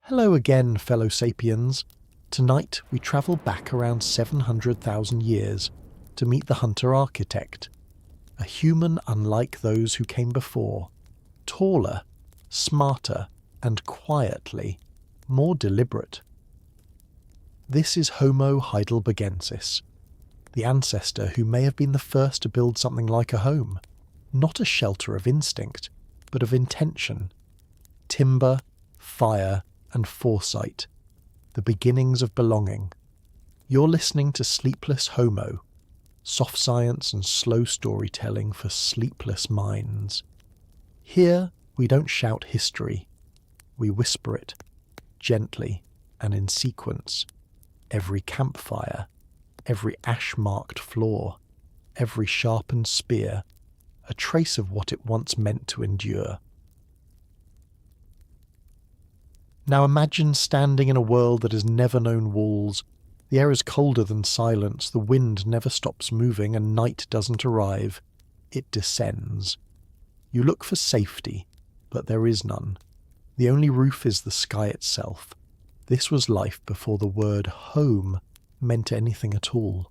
Hello again, fellow sapiens. Tonight we travel back around 700,000 years to meet the Hunter Architect, a human unlike those who came before, taller, smarter, and quietly more deliberate. This is Homo HEIDELBERGENSIS, the ancestor who may have been the first to build something like a home, not a shelter of instinct, but of intention. Timber, fire, and foresight, the beginnings of belonging. You're listening to Sleepless Homo, soft science and slow storytelling for sleepless minds. Here, we don't shout history. We whisper it, gently and in sequence. Every campfire, every ash-marked floor, every sharpened spear, a trace of what it once meant to endure. Now imagine standing in a world that has never known walls. The air is colder than silence, the wind never stops moving, and night doesn't arrive. It descends. You look for safety, but there is none. The only roof is the sky itself. This was life before the word home meant anything at all.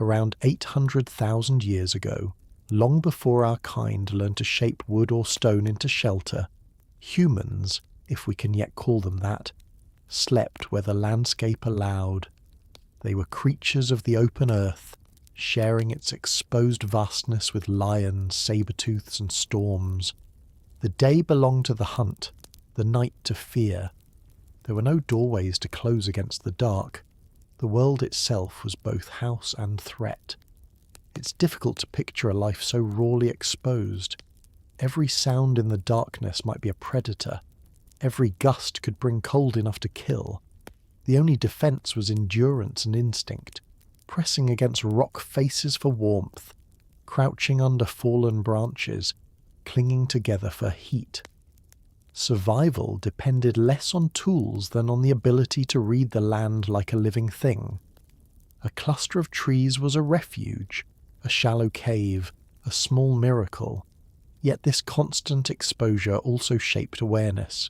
Around 800,000 years ago, long before our kind learned to shape wood or stone into shelter, humans, if we can yet call them that, slept where the landscape allowed. They were creatures of the open earth, sharing its exposed vastness with lions, saber-tooths, and storms. The day belonged to the hunt, the night to fear. There were no doorways to close against the dark. The world itself was both house and threat. It's difficult to picture a life so rawly exposed. Every sound in the darkness might be a predator. Every gust could bring cold enough to kill. The only defence was endurance and instinct, pressing against rock faces for warmth, crouching under fallen branches, clinging together for heat. Survival depended less on tools than on the ability to read the land like a living thing. A cluster of trees was a refuge, a shallow cave, a small miracle. Yet this constant exposure also shaped awareness.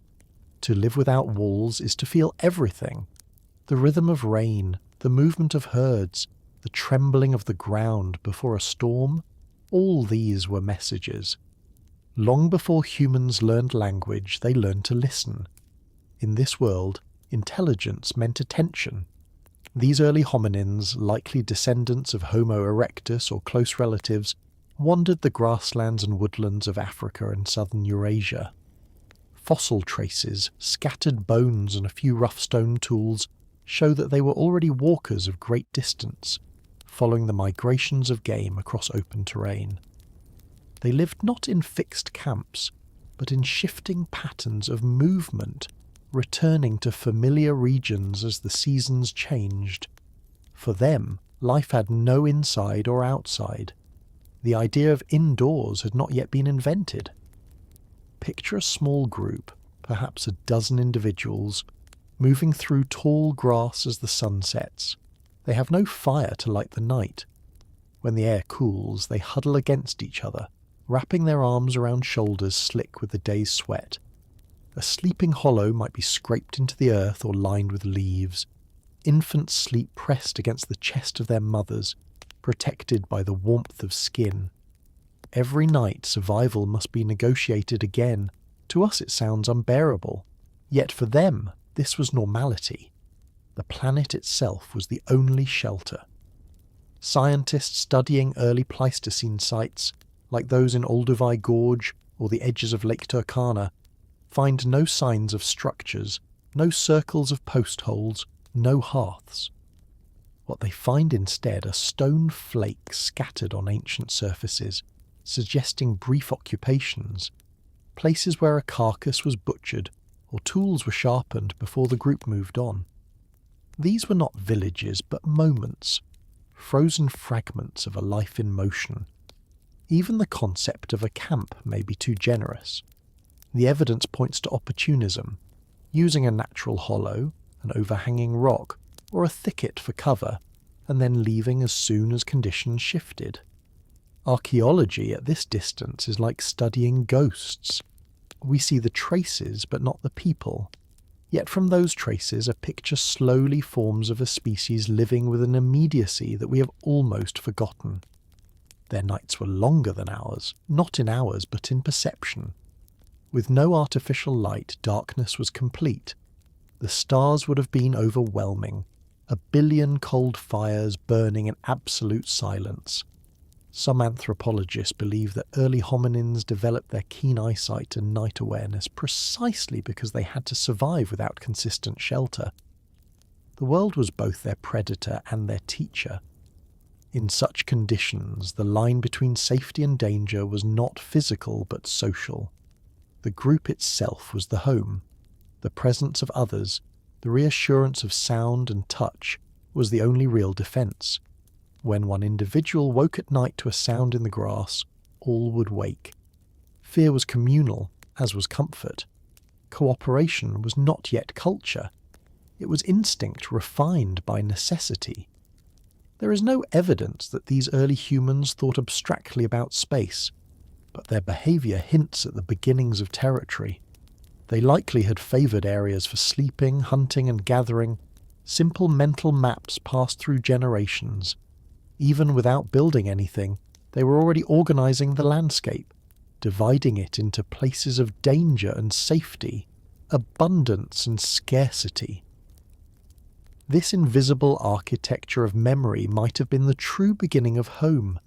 To live without walls is to feel everything. The rhythm of rain, the movement of herds, the trembling of the ground before a storm, all these were messages. Long before humans learned language, they learned to listen. In this world, intelligence meant attention. These early hominins, likely descendants of Homo erectus or close relatives, wandered the grasslands and woodlands of Africa and southern Eurasia. Fossil traces, scattered bones and a few rough stone tools show that they were already walkers of great distance, following the migrations of game across open terrain. They lived not in fixed camps, but in shifting patterns of movement, returning to familiar regions as the seasons changed. For them, life had no inside or outside. The idea of indoors had not yet been invented. Picture a small group, perhaps a dozen individuals, moving through tall grass as the sun sets. They have no fire to light the night. When the air cools, they huddle against each other, wrapping their arms around shoulders slick with the day's sweat. A sleeping hollow might be scraped into the earth or lined with leaves. Infants sleep pressed against the chest of their mothers, protected by the warmth of skin. Every night survival must be negotiated again. To us it sounds unbearable. Yet for them, this was normality. The planet itself was the only shelter. Scientists studying early Pleistocene sites, like those in Olduvai Gorge or the edges of Lake Turkana, find no signs of structures, no circles of post holes, no hearths. What they find instead are stone flakes scattered on ancient surfaces, suggesting brief occupations, places where a carcass was butchered or tools were sharpened before the group moved on. These were not villages, but moments, frozen fragments of a life in motion. Even the concept of a camp may be too generous. The evidence points to opportunism, using a natural hollow, an overhanging rock, or a thicket for cover, and then leaving as soon as conditions shifted. Archaeology at this distance is like studying ghosts. We see the traces but not the people. Yet from those traces, a picture slowly forms of a species living with an immediacy that we have almost forgotten. Their nights were longer than ours, not in hours, but in perception. With no artificial light, darkness was complete. The stars would have been overwhelming, 1 billion cold fires burning in absolute silence. Some anthropologists believe that early hominins developed their keen eyesight and night awareness precisely because they had to survive without consistent shelter. The world was both their predator and their teacher. In such conditions, the line between safety and danger was not physical but social. The group itself was the home. The presence of others, the reassurance of sound and touch, was the only real defence. When one individual woke at night to a sound in the grass, all would wake. Fear was communal, as was comfort. Cooperation was not yet culture. It was instinct refined by necessity. There is no evidence that these early humans thought abstractly about space, but their behaviour hints at the beginnings of territory. They likely had favoured areas for sleeping, hunting and gathering. Simple mental maps passed through generations. Even without building anything, they were already organising the landscape, dividing it into places of danger and safety, abundance and scarcity. This invisible architecture of memory might have been the true beginning of home.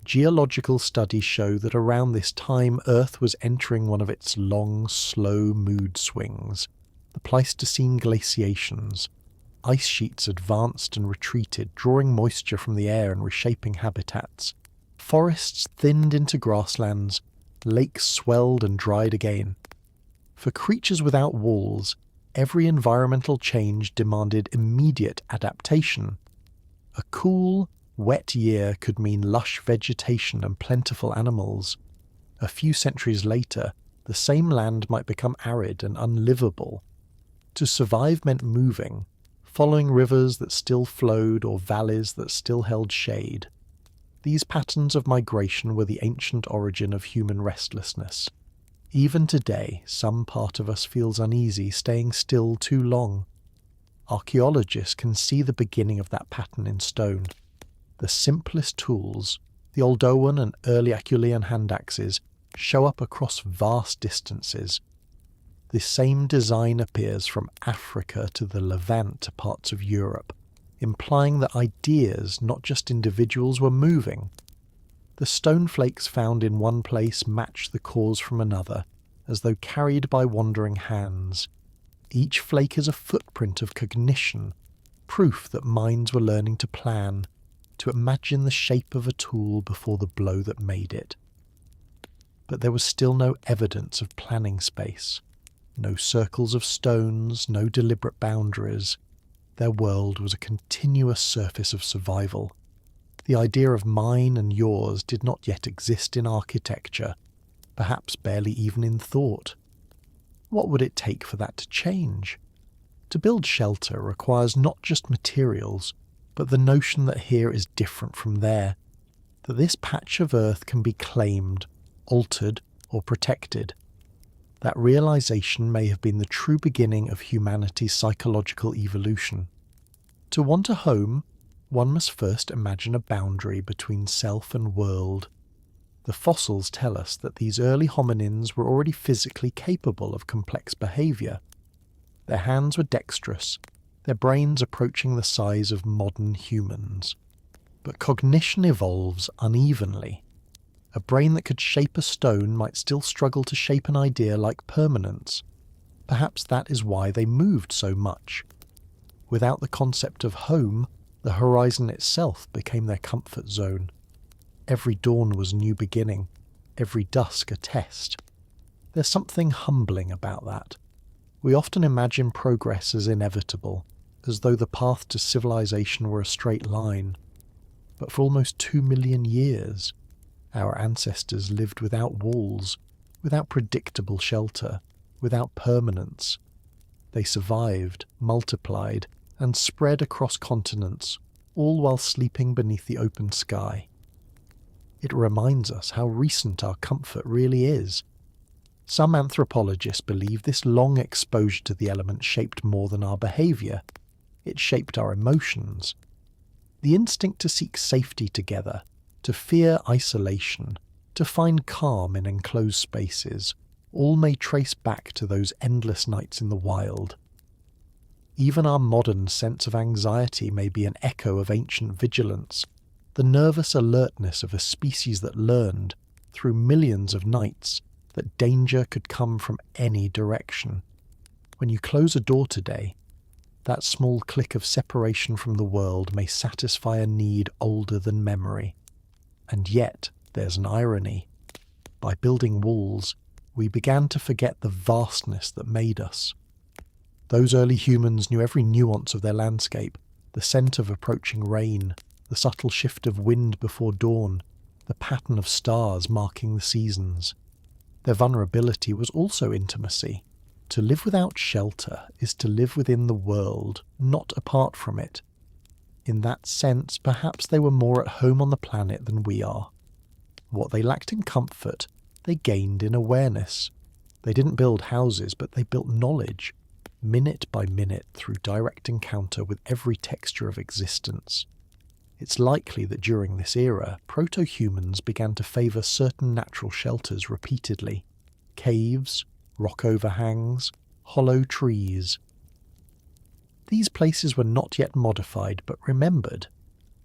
Geological studies show that around this time Earth was entering one of its long, slow mood swings, the Pleistocene glaciations. Ice sheets advanced and retreated, drawing moisture from the air and reshaping habitats. Forests thinned into grasslands, lakes swelled and dried again. For creatures without walls, every environmental change demanded immediate adaptation. A cool, wet year could mean lush vegetation and plentiful animals. A few centuries later, the same land might become arid and unlivable. To survive meant moving, following rivers that still flowed or valleys that still held shade. These patterns of migration were the ancient origin of human restlessness. Even today, some part of us feels uneasy staying still too long. Archaeologists can see the beginning of that pattern in stone. The simplest tools, the Oldowan and early Acheulean hand axes, show up across vast distances. This same design appears from Africa to the Levant to parts of Europe, implying that ideas, not just individuals, were moving. The stone flakes found in one place match the cores from another, as though carried by wandering hands. Each flake is a footprint of cognition, proof that minds were learning to plan, to imagine the shape of a tool before the blow that made it. But there was still no evidence of planning space. No circles of stones, no deliberate boundaries. Their world was a continuous surface of survival. The idea of mine and yours did not yet exist in architecture, perhaps barely even in thought. What would it take for that to change? To build shelter requires not just materials, but the notion that here is different from there, that this patch of earth can be claimed, altered, or protected. That realization may have been the true beginning of humanity's psychological evolution. To want a home, one must first imagine a boundary between self and world. The fossils tell us that these early hominins were already physically capable of complex behaviour. Their hands were dexterous, their brains approaching the size of modern humans. But cognition evolves unevenly. A brain that could shape a stone might still struggle to shape an idea like permanence. Perhaps that is why they moved so much. Without the concept of home, the horizon itself became their comfort zone. Every dawn was a new beginning, every dusk a test. There's something humbling about that. We often imagine progress as inevitable, as though the path to civilization were a straight line. But for almost 2 million years, our ancestors lived without walls, without predictable shelter, without permanence. They survived, multiplied, and spread across continents, all while sleeping beneath the open sky. It reminds us how recent our comfort really is. Some anthropologists believe this long exposure to the element shaped more than our behaviour. It shaped our emotions. The instinct to seek safety together, to fear isolation, to find calm in enclosed spaces, all may trace back to those endless nights in the wild. Even our modern sense of anxiety may be an echo of ancient vigilance, the nervous alertness of a species that learned, through millions of nights, that danger could come from any direction. When you close a door today, that small click of separation from the world may satisfy a need older than memory. And yet, there's an irony. By building walls, we began to forget the vastness that made us. Those early humans knew every nuance of their landscape, the scent of approaching rain, the subtle shift of wind before dawn, the pattern of stars marking the seasons. Their vulnerability was also intimacy. To live without shelter is to live within the world, not apart from it. In that sense, perhaps they were more at home on the planet than we are. What they lacked in comfort, they gained in awareness. They didn't build houses, but they built knowledge, minute by minute through direct encounter with every texture of existence. It's likely that during this era, proto-humans began to favour certain natural shelters repeatedly. Caves, rock overhangs, hollow trees. These places were not yet modified but remembered.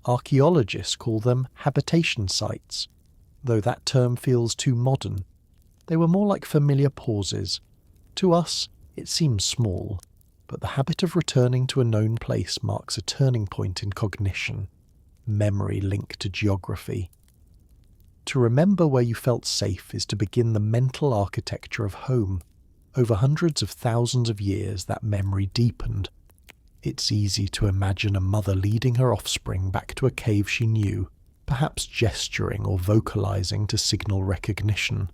Archaeologists call them habitation sites, though that term feels too modern. They were more like familiar pauses. To us, it seems small, but the habit of returning to a known place marks a turning point in cognition, memory linked to geography. To remember where you felt safe is to begin the mental architecture of home. Over hundreds of thousands of years, that memory deepened. It's easy to imagine a mother leading her offspring back to a cave she knew, perhaps gesturing or vocalizing to signal recognition.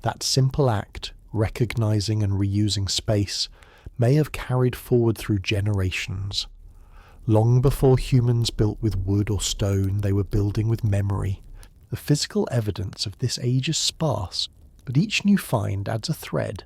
That simple act, recognizing and reusing space, may have carried forward through generations. Long before humans built with wood or stone, they were building with memory. The physical evidence of this age is sparse, but each new find adds a thread.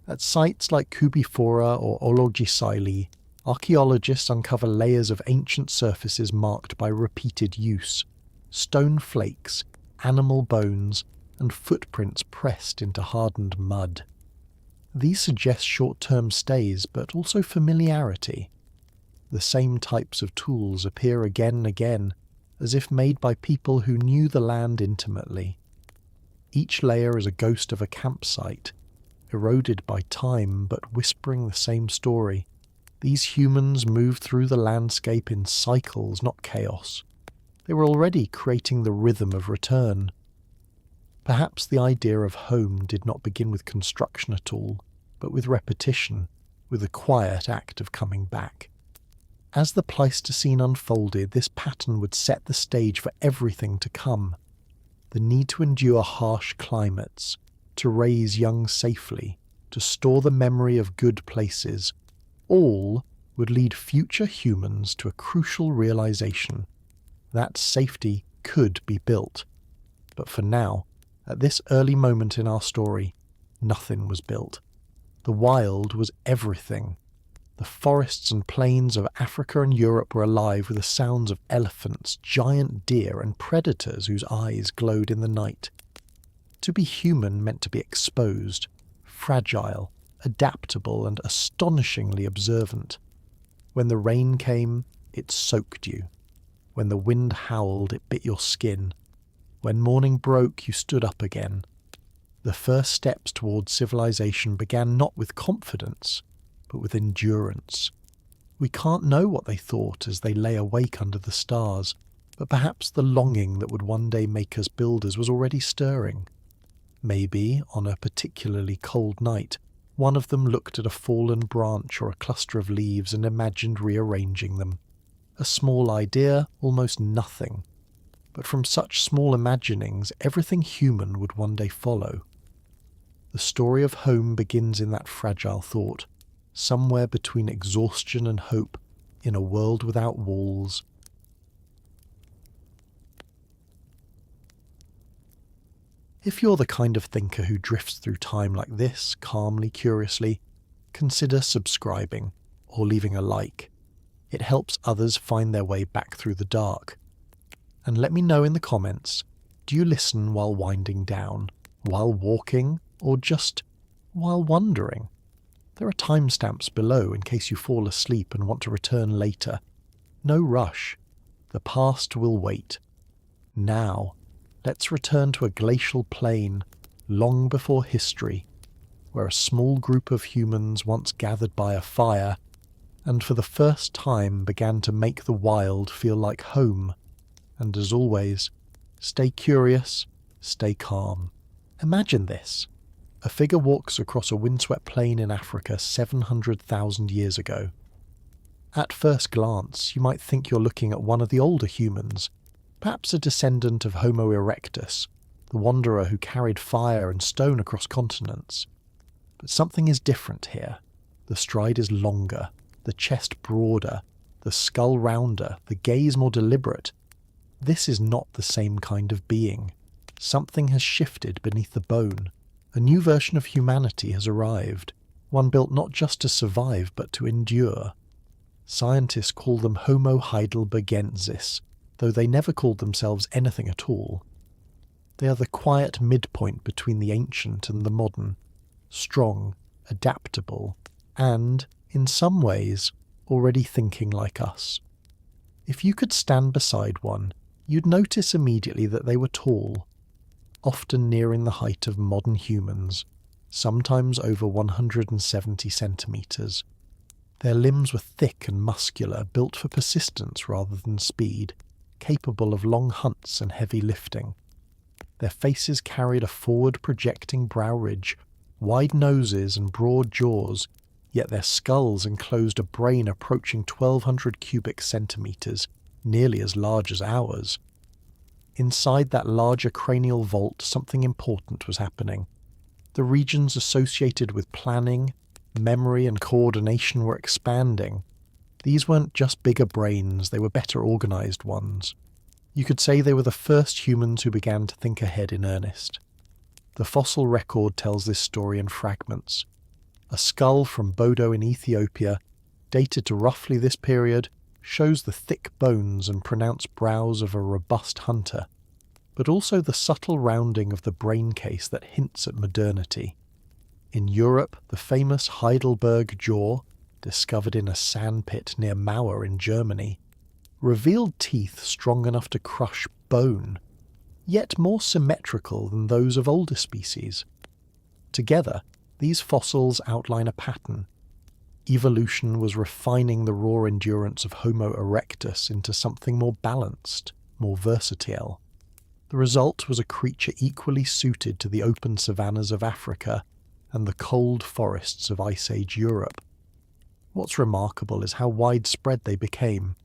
At sites like Kubifora or Ologisili, archaeologists uncover layers of ancient surfaces marked by repeated use. Stone flakes, animal bones, and footprints pressed into hardened mud. These suggest short-term stays, but also familiarity. The same types of tools appear again and again, as if made by people who knew the land intimately. Each layer is a ghost of a campsite, eroded by time but whispering the same story. These humans moved through the landscape in cycles, not chaos. They were already creating the rhythm of return. Perhaps the idea of home did not begin with construction at all, but with repetition, with the quiet act of coming back. As the Pleistocene unfolded, this pattern would set the stage for everything to come. The need to endure harsh climates, to raise young safely, to store the memory of good places, all would lead future humans to a crucial realization. That safety could be built. But for now, at this early moment in our story, nothing was built. The wild was everything. The forests and plains of Africa and Europe were alive with the sounds of elephants, giant deer, and predators whose eyes glowed in the night. To be human meant to be exposed, fragile, adaptable, and astonishingly observant. When the rain came, it soaked you. When the wind howled, it bit your skin. When morning broke, you stood up again. The first steps towards civilization began not with confidence, but with endurance. We can't know what they thought as they lay awake under the stars, but perhaps the longing that would one day make us builders was already stirring. Maybe, on a particularly cold night, one of them looked at a fallen branch or a cluster of leaves and imagined rearranging them. A small idea, almost nothing. But from such small imaginings, everything human would one day follow. The story of home begins in that fragile thought, somewhere between exhaustion and hope, in a world without walls. If you're the kind of thinker who drifts through time like this, calmly, curiously, consider subscribing or leaving a like. It helps others find their way back through the dark. And let me know in the comments, do you listen while winding down, while walking, or just while wandering? There are timestamps below in case you fall asleep and want to return later. No rush. The past will wait. Now, let's return to a glacial plain long before history, where a small group of humans once gathered by a fire and for the first time began to make the wild feel like home. And as always, stay curious, stay calm. Imagine this. A figure walks across a windswept plain in Africa 700,000 years ago. At first glance, you might think you're looking at one of the older humans, perhaps a descendant of Homo erectus, the wanderer who carried fire and stone across continents. But something is different here. The stride is longer, the chest broader, the skull rounder, the gaze more deliberate. This is not the same kind of being. Something has shifted beneath the bone. A new version of humanity has arrived, one built not just to survive but to endure. Scientists call them Homo HEIDELBERGENSIS, though they never called themselves anything at all. They are the quiet midpoint between the ancient and the modern, strong, adaptable, and, in some ways, already thinking like us. If you could stand beside one, you'd notice immediately that they were tall, often nearing the height of modern humans, sometimes over 170 centimetres. Their limbs were thick and muscular, built for persistence rather than speed, capable of long hunts and heavy lifting. Their faces carried a forward-projecting brow ridge, wide noses and broad jaws, yet their skulls enclosed a brain approaching 1,200 cubic centimetres, nearly as large as ours. Inside that larger cranial vault, something important was happening. The regions associated with planning, memory and coordination were expanding. These weren't just bigger brains, they were better organised ones. You could say they were the first humans who began to think ahead in earnest. The fossil record tells this story in fragments. A skull from Bodo in Ethiopia, dated to roughly this period, shows the thick bones and pronounced brows of a robust hunter, but also the subtle rounding of the brain case that hints at modernity. In Europe, the famous Heidelberg jaw, discovered in a sandpit near Mauer in Germany, revealed teeth strong enough to crush bone, yet more symmetrical than those of older species. Together, these fossils outline a pattern. Evolution was refining the raw endurance of Homo erectus into something more balanced, more versatile. The result was a creature equally suited to the open savannas of Africa and the cold forests of Ice Age Europe. What's remarkable is how widespread they became.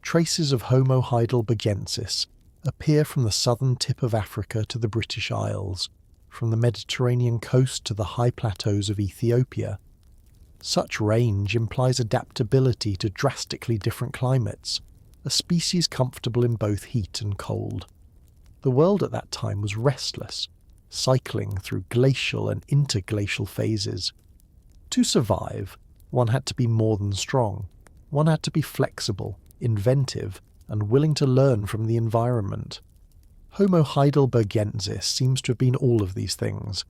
Traces of Homo heidelbergensis appear from the southern tip of Africa to the British Isles, from the Mediterranean coast to the high plateaus of Ethiopia. Such range implies adaptability to drastically different climates, a species comfortable in both heat and cold. The world at that time was restless, cycling through glacial and interglacial phases. To survive, one had to be more than strong. One had to be flexible, inventive, and willing to learn from the environment. Homo heidelbergensis seems to have been all of these things.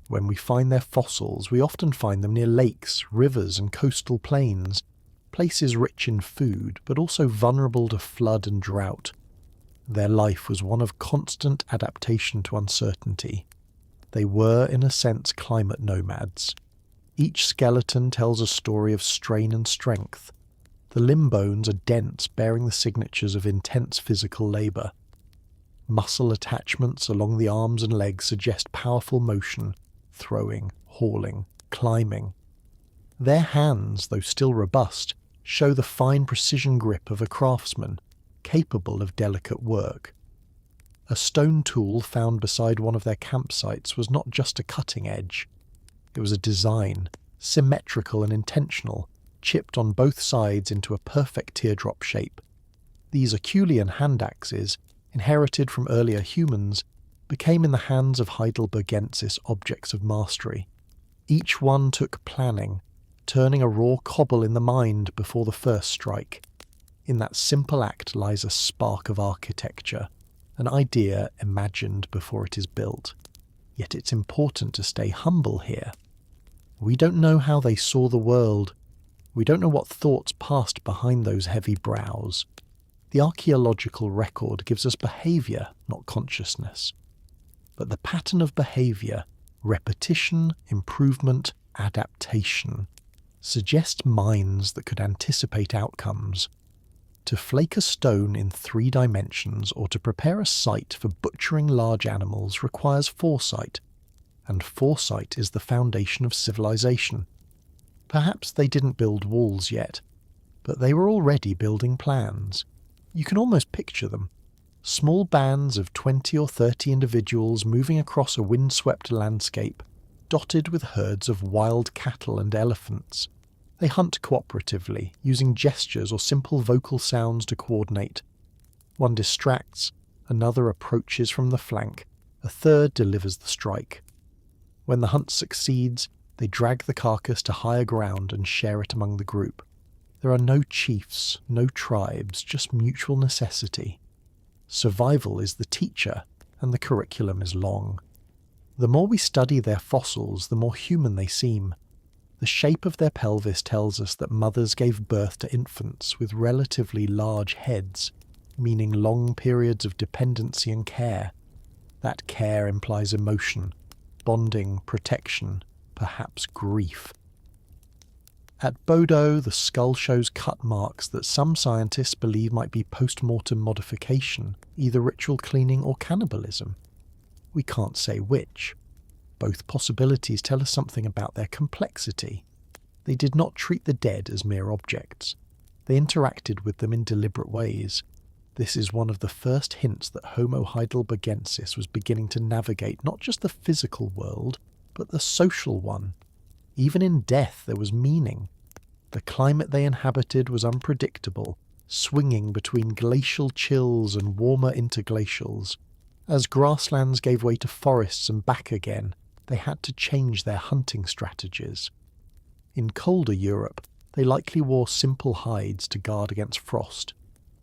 When we find their fossils, we often find them near lakes, rivers, and coastal plains, places rich in food, but also vulnerable to flood and drought. Their life was one of constant adaptation to uncertainty. They were, in a sense, climate nomads. Each skeleton tells a story of strain and strength. The limb bones are dense, bearing the signatures of intense physical labour. Muscle attachments along the arms and legs suggest powerful motion, throwing, hauling, climbing. Their hands, though still robust, show the fine precision grip of a craftsman, capable of delicate work. A stone tool found beside one of their campsites was not just a cutting edge. It was a design, symmetrical and intentional, chipped on both sides into a perfect teardrop shape. These Acheulean hand axes, inherited from earlier humans, became in the hands of Heidelbergensis objects of mastery. Each one took planning, turning a raw cobble in the mind before the first strike. In that simple act lies a spark of architecture, an idea imagined before it is built. Yet it's important to stay humble here. We don't know how they saw the world. We don't know what thoughts passed behind those heavy brows. The archaeological record gives us behaviour, not consciousness. But the pattern of behaviour, repetition, improvement, adaptation, suggests minds that could anticipate outcomes. To flake a stone in 3 dimensions or to prepare a site for butchering large animals requires foresight, and foresight is the foundation of civilization. Perhaps they didn't build walls yet, but they were already building plans. You can almost picture them. Small bands of 20 or 30 individuals moving across a windswept landscape, dotted with herds of wild cattle and elephants. They hunt cooperatively, using gestures or simple vocal sounds to coordinate. One distracts, another approaches from the flank, a third delivers the strike. When the hunt succeeds, they drag the carcass to higher ground and share it among the group. There are no chiefs, no tribes, just mutual necessity. Survival is the teacher, and the curriculum is long. The more we study their fossils, the more human they seem. The shape of their pelvis tells us that mothers gave birth to infants with relatively large heads, meaning long periods of dependency and care. That care implies emotion, bonding, protection, perhaps grief. At Bodo, the skull shows cut marks that some scientists believe might be post-mortem modification, either ritual cleaning or cannibalism. We can't say which. Both possibilities tell us something about their complexity. They did not treat the dead as mere objects. They interacted with them in deliberate ways. This is one of the first hints that Homo heidelbergensis was beginning to navigate not just the physical world, but the social one. Even in death there was meaning. The climate they inhabited was unpredictable, swinging between glacial chills and warmer interglacials. As grasslands gave way to forests and back again, they had to change their hunting strategies. In colder Europe, they likely wore simple hides to guard against frost.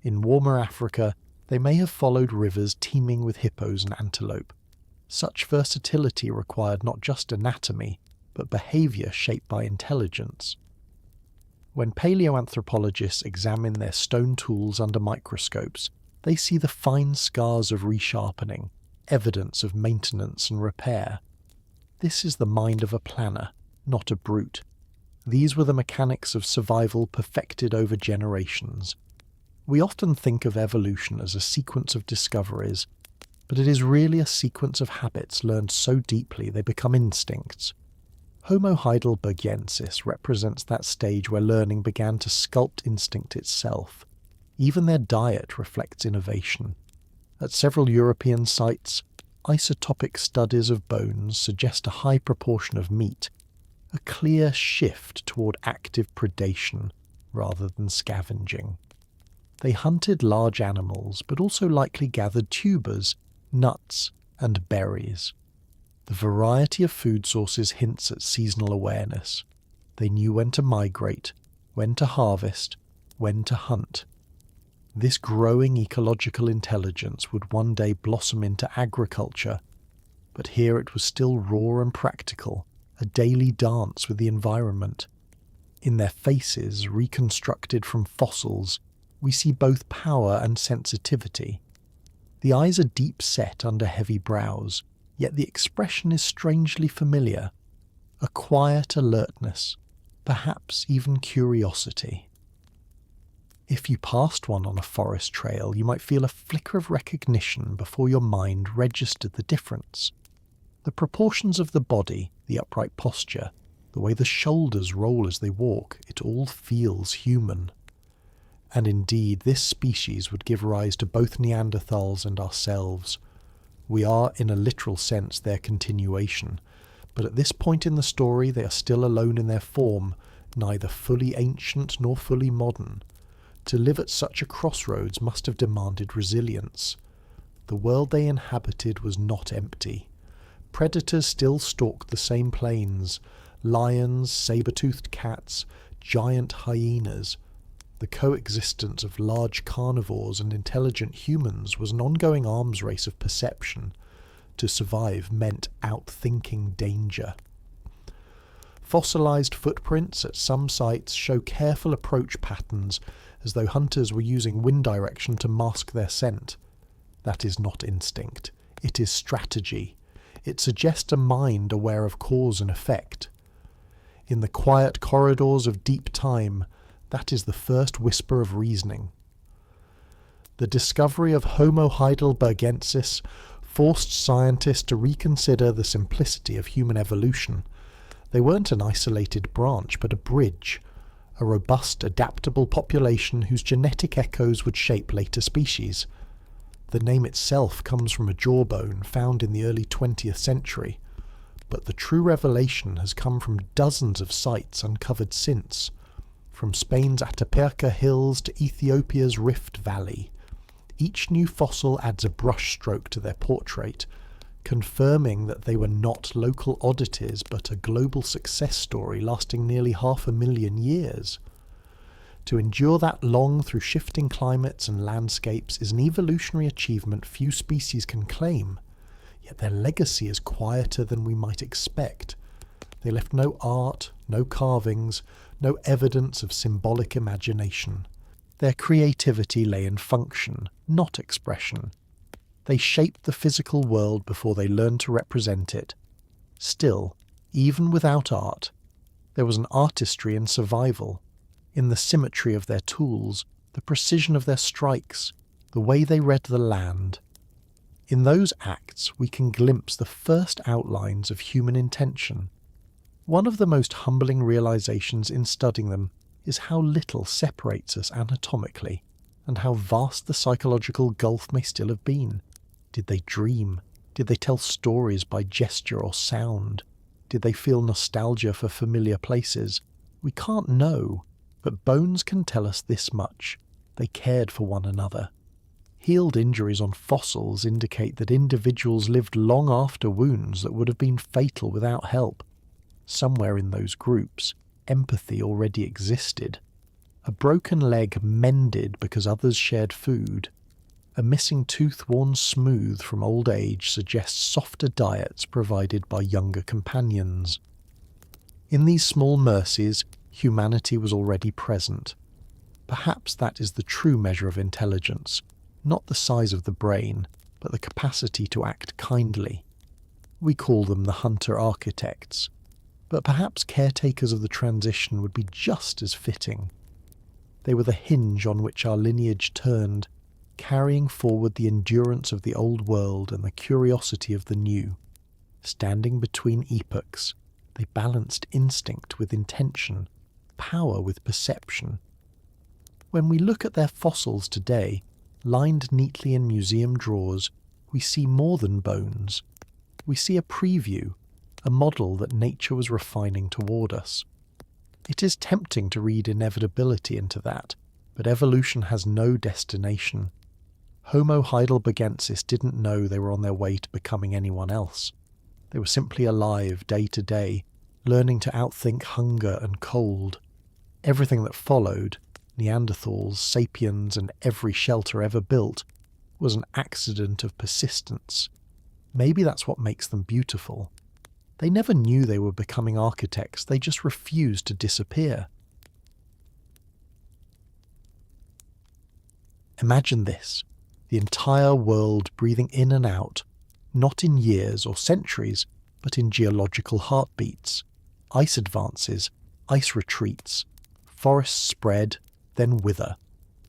In warmer Africa, they may have followed rivers teeming with hippos and antelope. Such versatility required not just anatomy, but behaviour shaped by intelligence. When paleoanthropologists examine their stone tools under microscopes, they see the fine scars of resharpening, evidence of maintenance and repair. This is the mind of a planner, not a brute. These were the mechanics of survival perfected over generations. We often think of evolution as a sequence of discoveries, but it is really a sequence of habits learned so deeply they become instincts. Homo heidelbergensis represents that stage where learning began to sculpt instinct itself. Even their diet reflects innovation. At several European sites, isotopic studies of bones suggest a high proportion of meat, a clear shift toward active predation rather than scavenging. They hunted large animals, but also likely gathered tubers, nuts, and berries. The variety of food sources hints at seasonal awareness. They knew when to migrate, when to harvest, when to hunt. This growing ecological intelligence would one day blossom into agriculture, but here it was still raw and practical, a daily dance with the environment. In their faces, reconstructed from fossils, we see both power and sensitivity. The eyes are deep set under heavy brows, yet the expression is strangely familiar. A quiet alertness, perhaps even curiosity. If you passed one on a forest trail, you might feel a flicker of recognition before your mind registered the difference. The proportions of the body, the upright posture, the way the shoulders roll as they walk, it all feels human. And indeed, this species would give rise to both Neanderthals and ourselves. We are, in a literal sense, their continuation, but at this point in the story they are still alone in their form, neither fully ancient nor fully modern. To live at such a crossroads must have demanded resilience. the world they inhabited was not empty. Predators still stalked the same plains: lions, saber-toothed cats, giant hyenas. The coexistence of large carnivores and intelligent humans was an ongoing arms race of perception. To survive meant outthinking danger. Fossilized footprints at some sites show careful approach patterns, as though hunters were using wind direction to mask their scent. That is not instinct. It is strategy. It suggests a mind aware of cause and effect. In the quiet corridors of deep time, that is the first whisper of reasoning. The discovery of Homo heidelbergensis forced scientists to reconsider the simplicity of human evolution. They weren't an isolated branch, but a bridge, a robust, adaptable population whose genetic echoes would shape later species. The name itself comes from a jawbone found in the early 20th century, but the true revelation has come from dozens of sites uncovered since, from Spain's Atapuerca Hills to Ethiopia's Rift Valley. Each new fossil adds a brushstroke to their portrait, confirming that they were not local oddities but a global success story lasting nearly 500,000 years. To endure that long through shifting climates and landscapes is an evolutionary achievement few species can claim, yet their legacy is quieter than we might expect. They left no art, no carvings, no evidence of symbolic imagination. Their creativity lay in function, not expression. They shaped the physical world before they learned to represent it. Still, even without art, there was an artistry in survival, in the symmetry of their tools, the precision of their strikes, the way they read the land. In those acts we can glimpse the first outlines of human intention. One of the most humbling realizations in studying them is how little separates us anatomically, and how vast the psychological gulf may still have been. Did they dream? Did they tell stories by gesture or sound? Did they feel nostalgia for familiar places? We can't know, but bones can tell us this much. They cared for one another. Healed injuries on fossils indicate that individuals lived long after wounds that would have been fatal without help. Somewhere in those groups, empathy already existed. A broken leg mended because others shared food. A missing tooth worn smooth from old age suggests softer diets provided by younger companions. In these small mercies, humanity was already present. Perhaps that is the true measure of intelligence, not the size of the brain, but the capacity to act kindly. We call them the hunter architects, but perhaps caretakers of the transition would be just as fitting. They were the hinge on which our lineage turned, carrying forward the endurance of the old world and the curiosity of the new. Standing between epochs, they balanced instinct with intention, power with perception. When we look at their fossils today, lined neatly in museum drawers, we see more than bones. We see a preview, a model that nature was refining toward us. It is tempting to read inevitability into that, but evolution has no destination. Homo heidelbergensis didn't know they were on their way to becoming anyone else. They were simply alive day to day, learning to outthink hunger and cold. Everything that followed, Neanderthals, sapiens, and every shelter ever built, was an accident of persistence. Maybe that's what makes them beautiful. They never knew they were becoming architects, they just refused to disappear. Imagine this, the entire world breathing in and out, not in years or centuries, but in geological heartbeats. Ice advances, ice retreats, forests spread, then wither.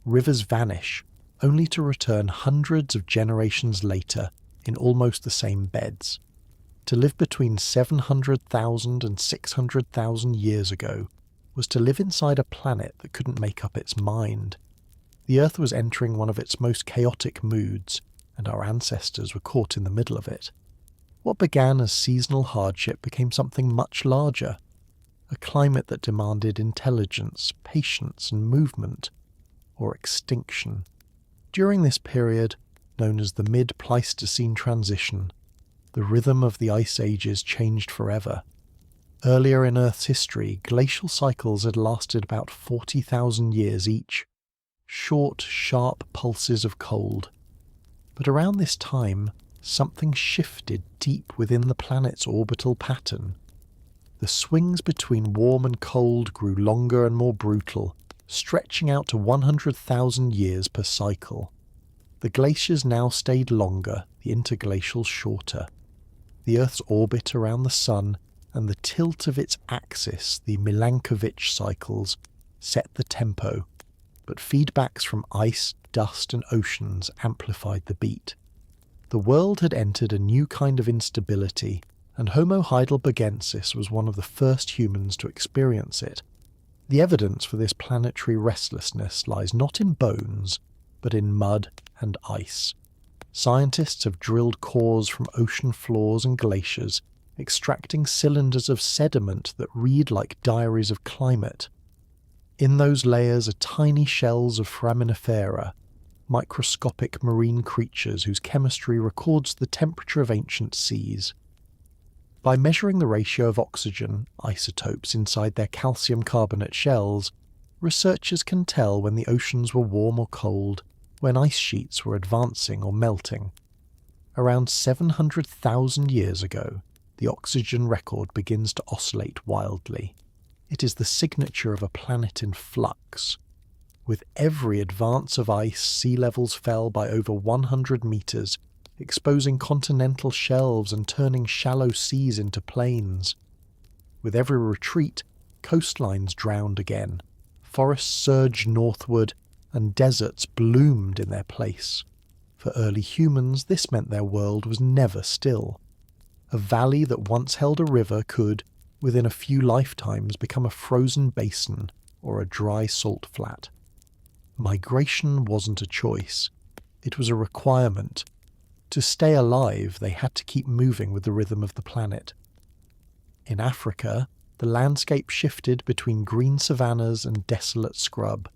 Rivers vanish, only to return hundreds of generations later in almost the same beds. To live between 700,000 and 600,000 years ago was to live inside a planet that couldn't make up its mind. The Earth was entering one of its most chaotic moods, and our ancestors were caught in the middle of it. What began as seasonal hardship became something much larger, a climate that demanded intelligence, patience, and movement, or extinction. During this period, known as the mid-Pleistocene transition. The rhythm of the ice ages changed forever. Earlier in Earth's history, glacial cycles had lasted about 40,000 years each. Short, sharp pulses of cold. But around this time, something shifted deep within the planet's orbital pattern. The swings between warm and cold grew longer and more brutal, stretching out to 100,000 years per cycle. The glaciers now stayed longer, the interglacials shorter. The Earth's orbit around the Sun and the tilt of its axis, the Milankovitch cycles, set the tempo, but feedbacks from ice, dust and oceans amplified the beat. The world had entered a new kind of instability, and Homo heidelbergensis was one of the first humans to experience it. The evidence for this planetary restlessness lies not in bones, but in mud and ice. Scientists have drilled cores from ocean floors and glaciers, extracting cylinders of sediment that read like diaries of climate. In those layers are tiny shells of foraminifera, microscopic marine creatures whose chemistry records the temperature of ancient seas. By measuring the ratio of oxygen isotopes inside their calcium carbonate shells, researchers can tell when the oceans were warm or cold, when ice sheets were advancing or melting. Around 700,000 years ago, the oxygen record begins to oscillate wildly. It is the signature of a planet in flux. With every advance of ice, sea levels fell by over 100 meters, exposing continental shelves and turning shallow seas into plains. With every retreat, coastlines drowned again, forests surged northward, and deserts bloomed in their place. For early humans, this meant their world was never still. A valley that once held a river could, within a few lifetimes, become a frozen basin or a dry salt flat. Migration wasn't a choice. It was a requirement. To stay alive, they had to keep moving with the rhythm of the planet. In Africa, the landscape shifted between green savannas and desolate scrub.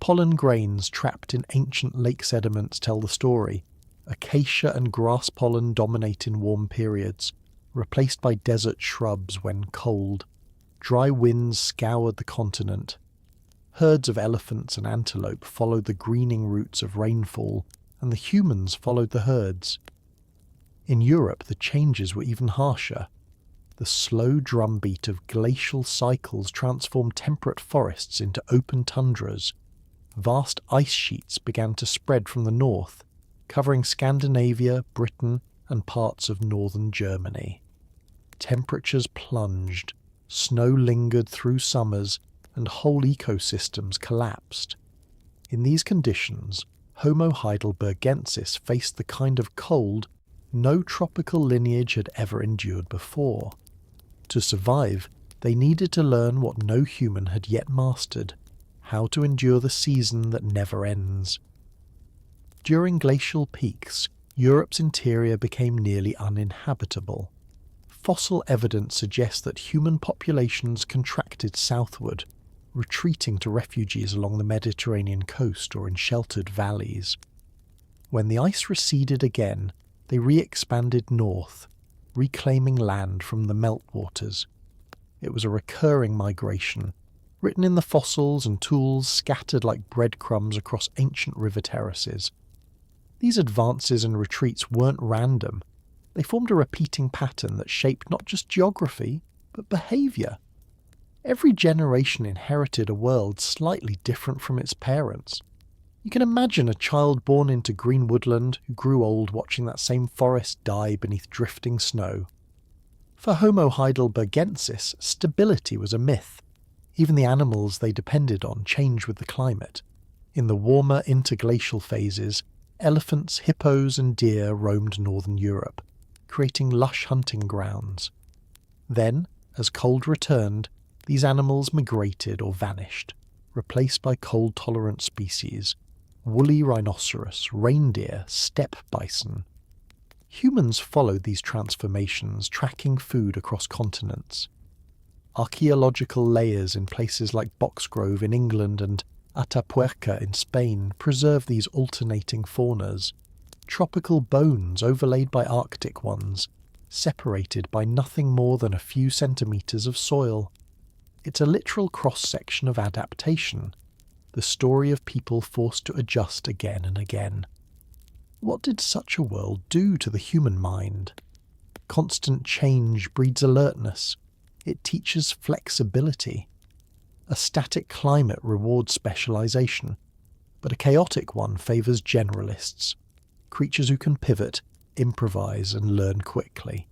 Pollen grains trapped in ancient lake sediments tell the story. Acacia and grass pollen dominate in warm periods, replaced by desert shrubs when cold. Dry winds scoured the continent. Herds of elephants and antelope followed the greening routes of rainfall, and the humans followed the herds. In Europe, the changes were even harsher. The slow drumbeat of glacial cycles transformed temperate forests into open tundras. Vast ice sheets began to spread from the north, covering Scandinavia, Britain, and parts of northern Germany. Temperatures plunged, snow lingered through summers, and whole ecosystems collapsed. In these conditions, Homo heidelbergensis faced the kind of cold no tropical lineage had ever endured before. To survive, they needed to learn what no human had yet mastered: how to endure the season that never ends. During glacial peaks, Europe's interior became nearly uninhabitable. Fossil evidence suggests that human populations contracted southward, retreating to refuges along the Mediterranean coast or in sheltered valleys. When the ice receded again, they re-expanded north, reclaiming land from the meltwaters. It was a recurring migration, written in the fossils and tools scattered like breadcrumbs across ancient river terraces. These advances and retreats weren't random. They formed a repeating pattern that shaped not just geography, but behaviour. Every generation inherited a world slightly different from its parents. You can imagine a child born into green woodland who grew old watching that same forest die beneath drifting snow. For Homo heidelbergensis, stability was a myth. Even the animals they depended on changed with the climate. In the warmer interglacial phases, elephants, hippos and deer roamed northern Europe, creating lush hunting grounds. Then, as cold returned, these animals migrated or vanished, replaced by cold-tolerant species: woolly rhinoceros, reindeer, steppe bison. Humans followed these transformations, tracking food across continents. Archaeological layers in places like Boxgrove in England and Atapuerca in Spain preserve these alternating faunas. tropical bones overlaid by Arctic ones, separated by nothing more than a few centimetres of soil. It's a literal cross-section of adaptation, the story of people forced to adjust again and again. What did such a world do to the human mind? Constant change breeds alertness. It teaches flexibility. A static climate rewards specialization, but a chaotic one favours generalists, creatures who can pivot, improvise and learn quickly.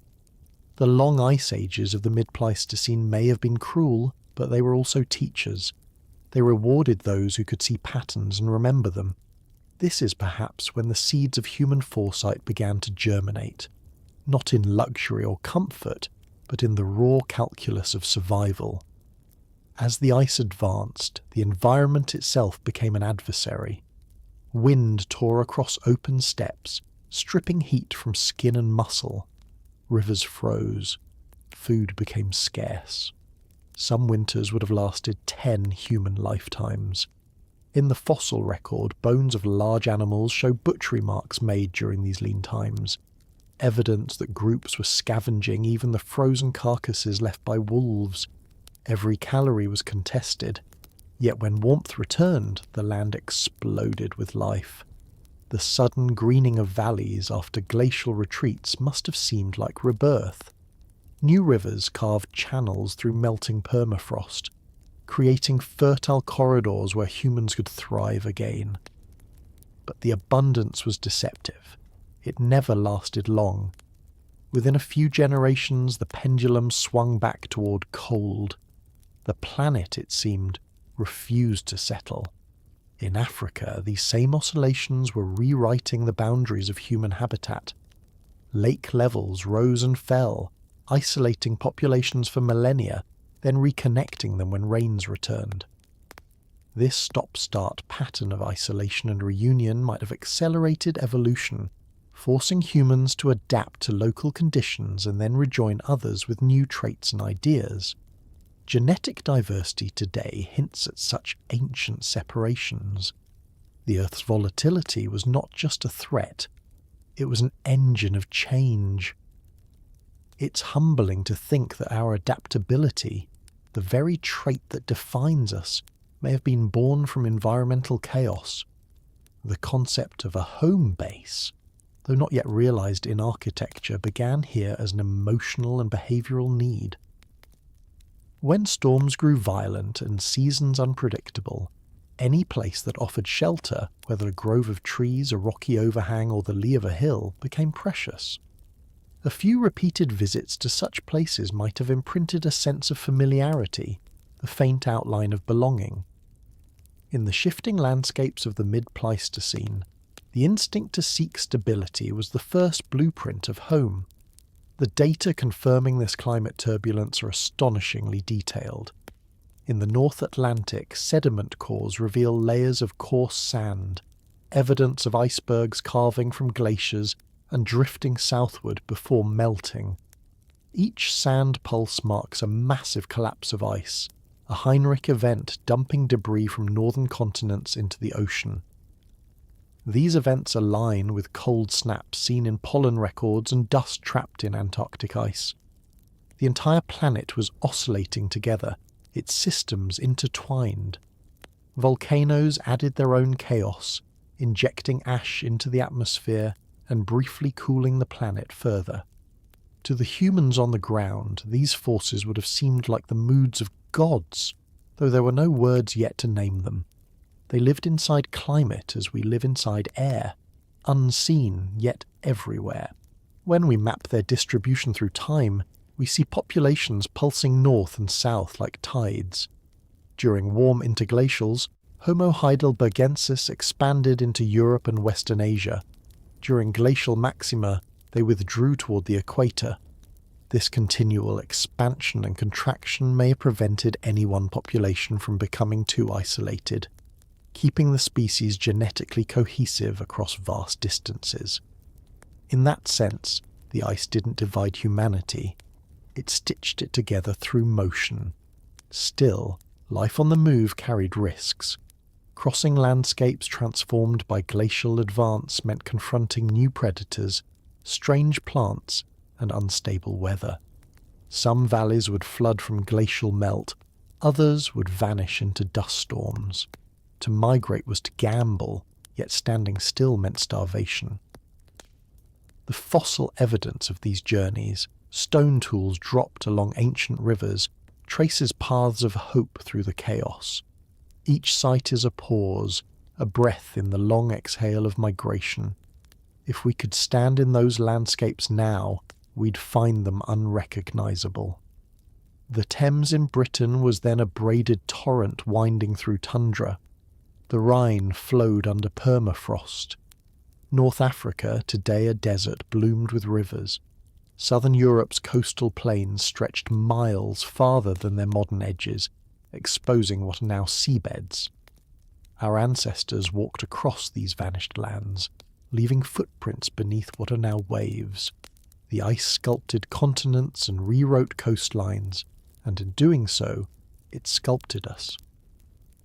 The long ice ages of the mid-Pleistocene may have been cruel, but they were also teachers. They rewarded those who could see patterns and remember them. This is perhaps when the seeds of human foresight began to germinate, not in luxury or comfort, but in the raw calculus of survival. As the ice advanced, the environment itself became an adversary. Wind tore across open steppes, stripping heat from skin and muscle. Rivers froze. Food became scarce. Some winters would have lasted 10 human lifetimes. In the fossil record, bones of large animals show butchery marks made during these lean times, evidence that groups were scavenging even the frozen carcasses left by wolves. Every calorie was contested, yet when warmth returned, the land exploded with life. The sudden greening of valleys after glacial retreats must have seemed like rebirth. New rivers carved channels through melting permafrost, creating fertile corridors where humans could thrive again. But the abundance was deceptive. It never lasted long. Within a few generations, the pendulum swung back toward cold. The planet, it seemed, refused to settle. In Africa, these same oscillations were rewriting the boundaries of human habitat. Lake levels rose and fell, isolating populations for millennia, then reconnecting them when rains returned. This stop-start pattern of isolation and reunion might have accelerated evolution, forcing humans to adapt to local conditions and then rejoin others with new traits and ideas. Genetic diversity today hints at such ancient separations. The Earth's volatility was not just a threat, it was an engine of change. It's humbling to think that our adaptability, the very trait that defines us, may have been born from environmental chaos. The concept of a home base, though not yet realized in architecture, began here as an emotional and behavioral need. When storms grew violent and seasons unpredictable, any place that offered shelter, whether a grove of trees, a rocky overhang, or the lee of a hill, became precious. A few repeated visits to such places might have imprinted a sense of familiarity, the faint outline of belonging. In the shifting landscapes of the mid-Pleistocene, the instinct to seek stability was the first blueprint of home. The data confirming this climate turbulence are astonishingly detailed. In the North Atlantic, sediment cores reveal layers of coarse sand, evidence of icebergs carving from glaciers and drifting southward before melting. Each sand pulse marks a massive collapse of ice, a Heinrich event dumping debris from northern continents into the ocean. These events align with cold snaps seen in pollen records and dust trapped in Antarctic ice. The entire planet was oscillating together, its systems intertwined. Volcanoes added their own chaos, injecting ash into the atmosphere and briefly cooling the planet further. To the humans on the ground, these forces would have seemed like the moods of gods, though there were no words yet to name them. They lived inside climate as we live inside air, unseen yet everywhere. When we map their distribution through time, we see populations pulsing north and south like tides. During warm interglacials, Homo heidelbergensis expanded into Europe and Western Asia. During glacial maxima, they withdrew toward the equator. This continual expansion and contraction may have prevented any one population from becoming too isolated, keeping the species genetically cohesive across vast distances. In that sense, the ice didn't divide humanity. It stitched it together through motion. Still, life on the move carried risks. Crossing landscapes transformed by glacial advance meant confronting new predators, strange plants, and unstable weather. Some valleys would flood from glacial melt, others would vanish into dust storms. To migrate was to gamble, yet standing still meant starvation. The fossil evidence of these journeys, stone tools dropped along ancient rivers, traces paths of hope through the chaos. Each site is a pause, a breath in the long exhale of migration. If we could stand in those landscapes now, we'd find them unrecognizable. The Thames in Britain was then a braided torrent winding through tundra. The Rhine flowed under permafrost. North Africa, today a desert, bloomed with rivers. Southern Europe's coastal plains stretched miles farther than their modern edges, exposing what are now seabeds. Our ancestors walked across these vanished lands, leaving footprints beneath what are now waves. The ice sculpted continents and rewrote coastlines, and in doing so, it sculpted us.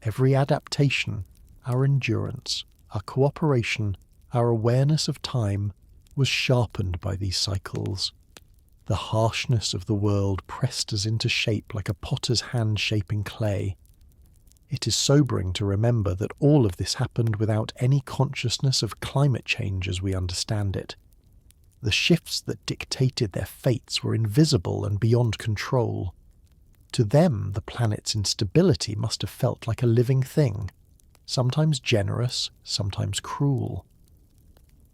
Every adaptation, our endurance, our cooperation, our awareness of time, was sharpened by these cycles. The harshness of the world pressed us into shape like a potter's hand shaping clay. It is sobering to remember that all of this happened without any consciousness of climate change as we understand it. The shifts that dictated their fates were invisible and beyond control. To them, the planet's instability must have felt like a living thing, sometimes generous, sometimes cruel.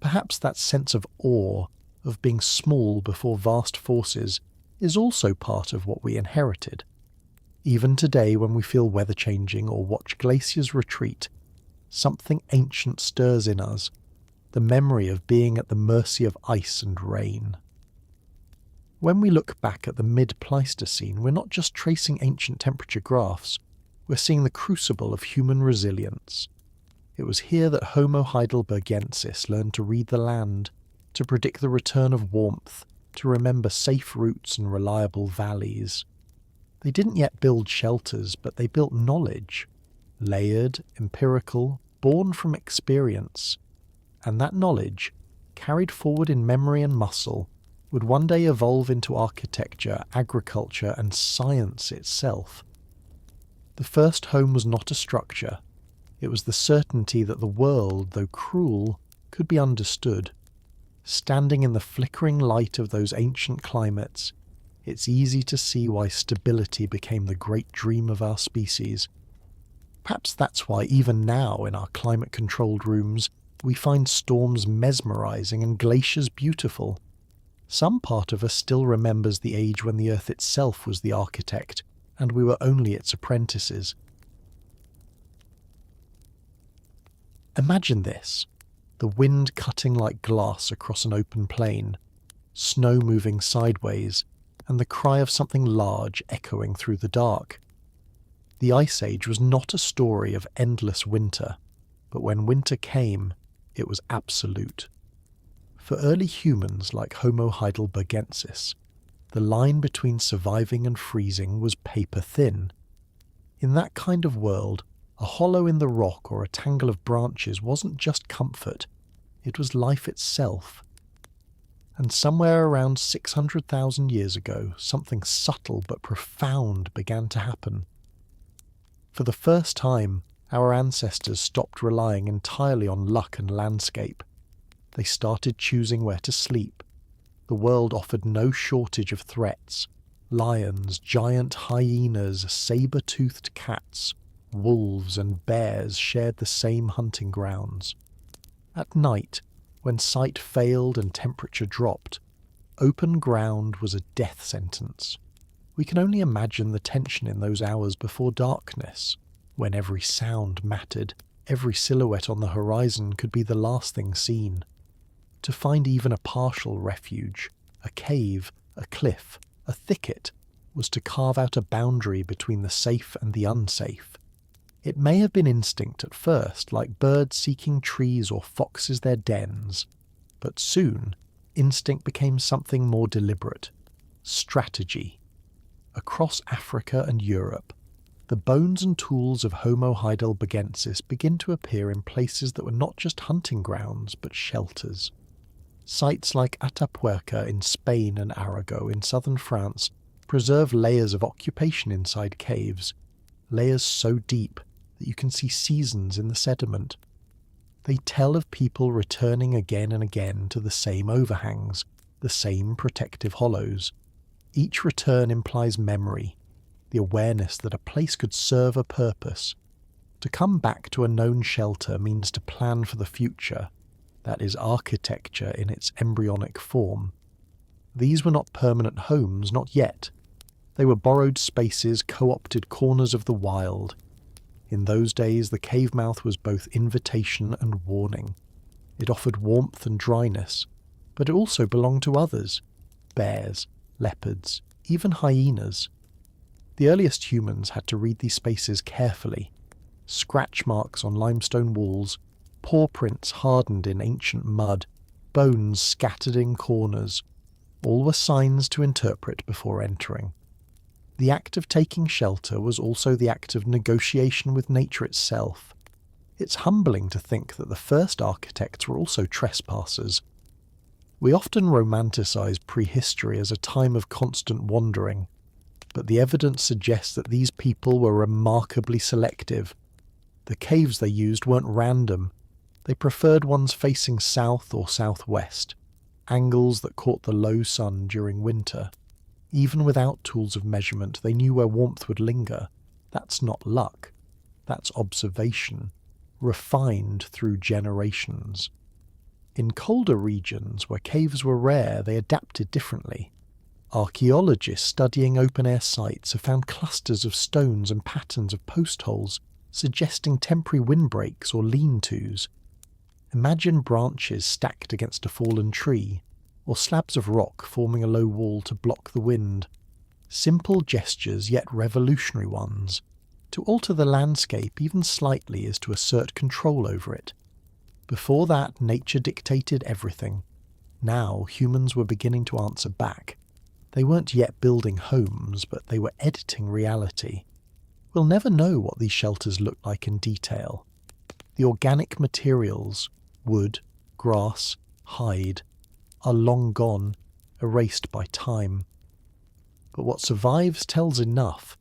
Perhaps that sense of awe, of being small before vast forces, is also part of what we inherited. Even today, when we feel weather changing or watch glaciers retreat, something ancient stirs in us, the memory of being at the mercy of ice and rain. When we look back at the mid-Pleistocene, we're not just tracing ancient temperature graphs, we're seeing the crucible of human resilience. It was here that Homo heidelbergensis learned to read the land, to predict the return of warmth, to remember safe routes and reliable valleys. They didn't yet build shelters, but they built knowledge, layered, empirical, born from experience. And that knowledge, carried forward in memory and muscle, would one day evolve into architecture, agriculture, and science itself. The first home was not a structure. It was the certainty that the world, though cruel, could be understood. Standing in the flickering light of those ancient climates, it's easy to see why stability became the great dream of our species. Perhaps that's why even now in our climate-controlled rooms, we find storms mesmerizing and glaciers beautiful. Some part of us still remembers the age when the Earth itself was the architect, and we were only its apprentices. Imagine this, the wind cutting like glass across an open plain, snow moving sideways, and the cry of something large echoing through the dark. The Ice Age was not a story of endless winter, but when winter came, it was absolute. For early humans like Homo heidelbergensis, the line between surviving and freezing was paper thin. In that kind of world, a hollow in the rock or a tangle of branches wasn't just comfort, it was life itself. And somewhere around 600,000 years ago, something subtle but profound began to happen. For the first time, our ancestors stopped relying entirely on luck and landscape. They started choosing where to sleep. The world offered no shortage of threats. Lions, giant hyenas, saber-toothed cats, wolves and bears shared the same hunting grounds. At night, when sight failed and temperature dropped, open ground was a death sentence. We can only imagine the tension in those hours before darkness, when every sound mattered, every silhouette on the horizon could be the last thing seen. To find even a partial refuge, a cave, a cliff, a thicket, was to carve out a boundary between the safe and the unsafe. It may have been instinct at first, like birds seeking trees or foxes their dens, but soon instinct became something more deliberate. Strategy. Across Africa and Europe, the bones and tools of Homo heidelbergensis begin to appear in places that were not just hunting grounds, but shelters. Sites like Atapuerca in Spain and Arago in southern France preserve layers of occupation inside caves, layers so deep that you can see seasons in the sediment. They tell of people returning again and again to the same overhangs, the same protective hollows. Each return implies memory, the awareness that a place could serve a purpose. To come back to a known shelter means to plan for the future. That is architecture in its embryonic form. These were not permanent homes, not yet. They were borrowed spaces, co-opted corners of the wild. In those days, the cave mouth was both invitation and warning. It offered warmth and dryness, but it also belonged to others: bears, leopards, even hyenas. The earliest humans had to read these spaces carefully. Scratch marks on limestone walls, paw prints hardened in ancient mud, bones scattered in corners. All were signs to interpret before entering. The act of taking shelter was also the act of negotiation with nature itself. It's humbling to think that the first architects were also trespassers. We often romanticize prehistory as a time of constant wandering, but the evidence suggests that these people were remarkably selective. The caves they used weren't random. They preferred ones facing south or southwest, angles that caught the low sun during winter. Even without tools of measurement, they knew where warmth would linger. That's not luck. That's observation, refined through generations. In colder regions where caves were rare, they adapted differently. Archaeologists studying open-air sites have found clusters of stones and patterns of post holes, suggesting temporary windbreaks or lean-tos. Imagine branches stacked against a fallen tree, or slabs of rock forming a low wall to block the wind. Simple gestures, yet revolutionary ones. To alter the landscape even slightly is to assert control over it. Before that, nature dictated everything. Now, humans were beginning to answer back. They weren't yet building homes, but they were editing reality. We'll never know what these shelters looked like in detail. The organic materials, wood, grass, hide, are long gone, erased by time. But what survives tells enough.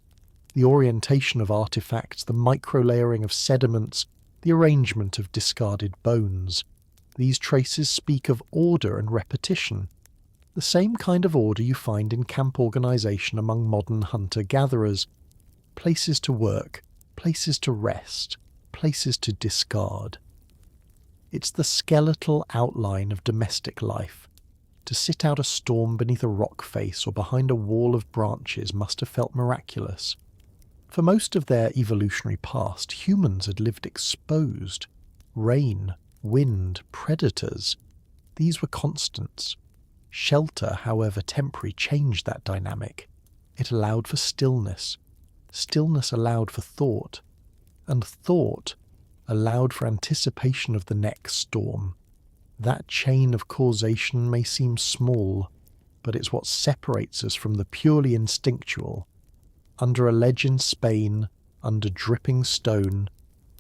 The orientation of artifacts, the micro-layering of sediments, the arrangement of discarded bones. These traces speak of order and repetition. The same kind of order you find in camp organization among modern hunter-gatherers. Places to work, places to rest, places to discard. It's the skeletal outline of domestic life. To sit out a storm beneath a rock face or behind a wall of branches must have felt miraculous. For most of their evolutionary past, humans had lived exposed. Rain, wind, predators. These were constants. Shelter, however temporary, changed that dynamic. It allowed for stillness. Stillness allowed for thought. And thought allowed for anticipation of the next storm. That chain of causation may seem small, but it's what separates us from the purely instinctual. Under a ledge in Spain, under dripping stone,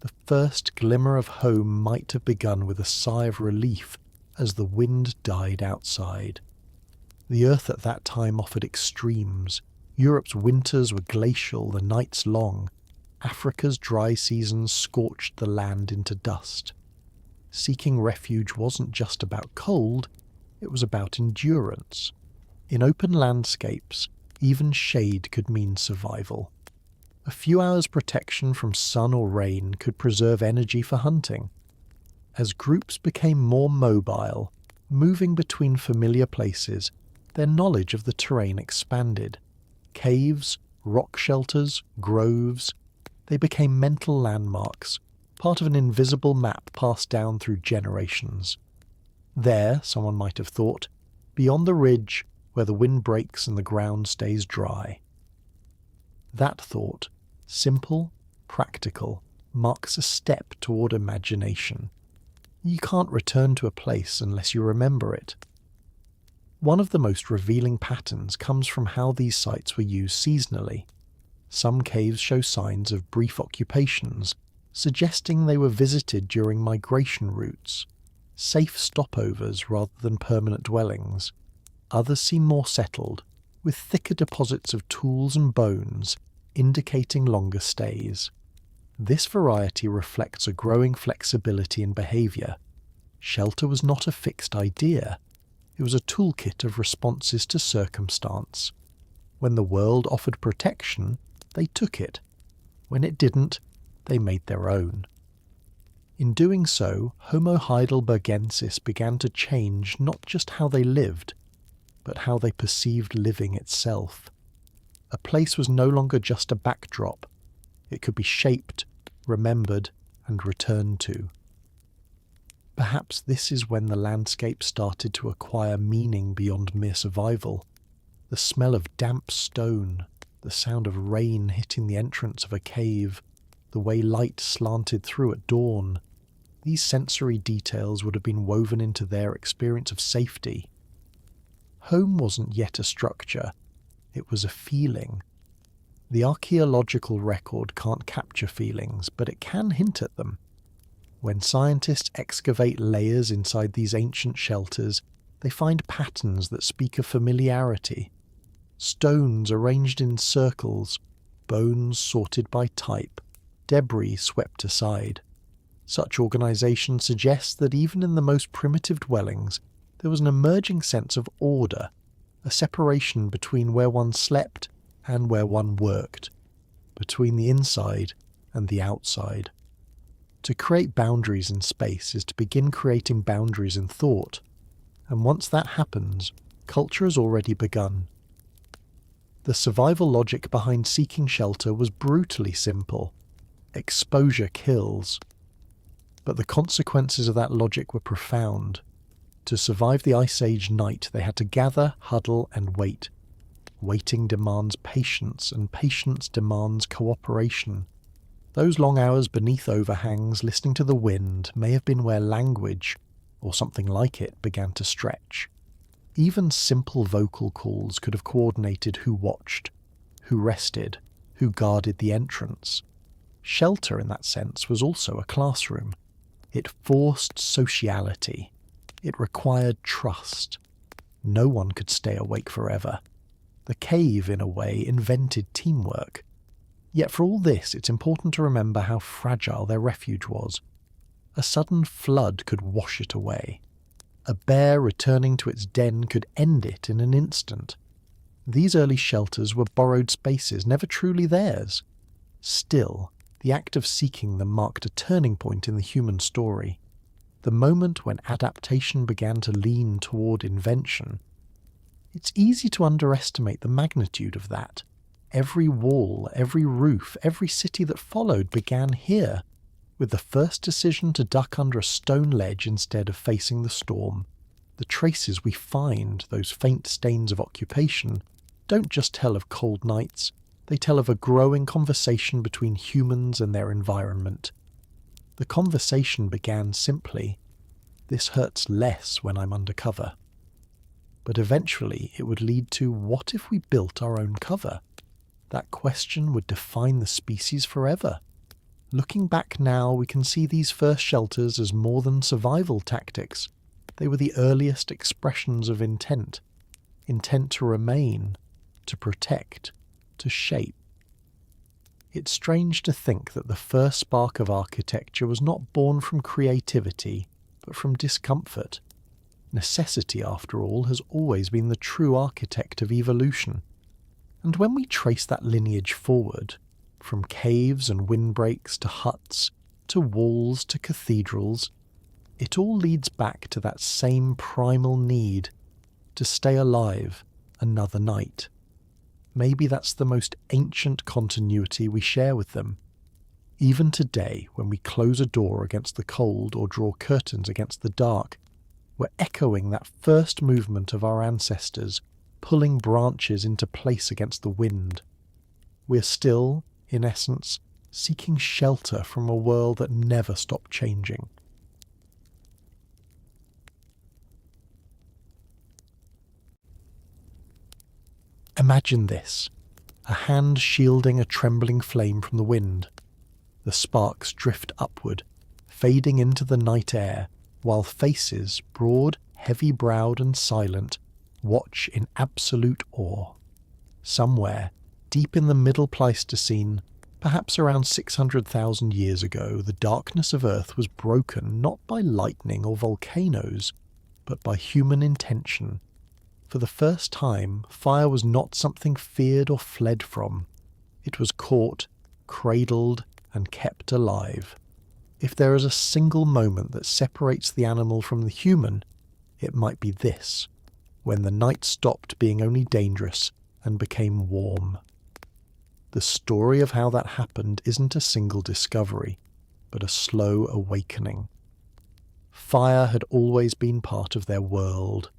the first glimmer of home might have begun with a sigh of relief as the wind died outside. The earth at that time offered extremes. Europe's winters were glacial, the nights long. Africa's dry seasons scorched the land into dust. Seeking refuge wasn't just about cold, it was about endurance. In open landscapes, even shade could mean survival. A few hours' protection from sun or rain could preserve energy for hunting. As groups became more mobile, moving between familiar places, their knowledge of the terrain expanded. Caves, rock shelters, groves, they became mental landmarks, part of an invisible map passed down through generations. There, someone might have thought, beyond the ridge, where the wind breaks and the ground stays dry. That thought, simple, practical, marks a step toward imagination. You can't return to a place unless you remember it. One of the most revealing patterns comes from how these sites were used seasonally. Some caves show signs of brief occupations, suggesting they were visited during migration routes, safe stopovers rather than permanent dwellings. Others seem more settled, with thicker deposits of tools and bones, indicating longer stays. This variety reflects a growing flexibility in behaviour. Shelter was not a fixed idea. It was a toolkit of responses to circumstance. When the world offered protection, they took it. When it didn't, they made their own. In doing so, Homo heidelbergensis began to change not just how they lived, but how they perceived living itself. A place was no longer just a backdrop. It could be shaped, remembered, and returned to. Perhaps this is when the landscape started to acquire meaning beyond mere survival. The smell of damp stone, the sound of rain hitting the entrance of a cave, the way light slanted through at dawn. These sensory details would have been woven into their experience of safety. Home wasn't yet a structure, it was a feeling. The archaeological record can't capture feelings, but it can hint at them. When scientists excavate layers inside these ancient shelters, they find patterns that speak of familiarity. Stones arranged in circles, bones sorted by type, debris swept aside. Such organisation suggests that even in the most primitive dwellings, there was an emerging sense of order, a separation between where one slept and where one worked, between the inside and the outside. To create boundaries in space is to begin creating boundaries in thought, and once that happens, culture has already begun. The survival logic behind seeking shelter was brutally simple. Exposure kills. But the consequences of that logic were profound. To survive the Ice Age night, they had to gather, huddle, and wait. Waiting demands patience, and patience demands cooperation. Those long hours beneath overhangs, listening to the wind, may have been where language, or something like it, began to stretch. Even simple vocal calls could have coordinated who watched, who rested, who guarded the entrance. Shelter, in that sense, was also a classroom. It forced sociality. It required trust. No one could stay awake forever. The cave, in a way, invented teamwork. Yet for all this, it's important to remember how fragile their refuge was. A sudden flood could wash it away. A bear returning to its den could end it in an instant. These early shelters were borrowed spaces, never truly theirs. Still, the act of seeking them marked a turning point in the human story. The moment when adaptation began to lean toward invention. It's easy to underestimate the magnitude of that. Every wall, every roof, every city that followed began here, with the first decision to duck under a stone ledge instead of facing the storm. The traces we find, those faint stains of occupation, don't just tell of cold nights, they tell of a growing conversation between humans and their environment. The conversation began simply, "This hurts less when I'm under cover." But eventually it would lead to, what if we built our own cover? That question would define the species forever. Looking back now, we can see these first shelters as more than survival tactics. They were the earliest expressions of intent. Intent to remain, to protect, to shape. It's strange to think that the first spark of architecture was not born from creativity, but from discomfort. Necessity, after all, has always been the true architect of evolution. And when we trace that lineage forward, from caves and windbreaks to huts, to walls to cathedrals, it all leads back to that same primal need to stay alive another night. Maybe that's the most ancient continuity we share with them. Even today, when we close a door against the cold or draw curtains against the dark, we're echoing that first movement of our ancestors, pulling branches into place against the wind. We're still, in essence, seeking shelter from a world that never stopped changing. Imagine this. a hand shielding a trembling flame from the wind. The sparks drift upward, fading into the night air, while faces, broad, heavy-browed and silent, watch in absolute awe. Somewhere, deep in the Middle Pleistocene, perhaps around 600,000 years ago, the darkness of Earth was broken not by lightning or volcanoes, but by human intention. For the first time, fire was not something feared or fled from. It was caught, cradled, and kept alive. If there is a single moment that separates the animal from the human, it might be this, when the night stopped being only dangerous and became warm. The story of how that happened isn't a single discovery, but a slow awakening. Fire had always been part of their world.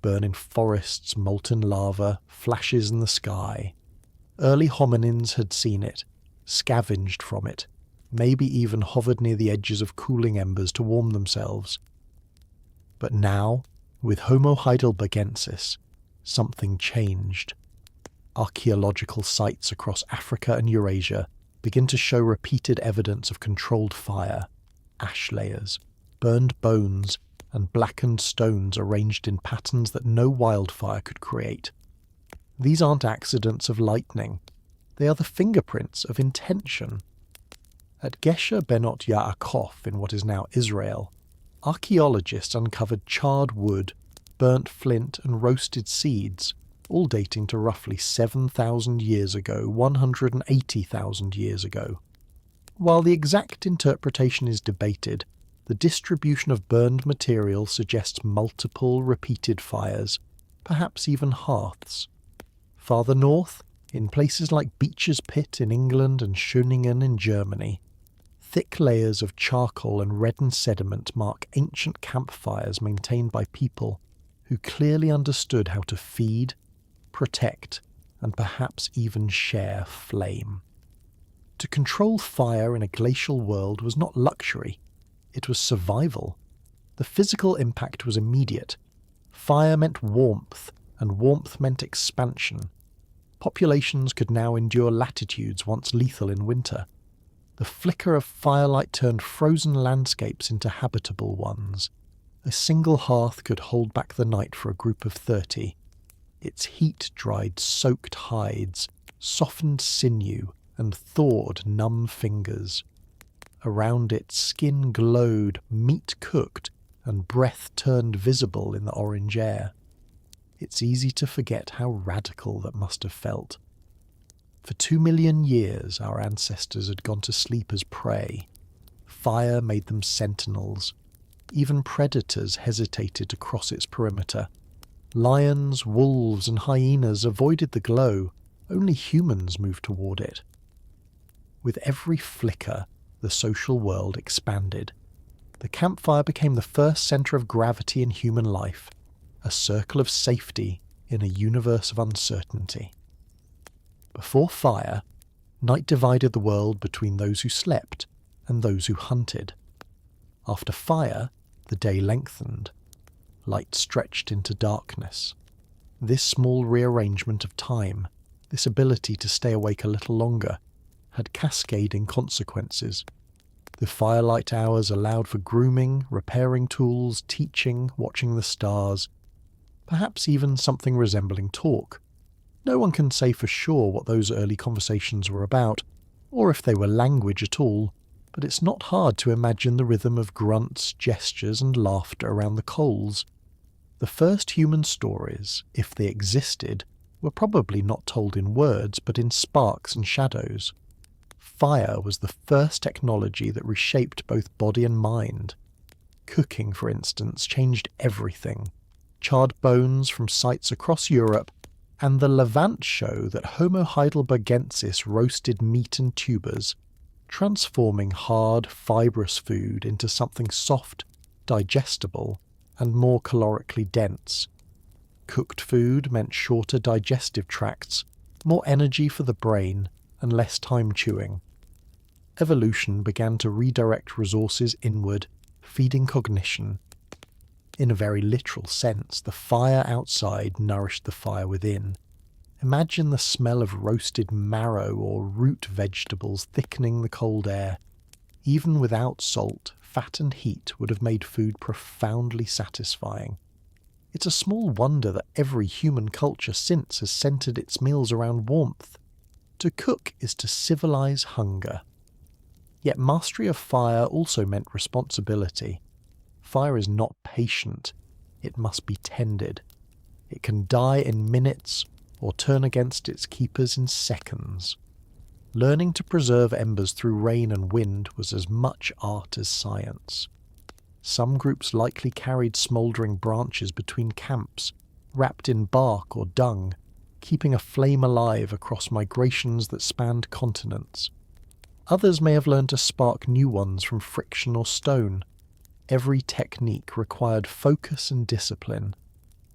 Burning forests, molten lava, flashes in the sky. Early hominins had seen it, scavenged from it, maybe even hovered near the edges of cooling embers to warm themselves. But now, with Homo heidelbergensis, something changed. Archaeological sites across Africa and Eurasia begin to show repeated evidence of controlled fire, ash layers, burned bones, and blackened stones arranged in patterns that no wildfire could create. These aren't accidents of lightning. They are the fingerprints of intention. At Gesher Benot Yaakov in what is now Israel, archaeologists uncovered charred wood, burnt flint and roasted seeds, all dating to roughly 7,000 years ago, 180,000 years ago. While the exact interpretation is debated, the distribution of burned material suggests multiple repeated fires, perhaps even hearths. Farther north, in places like Beecher's Pit in England and Schöningen in Germany, thick layers of charcoal and reddened sediment mark ancient campfires maintained by people who clearly understood how to feed, protect, and perhaps even share flame. To control fire in a glacial world was not luxury. It was survival. The physical impact was immediate. Fire meant warmth, and warmth meant expansion. Populations could now endure latitudes once lethal in winter. The flicker of firelight turned frozen landscapes into habitable ones. A single hearth could hold back the night for a group of 30. Its heat dried soaked hides, softened sinew, and thawed numb fingers. Around it, skin glowed, meat cooked, and breath turned visible in the orange air. It's easy to forget how radical that must have felt. For 2 million years, our ancestors had gone to sleep as prey. Fire made them sentinels. Even predators hesitated to cross its perimeter. Lions, wolves, and hyenas avoided the glow. Only humans moved toward it. With every flicker, the social world expanded. The campfire became the first centre of gravity in human life, a circle of safety in a universe of uncertainty. Before fire, night divided the world between those who slept and those who hunted. After fire, the day lengthened. Light stretched into darkness. This small rearrangement of time, this ability to stay awake a little longer, had cascading consequences. The firelight hours allowed for grooming, repairing tools, teaching, watching the stars, perhaps even something resembling talk. No one can say for sure what those early conversations were about, or if they were language at all, but it's not hard to imagine the rhythm of grunts, gestures, and laughter around the coals. The first human stories, if they existed, were probably not told in words, but in sparks and shadows. Fire was the first technology that reshaped both body and mind. Cooking, for instance, changed everything. Charred bones from sites across Europe, and the Levant show that Homo heidelbergensis roasted meat and tubers, transforming hard, fibrous food into something soft, digestible, and more calorically dense. Cooked food meant shorter digestive tracts, more energy for the brain, and less time chewing. Evolution began to redirect resources inward, feeding cognition. In a very literal sense, the fire outside nourished the fire within. Imagine the smell of roasted marrow or root vegetables thickening the cold air. Even without salt, fat and heat would have made food profoundly satisfying. It's a small wonder that every human culture since has centered its meals around warmth. To cook is to civilize hunger. Yet mastery of fire also meant responsibility. Fire is not patient. It must be tended. It can die in minutes or turn against its keepers in seconds. Learning to preserve embers through rain and wind was as much art as science. Some groups likely carried smouldering branches between camps, wrapped in bark or dung, keeping a flame alive across migrations that spanned continents. Others may have learned to spark new ones from friction or stone. Every technique required focus and discipline.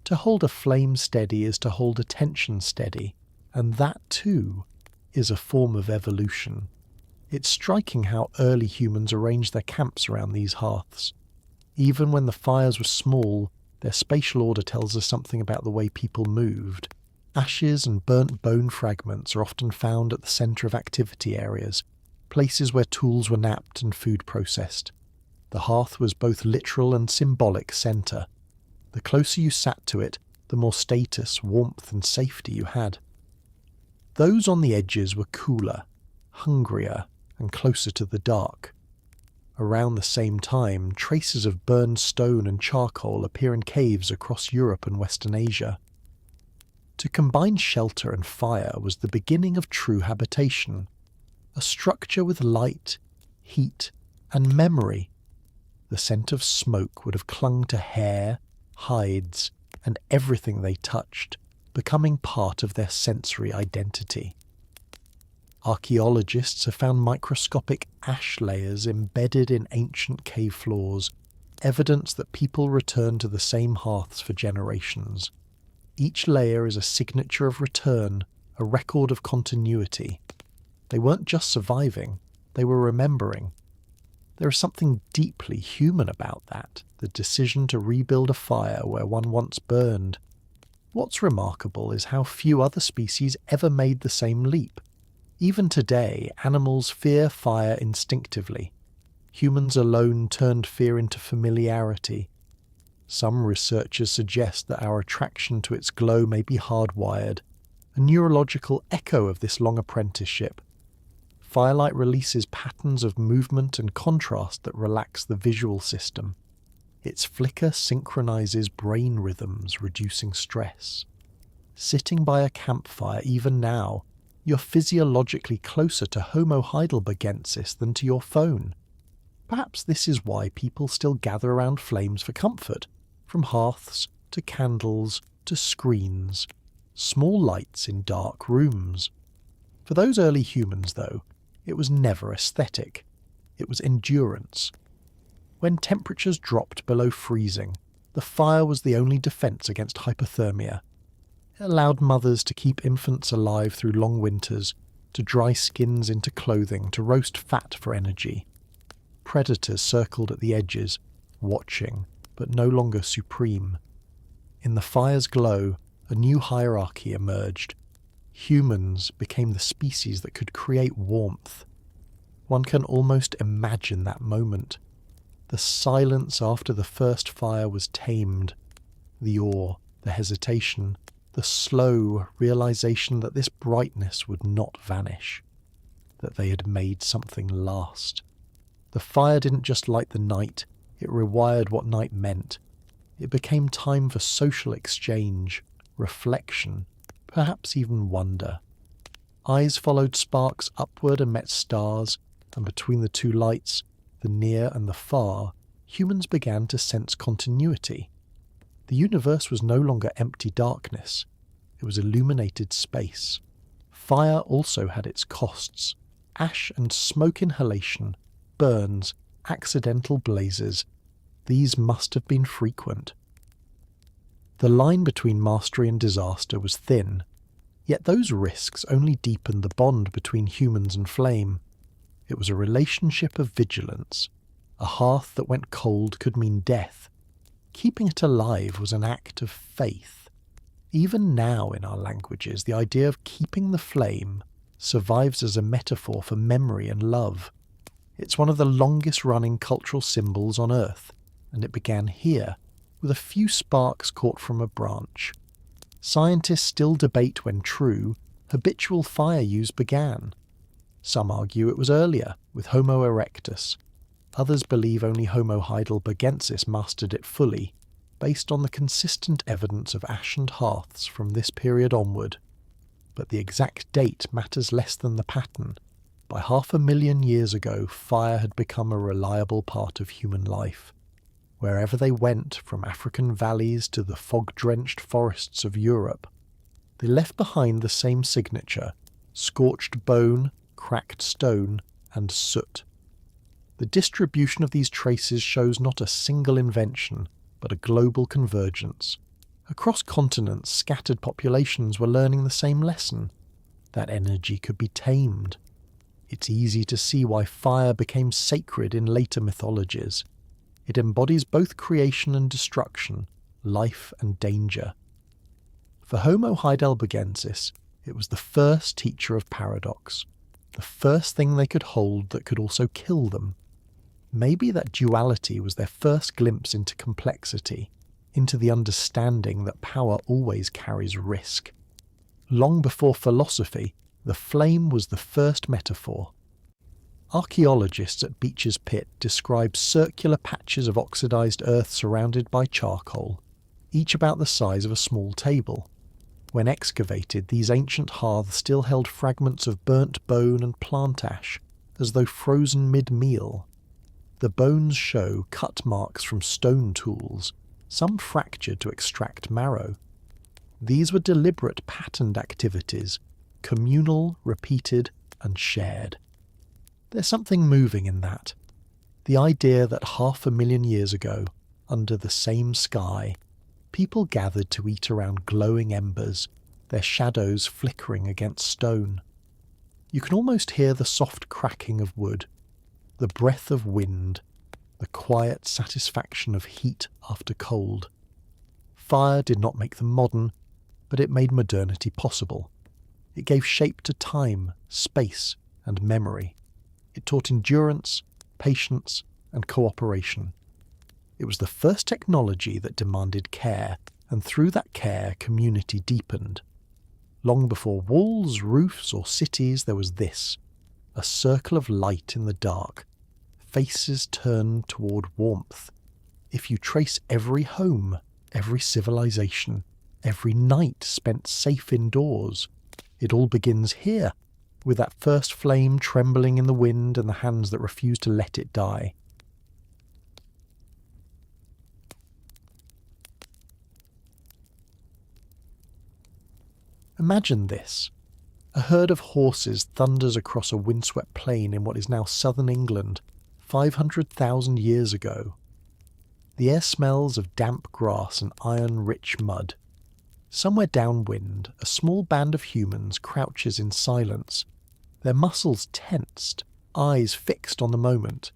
To hold a flame steady is to hold attention steady, and that, too, is a form of evolution. It's striking how early humans arranged their camps around these hearths. Even when the fires were small, their spatial order tells us something about the way people moved. Ashes and burnt bone fragments are often found at the centre of activity areas, places where tools were knapped and food processed. The hearth was both literal and symbolic centre. The closer you sat to it, the more status, warmth and safety you had. Those on the edges were cooler, hungrier, and closer to the dark. Around the same time, traces of burned stone and charcoal appear in caves across Europe and Western Asia. To combine shelter and fire was the beginning of true habitation, a structure with light, heat, and memory. The scent of smoke would have clung to hair, hides, and everything they touched, becoming part of their sensory identity. Archaeologists have found microscopic ash layers embedded in ancient cave floors, evidence that people returned to the same hearths for generations. Each layer is a signature of return, a record of continuity. They weren't just surviving, they were remembering. There is something deeply human about that, the decision to rebuild a fire where one once burned. What's remarkable is how few other species ever made the same leap. Even today, animals fear fire instinctively. Humans alone turned fear into familiarity. Some researchers suggest that our attraction to its glow may be hardwired, a neurological echo of this long apprenticeship. Firelight releases patterns of movement and contrast that relax the visual system. Its flicker synchronizes brain rhythms, reducing stress. Sitting by a campfire even now, you're physiologically closer to Homo HEIDELBERGENSIS than to your phone. Perhaps this is why people still gather around flames for comfort, from hearths to candles to screens, small lights in dark rooms. For those early humans, though, it was never aesthetic. It was endurance. When temperatures dropped below freezing, the fire was the only defence against hypothermia. It allowed mothers to keep infants alive through long winters, to dry skins into clothing, to roast fat for energy. Predators circled at the edges, watching, but no longer supreme. In the fire's glow, a new hierarchy emerged. Humans became the species that could create warmth. One can almost imagine that moment. The silence after the first fire was tamed. The awe, the hesitation, the slow realization that this brightness would not vanish, that they had made something last. The fire didn't just light the night, it rewired what night meant. It became time for social exchange, reflection, perhaps even wonder. Eyes followed sparks upward and met stars, and between the two lights, the near and the far, humans began to sense continuity. The universe was no longer empty darkness. It was illuminated space. Fire also had its costs. Ash and smoke inhalation, burns, accidental blazes. These must have been frequent. The line between mastery and disaster was thin, yet those risks only deepened the bond between humans and flame. It was a relationship of vigilance. A hearth that went cold could mean death. Keeping it alive was an act of faith. Even now in our languages, the idea of keeping the flame survives as a metaphor for memory and love. It's one of the longest-running cultural symbols on Earth, and it began here, with a few sparks caught from a branch. Scientists still debate when true, habitual fire use began. Some argue it was earlier, with Homo erectus. Others believe only Homo heidelbergensis mastered it fully, based on the consistent evidence of ashened hearths from this period onward. But the exact date matters less than the pattern. By 500,000 years ago, fire had become a reliable part of human life. Wherever they went, from African valleys to the fog-drenched forests of Europe, they left behind the same signature: scorched bone, cracked stone, and soot. The distribution of these traces shows not a single invention, but a global convergence. Across continents, scattered populations were learning the same lesson: that energy could be tamed. It's easy to see why fire became sacred in later mythologies. It embodies both creation and destruction, life and danger. For Homo heidelbergensis, it was the first teacher of paradox, the first thing they could hold that could also kill them. Maybe that duality was their first glimpse into complexity, into the understanding that power always carries risk. Long before philosophy, the flame was the first metaphor. Archaeologists at Beech's Pit describe circular patches of oxidized earth surrounded by charcoal, each about the size of a small table. When excavated, these ancient hearths still held fragments of burnt bone and plant ash, as though frozen mid-meal. The bones show cut marks from stone tools, some fractured to extract marrow. These were deliberate patterned activities, communal, repeated, and shared. There's something moving in that. The idea that 500,000 years ago, under the same sky, people gathered to eat around glowing embers, their shadows flickering against stone. You can almost hear the soft cracking of wood, the breath of wind, the quiet satisfaction of heat after cold. Fire did not make them modern, but it made modernity possible. It gave shape to time, space, and memory. It taught endurance, patience, and cooperation. It was the first technology that demanded care, and through that care, community deepened. Long before walls, roofs, or cities, there was this: a circle of light in the dark, faces turned toward warmth. If you trace every home, every civilization, every night spent safe indoors, it all begins here, with that first flame trembling in the wind and the hands that refuse to let it die. Imagine this. A herd of horses thunders across a windswept plain in what is now southern England, 500,000 years ago. The air smells of damp grass and iron-rich mud. Somewhere downwind, a small band of humans crouches in silence, their muscles tensed, eyes fixed on the moment.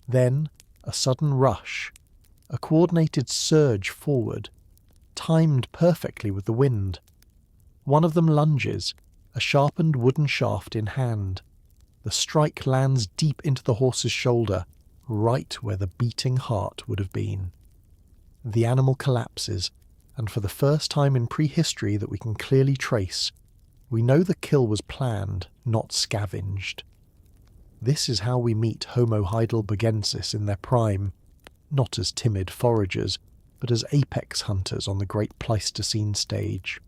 Then, a sudden rush, a coordinated surge forward, timed perfectly with the wind. One of them lunges, a sharpened wooden shaft in hand. The strike lands deep into the horse's shoulder, right where the beating heart would have been. The animal collapses, and for the first time in prehistory that we can clearly trace, we know the kill was planned, not scavenged. This is how we meet Homo heidelbergensis in their prime, not as timid foragers, but as apex hunters on the Great Pleistocene stage.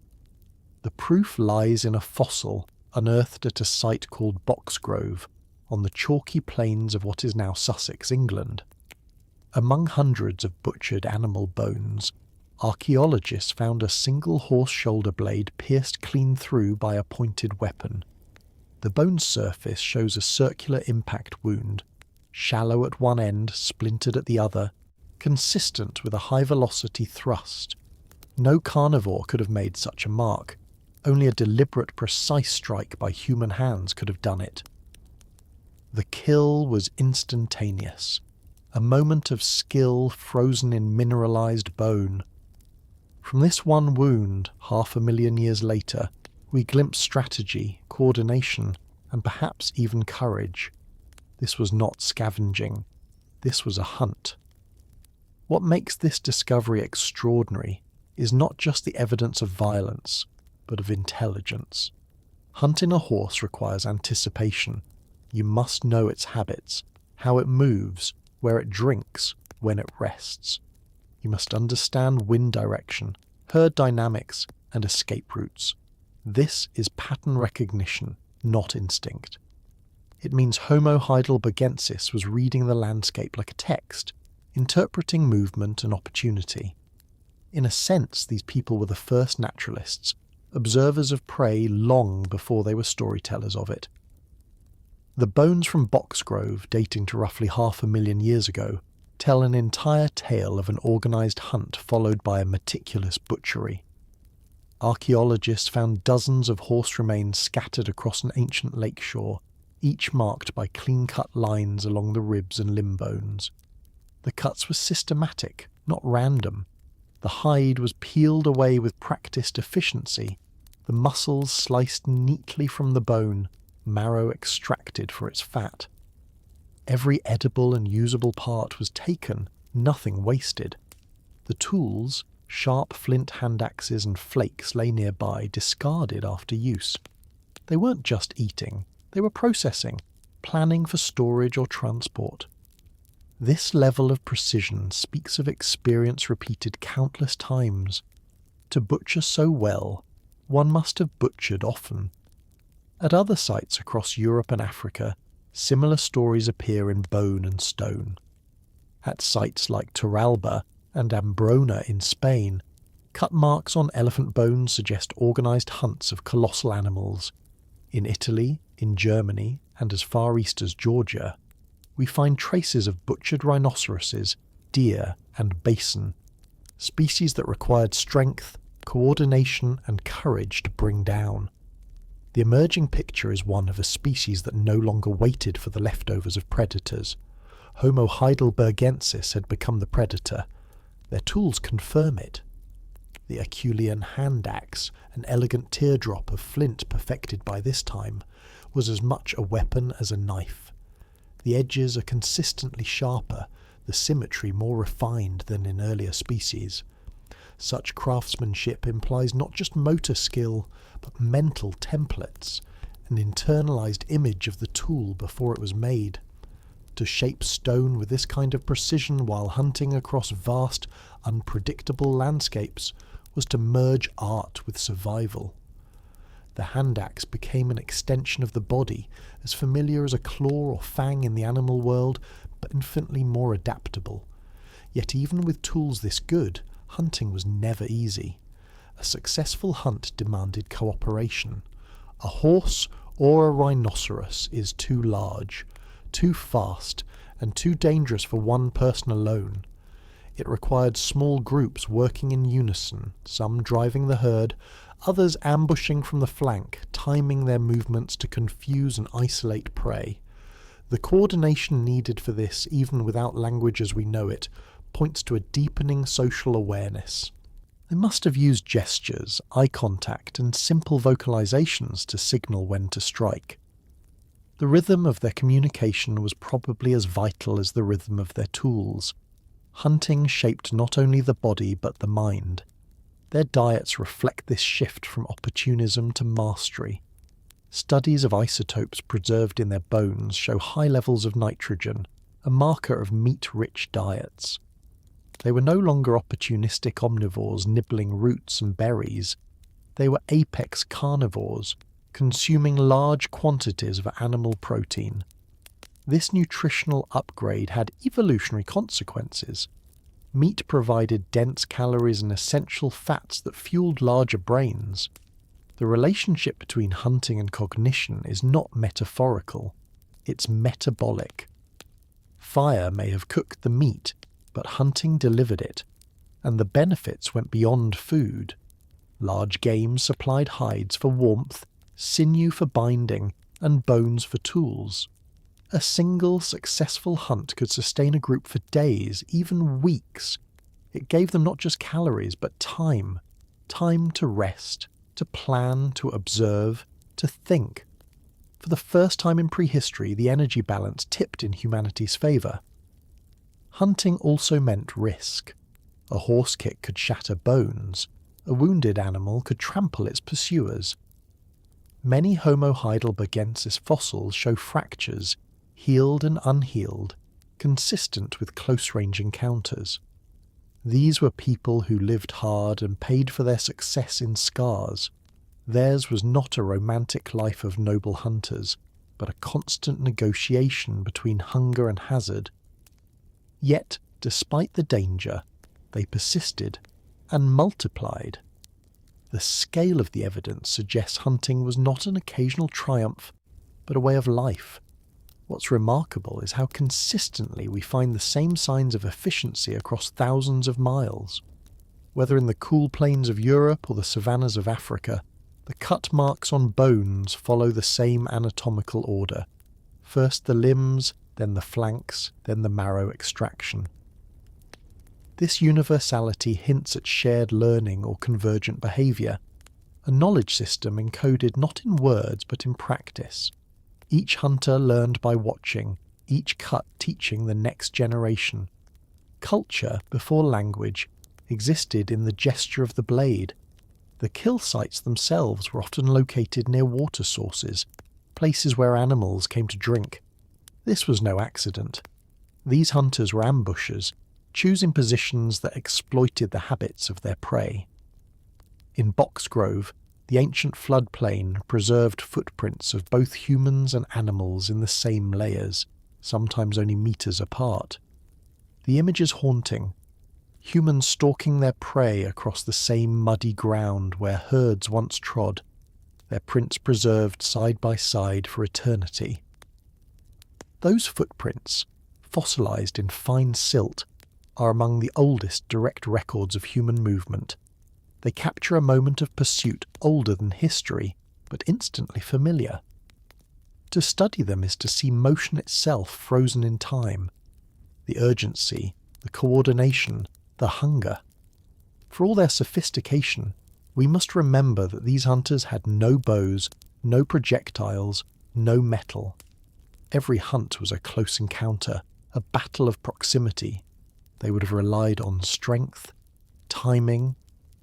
The proof lies in a fossil unearthed at a site called Boxgrove, on the chalky plains of what is now Sussex, England. Among hundreds of butchered animal bones, archaeologists found a single horse shoulder blade pierced clean through by a pointed weapon. The bone surface shows a circular impact wound, shallow at one end, splintered at the other, consistent with a high-velocity thrust. No carnivore could have made such a mark. Only a deliberate, precise strike by human hands could have done it. The kill was instantaneous, a moment of skill frozen in mineralized bone. From this one wound, 500,000 years later, we glimpse strategy, coordination, and perhaps even courage. This was not scavenging. This was a hunt. What makes this discovery extraordinary is not just the evidence of violence, but of intelligence. Hunting a horse requires anticipation. You must know its habits, how it moves, where it drinks, when it rests. You must understand wind direction, herd dynamics, and escape routes. This is pattern recognition, not instinct. It means Homo heidelbergensis was reading the landscape like a text, interpreting movement and opportunity. In a sense, these people were the first naturalists, observers of prey long before they were storytellers of it. The bones from Boxgrove, dating to roughly 500,000 years ago, tell an entire tale of an organised hunt followed by a meticulous butchery. Archaeologists found dozens of horse remains scattered across an ancient lakeshore, each marked by clean-cut lines along the ribs and limb bones. The cuts were systematic, not random. The hide was peeled away with practiced efficiency, the muscles sliced neatly from the bone, marrow extracted for its fat. Every edible and usable part was taken, nothing wasted. The tools, sharp flint hand axes and flakes, lay nearby, discarded after use. They weren't just eating, they were processing, planning for storage or transport. This level of precision speaks of experience repeated countless times. To butcher so well, one must have butchered often. At other sites across Europe and Africa, similar stories appear in bone and stone. At sites like Torralba and Ambrona in Spain, cut marks on elephant bones suggest organised hunts of colossal animals. In Italy, in Germany, and as far east as Georgia, we find traces of butchered rhinoceroses, deer, and bison, species that required strength, coordination, and courage to bring down. The emerging picture is one of a species that no longer waited for the leftovers of predators. Homo heidelbergensis had become the predator. Their tools confirm it. The Aculean hand axe, an elegant teardrop of flint perfected by this time, was as much a weapon as a knife. The edges are consistently sharper, the symmetry more refined than in earlier species. Such craftsmanship implies not just motor skill, but mental templates, an internalized image of the tool before it was made. To shape stone with this kind of precision while hunting across vast, unpredictable landscapes was to merge art with survival. The hand axe became an extension of the body, as familiar as a claw or fang in the animal world, but infinitely more adaptable. Yet even with tools this good, hunting was never easy. A successful hunt demanded cooperation. A horse or a rhinoceros is too large, too fast, and too dangerous for one person alone. It required small groups working in unison, some driving the herd, others ambushing from the flank, timing their movements to confuse and isolate prey. The coordination needed for this, even without language as we know it, points to a deepening social awareness. They must have used gestures, eye contact, and simple vocalizations to signal when to strike. The rhythm of their communication was probably as vital as the rhythm of their tools. Hunting shaped not only the body but the mind. Their diets reflect this shift from opportunism to mastery. Studies of isotopes preserved in their bones show high levels of nitrogen, a marker of meat-rich diets. They were no longer opportunistic omnivores nibbling roots and berries. They were apex carnivores, consuming large quantities of animal protein. This nutritional upgrade had evolutionary consequences. Meat provided dense calories and essential fats that fueled larger brains. The relationship between hunting and cognition is not metaphorical, it's metabolic. Fire may have cooked the meat, but hunting delivered it, and the benefits went beyond food. Large game supplied hides for warmth, sinew for binding, and bones for tools. A single successful hunt could sustain a group for days, even weeks. It gave them not just calories, but time. Time to rest, to plan, to observe, to think. For the first time in prehistory, the energy balance tipped in humanity's favour. Hunting also meant risk. A horse kick could shatter bones. A wounded animal could trample its pursuers. Many Homo heidelbergensis fossils show fractures, healed and unhealed, consistent with close-range encounters. These were people who lived hard and paid for their success in scars. Theirs was not a romantic life of noble hunters, but a constant negotiation between hunger and hazard. Yet, despite the danger, they persisted and multiplied. The scale of the evidence suggests hunting was not an occasional triumph, but a way of life. What's remarkable is how consistently we find the same signs of efficiency across thousands of miles. Whether in the cool plains of Europe or the savannas of Africa, the cut marks on bones follow the same anatomical order. First the limbs, then the flanks, then the marrow extraction. This universality hints at shared learning or convergent behaviour, a knowledge system encoded not in words but in practice. Each hunter learned by watching, each cut teaching the next generation. Culture, before language, existed in the gesture of the blade. The kill sites themselves were often located near water sources, places where animals came to drink. This was no accident. These hunters were ambushers, choosing positions that exploited the habits of their prey. In Boxgrove, the ancient floodplain preserved footprints of both humans and animals in the same layers, sometimes only meters apart. The image is haunting. Humans stalking their prey across the same muddy ground where herds once trod, their prints preserved side by side for eternity. Those footprints, fossilized in fine silt, are among the oldest direct records of human movement. They capture a moment of pursuit older than history, but instantly familiar. To study them is to see motion itself frozen in time. The urgency, the coordination, the hunger. For all their sophistication, we must remember that these hunters had no bows, no projectiles, no metal. Every hunt was a close encounter, a battle of proximity. They would have relied on strength, timing,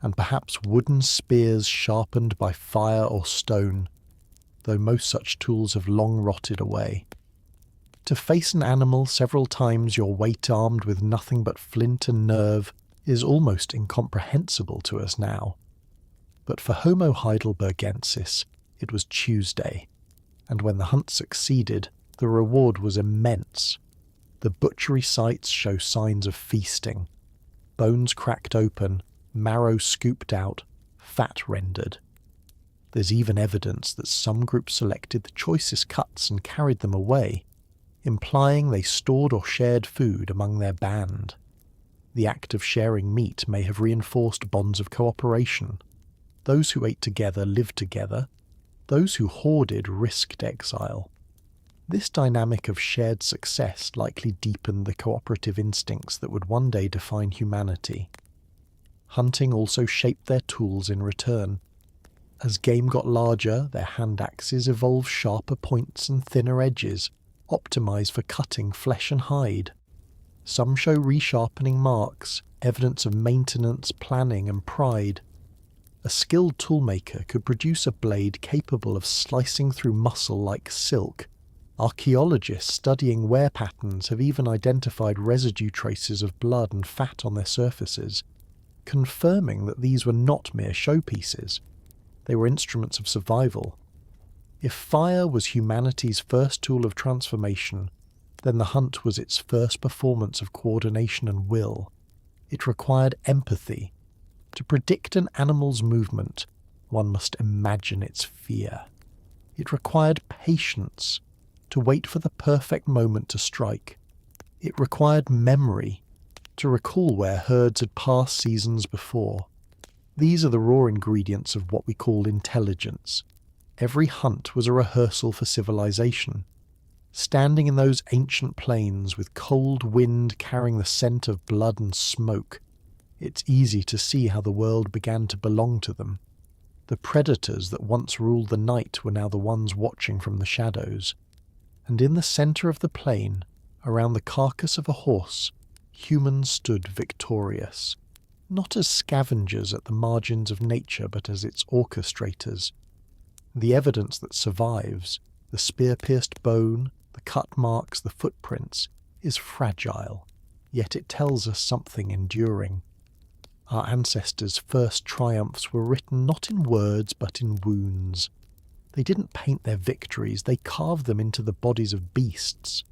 and perhaps wooden spears sharpened by fire or stone, though most such tools have long rotted away. To face an animal several times your weight armed with nothing but flint and nerve is almost incomprehensible to us now. But for Homo heidelbergensis, it was Tuesday, and when the hunt succeeded, the reward was immense. The butchery sites show signs of feasting. Bones cracked open, marrow scooped out, fat rendered. There's even evidence that some groups selected the choicest cuts and carried them away, implying they stored or shared food among their band. The act of sharing meat may have reinforced bonds of cooperation. Those who ate together lived together. Those who hoarded risked exile. This dynamic of shared success likely deepened the cooperative instincts that would one day define humanity. Hunting also shaped their tools in return. As game got larger, their hand axes evolved sharper points and thinner edges, optimized for cutting flesh and hide. Some show resharpening marks, evidence of maintenance, planning, and pride. A skilled toolmaker could produce a blade capable of slicing through muscle like silk. Archaeologists studying wear patterns have even identified residue traces of blood and fat on their surfaces, confirming that these were not mere showpieces. They were instruments of survival. If fire was humanity's first tool of transformation, then the hunt was its first performance of coordination and will. It required empathy. To predict an animal's movement, one must imagine its fear. It required patience, to wait for the perfect moment to strike. It required memory, to recall where herds had passed seasons before. These are the raw ingredients of what we call intelligence. Every hunt was a rehearsal for civilization. Standing in those ancient plains with cold wind carrying the scent of blood and smoke, It's easy to see how the world began to belong to them. The predators that once ruled the night were now the ones watching from the shadows. And in the centre of the plain, around the carcass of a horse, humans stood victorious, not as scavengers at the margins of nature but as its orchestrators. The evidence that survives, the spear-pierced bone, the cut marks, the footprints, is fragile, yet it tells us something enduring. Our ancestors' first triumphs were written not in words but in wounds. They didn't paint their victories, they carved them into the bodies of beasts.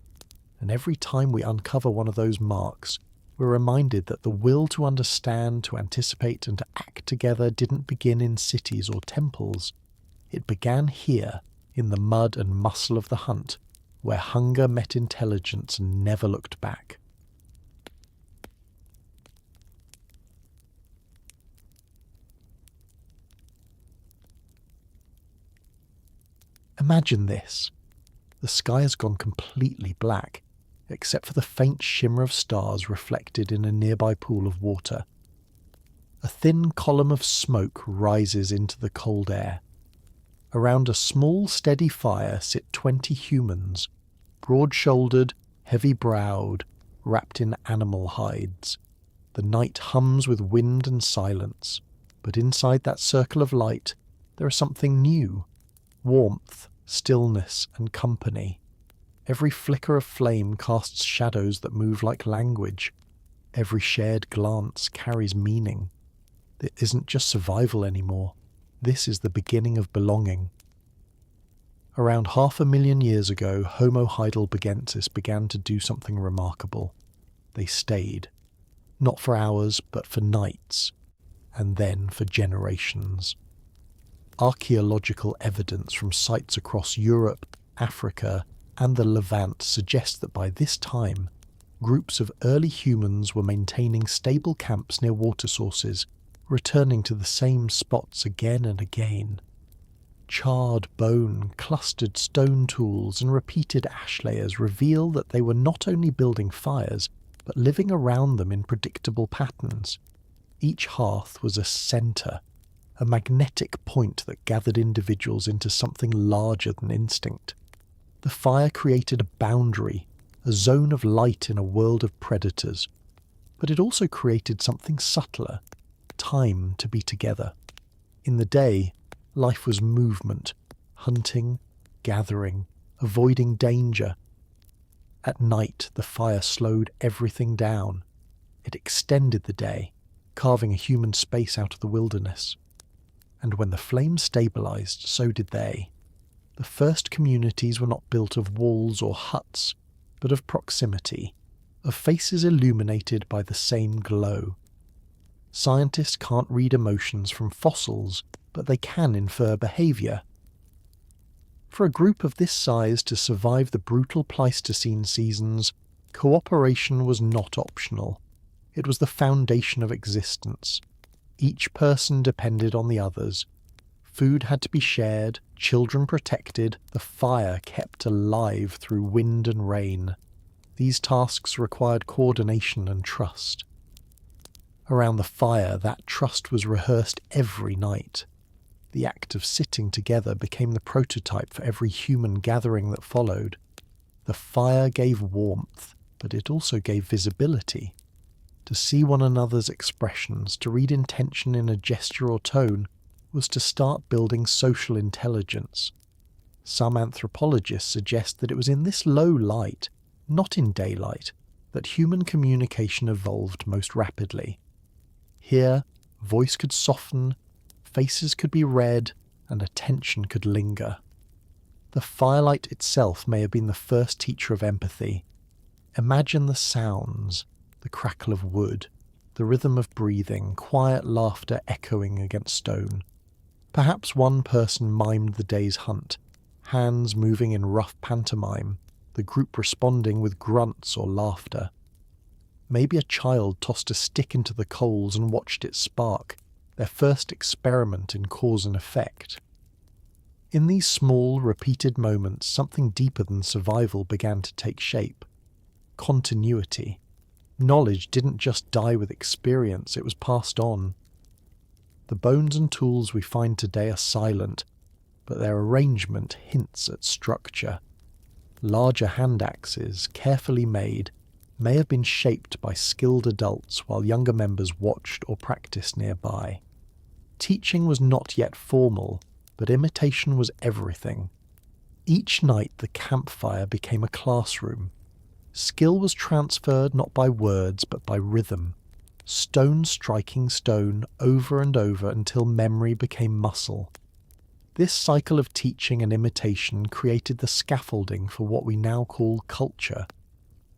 And every time we uncover one of those marks, we're reminded that the will to understand, to anticipate, and to act together didn't begin in cities or temples. It began here, in the mud and muscle of the hunt, where hunger met intelligence and never looked back. Imagine this. The sky has gone completely black, except for the faint shimmer of stars reflected in a nearby pool of water. A thin column of smoke rises into the cold air. Around a small, steady fire sit 20 humans, broad-shouldered, heavy-browed, wrapped in animal hides. The night hums with wind and silence, but inside that circle of light there is something new. Warmth, stillness, and company. Every flicker of flame casts shadows that move like language. Every shared glance carries meaning. It isn't just survival anymore. This is the beginning of belonging. Around 500,000 years ago, Homo heidelbergensis began to do something remarkable. They stayed. Not for hours, but for nights. And then for generations. Archaeological evidence from sites across Europe, Africa, and the Levant suggests that by this time, groups of early humans were maintaining stable camps near water sources, returning to the same spots again and again. Charred bone, clustered stone tools, and repeated ash layers reveal that they were not only building fires, but living around them in predictable patterns. Each hearth was a centre, a magnetic point that gathered individuals into something larger than instinct. The fire created a boundary, a zone of light in a world of predators. But it also created something subtler, time to be together. In the day, life was movement, hunting, gathering, avoiding danger. At night, the fire slowed everything down. It extended the day, carving a human space out of the wilderness. And when the flames stabilized, so did they. The first communities were not built of walls or huts, but of proximity, of faces illuminated by the same glow. Scientists can't read emotions from fossils, but they can infer behaviour. For a group of this size to survive the brutal Pleistocene seasons, cooperation was not optional. It was the foundation of existence. Each person depended on the others. Food had to be shared, children protected, the fire kept alive through wind and rain. These tasks required coordination and trust. Around the fire, that trust was rehearsed every night. The act of sitting together became the prototype for every human gathering that followed. The fire gave warmth, but it also gave visibility. To see one another's expressions, to read intention in a gesture or tone, was to start building social intelligence. Some anthropologists suggest that it was in this low light, not in daylight, that human communication evolved most rapidly. Here, voice could soften, faces could be read, and attention could linger. The firelight itself may have been the first teacher of empathy. Imagine the sounds, the crackle of wood, the rhythm of breathing, quiet laughter echoing against stone. Perhaps one person mimed the day's hunt, hands moving in rough pantomime, the group responding with grunts or laughter. Maybe a child tossed a stick into the coals and watched it spark, their first experiment in cause and effect. In these small, repeated moments, something deeper than survival began to take shape. Continuity. Knowledge didn't just die with experience, it was passed on. The bones and tools we find today are silent, but their arrangement hints at structure. Larger hand axes, carefully made, may have been shaped by skilled adults while younger members watched or practiced nearby. Teaching was not yet formal, but imitation was everything. Each night the campfire became a classroom. Skill was transferred not by words but by rhythm, stone striking stone over and over until memory became muscle. This cycle of teaching and imitation created the scaffolding for what we now call culture.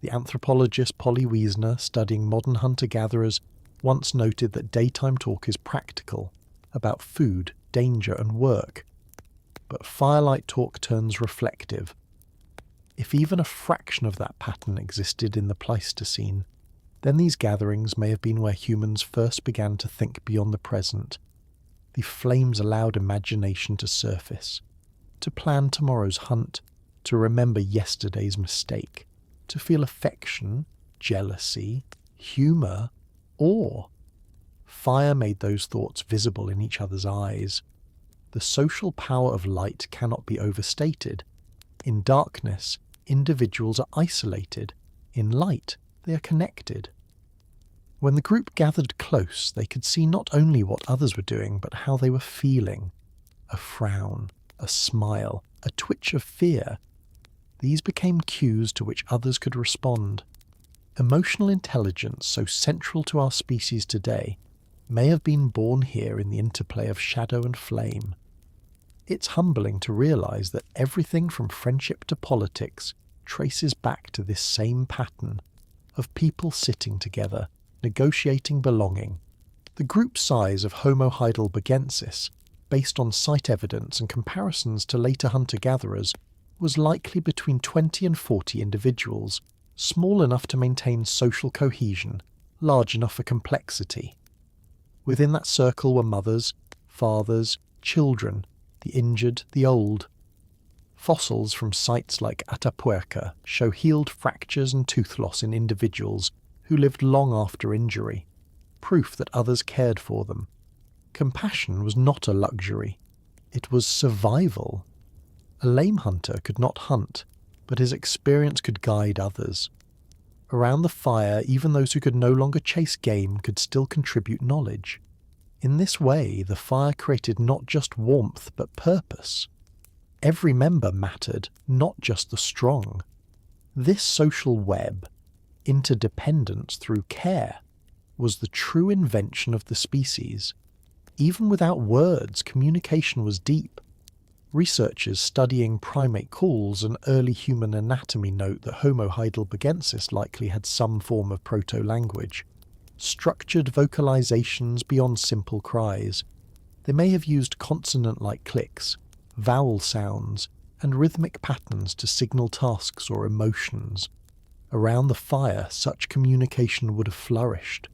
The anthropologist Polly Wiesner, studying modern hunter-gatherers, once noted that daytime talk is practical, about food, danger and work. But firelight talk turns reflective. If even a fraction of that pattern existed in the Pleistocene, then these gatherings may have been where humans first began to think beyond the present. The flames allowed imagination to surface, to plan tomorrow's hunt, to remember yesterday's mistake, to feel affection, jealousy, humour, awe. Fire made those thoughts visible in each other's eyes. The social power of light cannot be overstated. In darkness, individuals are isolated. In light, they are connected. When the group gathered close, they could see not only what others were doing, but how they were feeling. A frown, a smile, a twitch of fear. These became cues to which others could respond. Emotional intelligence, so central to our species today, may have been born here in the interplay of shadow and flame. It's humbling to realise that everything from friendship to politics traces back to this same pattern of people sitting together, negotiating belonging. The group size of Homo heidelbergensis, based on site evidence and comparisons to later hunter-gatherers, was likely between 20 and 40 individuals, small enough to maintain social cohesion, large enough for complexity. Within that circle were mothers, fathers, children, the injured, the old. Fossils from sites like Atapuerca show healed fractures and tooth loss in individuals who lived long after injury, proof that others cared for them. Compassion was not a luxury, it was survival. A lame hunter could not hunt, but his experience could guide others. Around the fire, even those who could no longer chase game could still contribute knowledge. In this way, the fire created not just warmth but purpose. Every member mattered, not just the strong. This social web, interdependence through care, was the true invention of the species. Even without words, communication was deep. Researchers studying primate calls and early human anatomy note that Homo heidelbergensis likely had some form of proto-language. Structured vocalizations beyond simple cries. They may have used consonant-like clicks, vowel sounds, and rhythmic patterns to signal tasks or emotions. Around the fire, such communication would have flourished.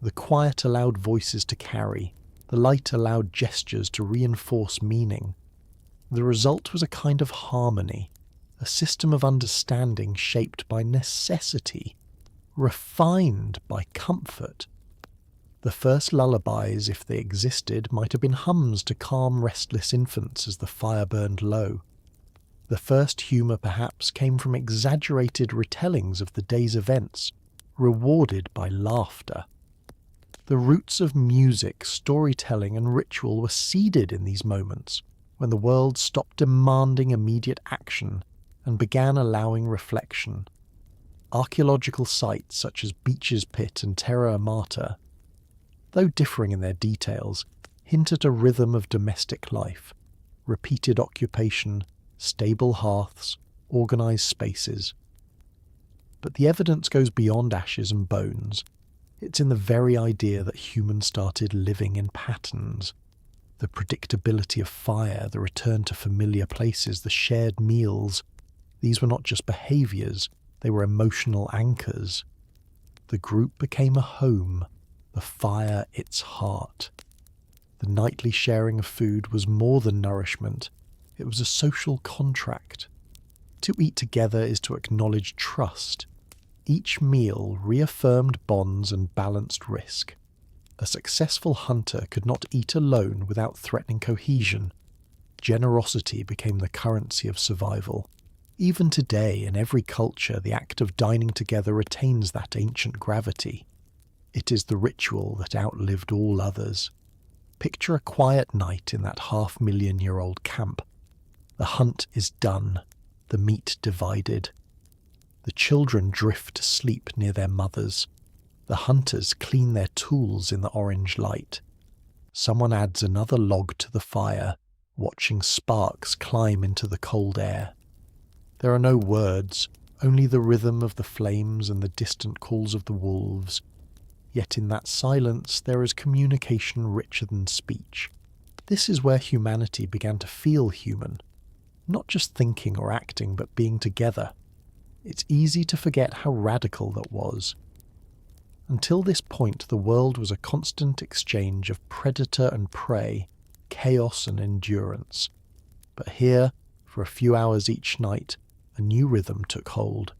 The quiet allowed voices to carry, the light allowed gestures to reinforce meaning. The result was a kind of harmony, a system of understanding shaped by necessity, refined by comfort. The first lullabies, if they existed, might have been hums to calm restless infants as the fire burned low. The first humour perhaps came from exaggerated retellings of the day's events, rewarded by laughter. The roots of music, storytelling and ritual were seeded in these moments, when the world stopped demanding immediate action and began allowing reflection. Archaeological sites such as Beech's Pit and Terra Amata, though differing in their details, hint at a rhythm of domestic life, repeated occupation, stable hearths, organised spaces. But the evidence goes beyond ashes and bones. It's in the very idea that humans started living in patterns. The predictability of fire, the return to familiar places, the shared meals. These were not just behaviours, they were emotional anchors. The group became a home, the fire its heart. The nightly sharing of food was more than nourishment, it was a social contract. To eat together is to acknowledge trust. Each meal reaffirmed bonds and balanced risk. A successful hunter could not eat alone without threatening cohesion. Generosity became the currency of survival. Even today, in every culture, the act of dining together retains that ancient gravity. It is the ritual that outlived all others. Picture a quiet night in that 500,000-year-old camp. The hunt is done, the meat divided. The children drift to sleep near their mothers. The hunters clean their tools in the orange light. Someone adds another log to the fire, watching sparks climb into the cold air. There are no words, only the rhythm of the flames and the distant calls of the wolves. Yet in that silence there is communication richer than speech. This is where humanity began to feel human. Not just thinking or acting, but being together. It's easy to forget how radical that was. Until this point, the world was a constant exchange of predator and prey, chaos and endurance. But here, for a few hours each night, a new rhythm took hold.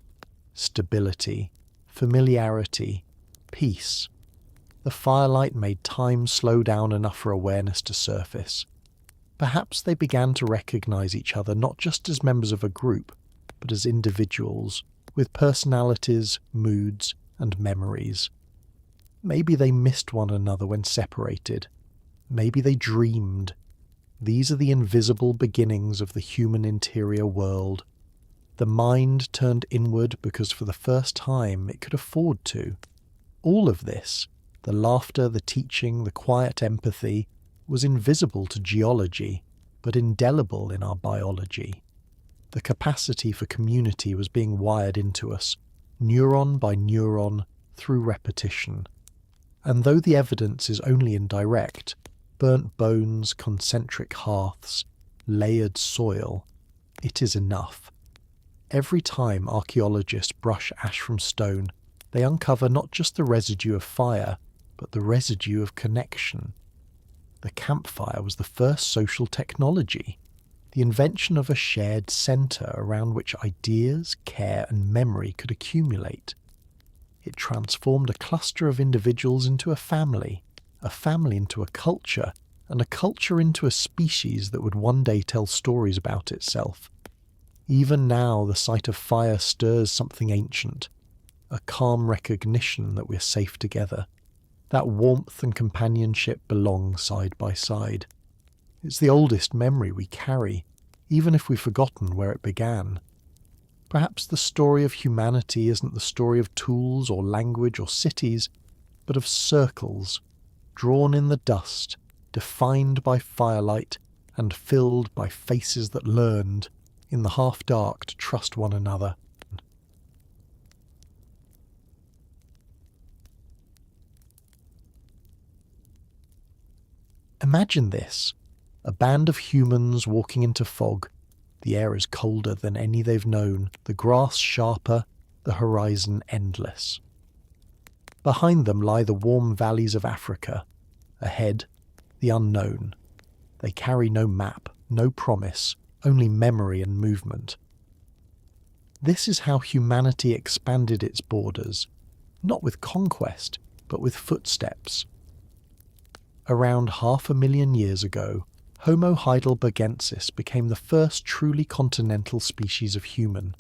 Stability, familiarity, peace. The firelight made time slow down enough for awareness to surface. Perhaps they began to recognize each other not just as members of a group, but as individuals, with personalities, moods, and memories. Maybe they missed one another when separated. Maybe they dreamed. These are the invisible beginnings of the human interior world. The mind turned inward because for the first time it could afford to. All of this, the laughter, the teaching, the quiet empathy, was invisible to geology, but indelible in our biology. The capacity for community was being wired into us, neuron by neuron, through repetition. And though the evidence is only indirect, burnt bones, concentric hearths, layered soil, it is enough. Every time archaeologists brush ash from stone, they uncover not just the residue of fire, but the residue of connection. The campfire was the first social technology, the invention of a shared centre around which ideas, care and memory could accumulate. It transformed a cluster of individuals into a family into a culture, and a culture into a species that would one day tell stories about itself. Even now, the sight of fire stirs something ancient, a calm recognition that we're safe together. That warmth and companionship belong side by side. It's the oldest memory we carry, even if we've forgotten where it began. Perhaps the story of humanity isn't the story of tools or language or cities, but of circles, drawn in the dust, defined by firelight, and filled by faces that learned, in the half-dark, to trust one another. Imagine this, a band of humans walking into fog. The air is colder than any they've known, the grass sharper, the horizon endless. Behind them lie the warm valleys of Africa. Ahead, the unknown. They carry no map, no promise, only memory and movement. This is how humanity expanded its borders, not with conquest, but with footsteps. Around 500,000 years ago, Homo heidelbergensis became the first truly continental species of human.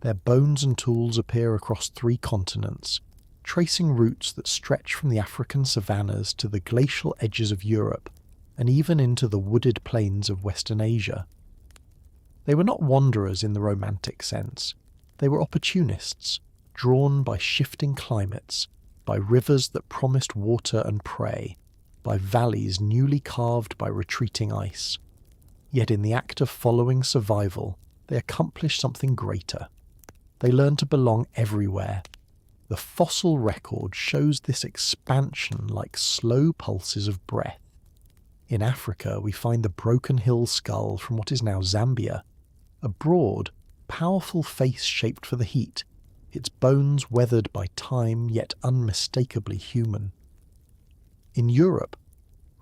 Their bones and tools appear across 3 continents, tracing routes that stretch from the African savannas to the glacial edges of Europe, and even into the wooded plains of Western Asia. They were not wanderers in the romantic sense. They were opportunists, drawn by shifting climates, by rivers that promised water and prey, by valleys newly carved by retreating ice. Yet in the act of following survival, they accomplished something greater. They learned to belong everywhere. The fossil record shows this expansion like slow pulses of breath. In Africa, we find the broken hill skull from what is now Zambia, a broad, powerful face shaped for the heat, its bones weathered by time yet unmistakably human. In Europe,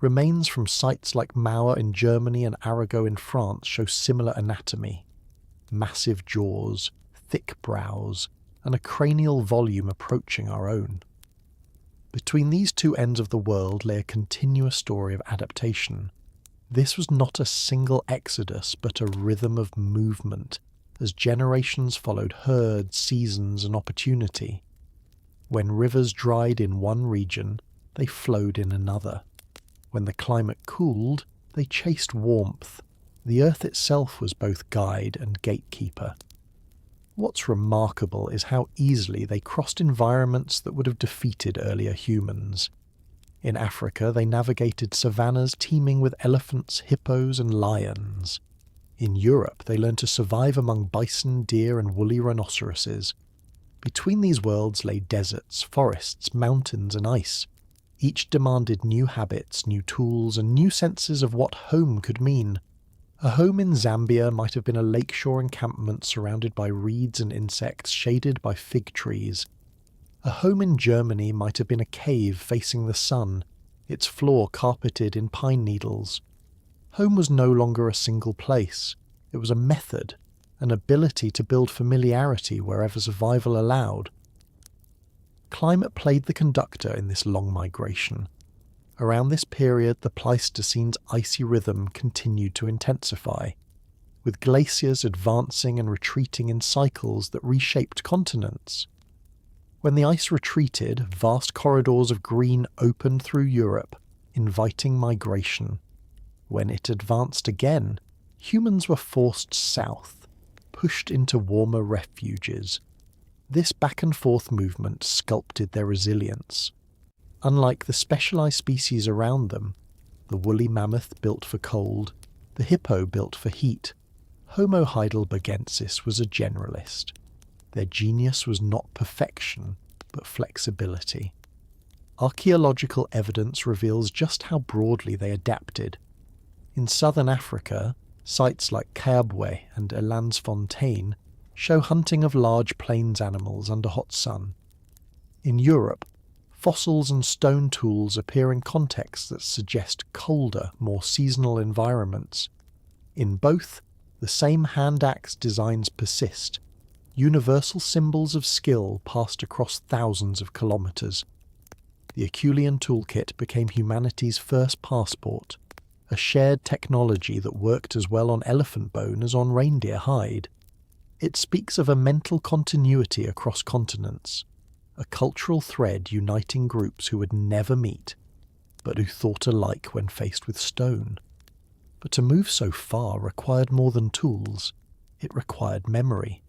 remains from sites like Mauer in Germany and Arago in France show similar anatomy. Massive jaws, thick brows, and a cranial volume approaching our own. Between these two ends of the world lay a continuous story of adaptation. This was not a single exodus, but a rhythm of movement, as generations followed herds, seasons, and opportunity. When rivers dried in one region, they flowed in another. When the climate cooled, they chased warmth. The earth itself was both guide and gatekeeper. What's remarkable is how easily they crossed environments that would have defeated earlier humans. In Africa, they navigated savannas teeming with elephants, hippos, and lions. In Europe, they learned to survive among bison, deer, and woolly rhinoceroses. Between these worlds lay deserts, forests, mountains, and ice. Each demanded new habits, new tools, and new senses of what home could mean. A home in Zambia might have been a lakeshore encampment surrounded by reeds and insects, shaded by fig trees. A home in Germany might have been a cave facing the sun, its floor carpeted in pine needles. Home was no longer a single place. It was a method, an ability to build familiarity wherever survival allowed. Climate played the conductor in this long migration. Around this period, the Pleistocene's icy rhythm continued to intensify, with glaciers advancing and retreating in cycles that reshaped continents. When the ice retreated, vast corridors of green opened through Europe, inviting migration. When it advanced again, humans were forced south, pushed into warmer refuges. This back-and-forth movement sculpted their resilience. Unlike the specialized species around them, the woolly mammoth built for cold, the hippo built for heat, Homo heidelbergensis was a generalist. Their genius was not perfection, but flexibility. Archaeological evidence reveals just how broadly they adapted. In southern Africa, sites like Kaabwe and Elandsfontein show hunting of large plains animals under hot sun. In Europe, fossils and stone tools appear in contexts that suggest colder, more seasonal environments. In both, the same hand axe designs persist, universal symbols of skill passed across thousands of kilometres. The Herculean toolkit became humanity's first passport, a shared technology that worked as well on elephant bone as on reindeer hide. It speaks of a mental continuity across continents, a cultural thread uniting groups who would never meet, but who thought alike when faced with stone. But to move so far required more than tools. It required memory.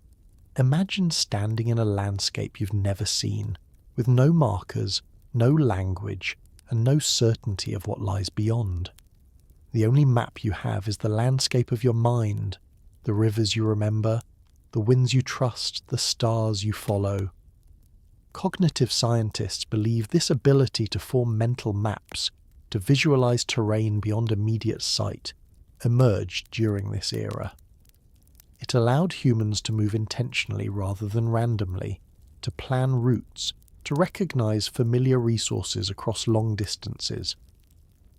Imagine standing in a landscape you've never seen, with no markers, no language, and no certainty of what lies beyond. The only map you have is the landscape of your mind, the rivers you remember, the winds you trust, the stars you follow. Cognitive scientists believe this ability to form mental maps, to visualize terrain beyond immediate sight, emerged during this era. It allowed humans to move intentionally rather than randomly, to plan routes, to recognize familiar resources across long distances.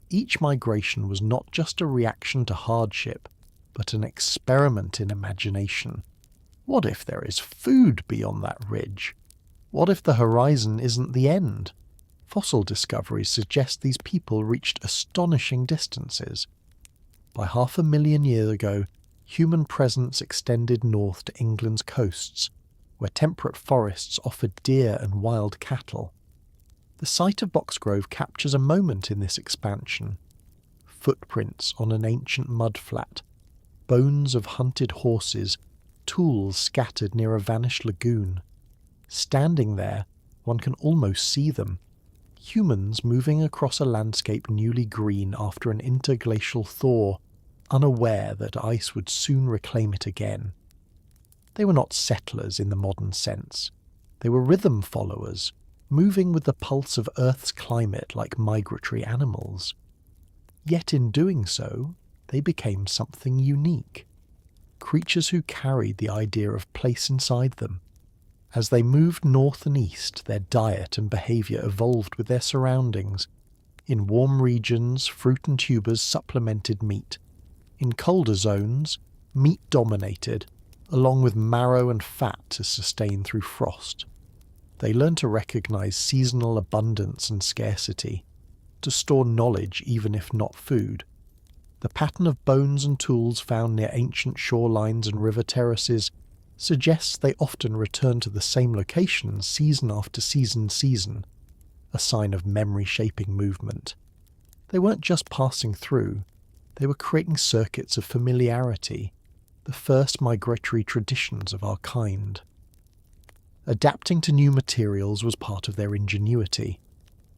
Each migration was not just a reaction to hardship, but an experiment in imagination. What if there is food beyond that ridge? What if the horizon isn't the end? Fossil discoveries suggest these people reached astonishing distances. By 500,000 years ago, human presence extended north to England's coasts, where temperate forests offered deer and wild cattle. The site of Boxgrove captures a moment in this expansion. Footprints on an ancient mudflat, bones of hunted horses, tools scattered near a vanished lagoon. Standing there, one can almost see them. Humans moving across a landscape newly green after an interglacial thaw, unaware that ice would soon reclaim it again. They were not settlers in the modern sense. They were rhythm followers, moving with the pulse of Earth's climate like migratory animals. Yet in doing so, they became something unique. Creatures who carried the idea of place inside them. As they moved north and east, their diet and behaviour evolved with their surroundings. In warm regions, fruit and tubers supplemented meat. In colder zones, meat dominated, along with marrow and fat to sustain through frost. They learned to recognize seasonal abundance and scarcity, to store knowledge even if not food. The pattern of bones and tools found near ancient shorelines and river terraces suggests they often return to the same locations season after season, a sign of memory-shaping movement. They weren't just passing through, they were creating circuits of familiarity, the first migratory traditions of our kind. Adapting to new materials was part of their ingenuity.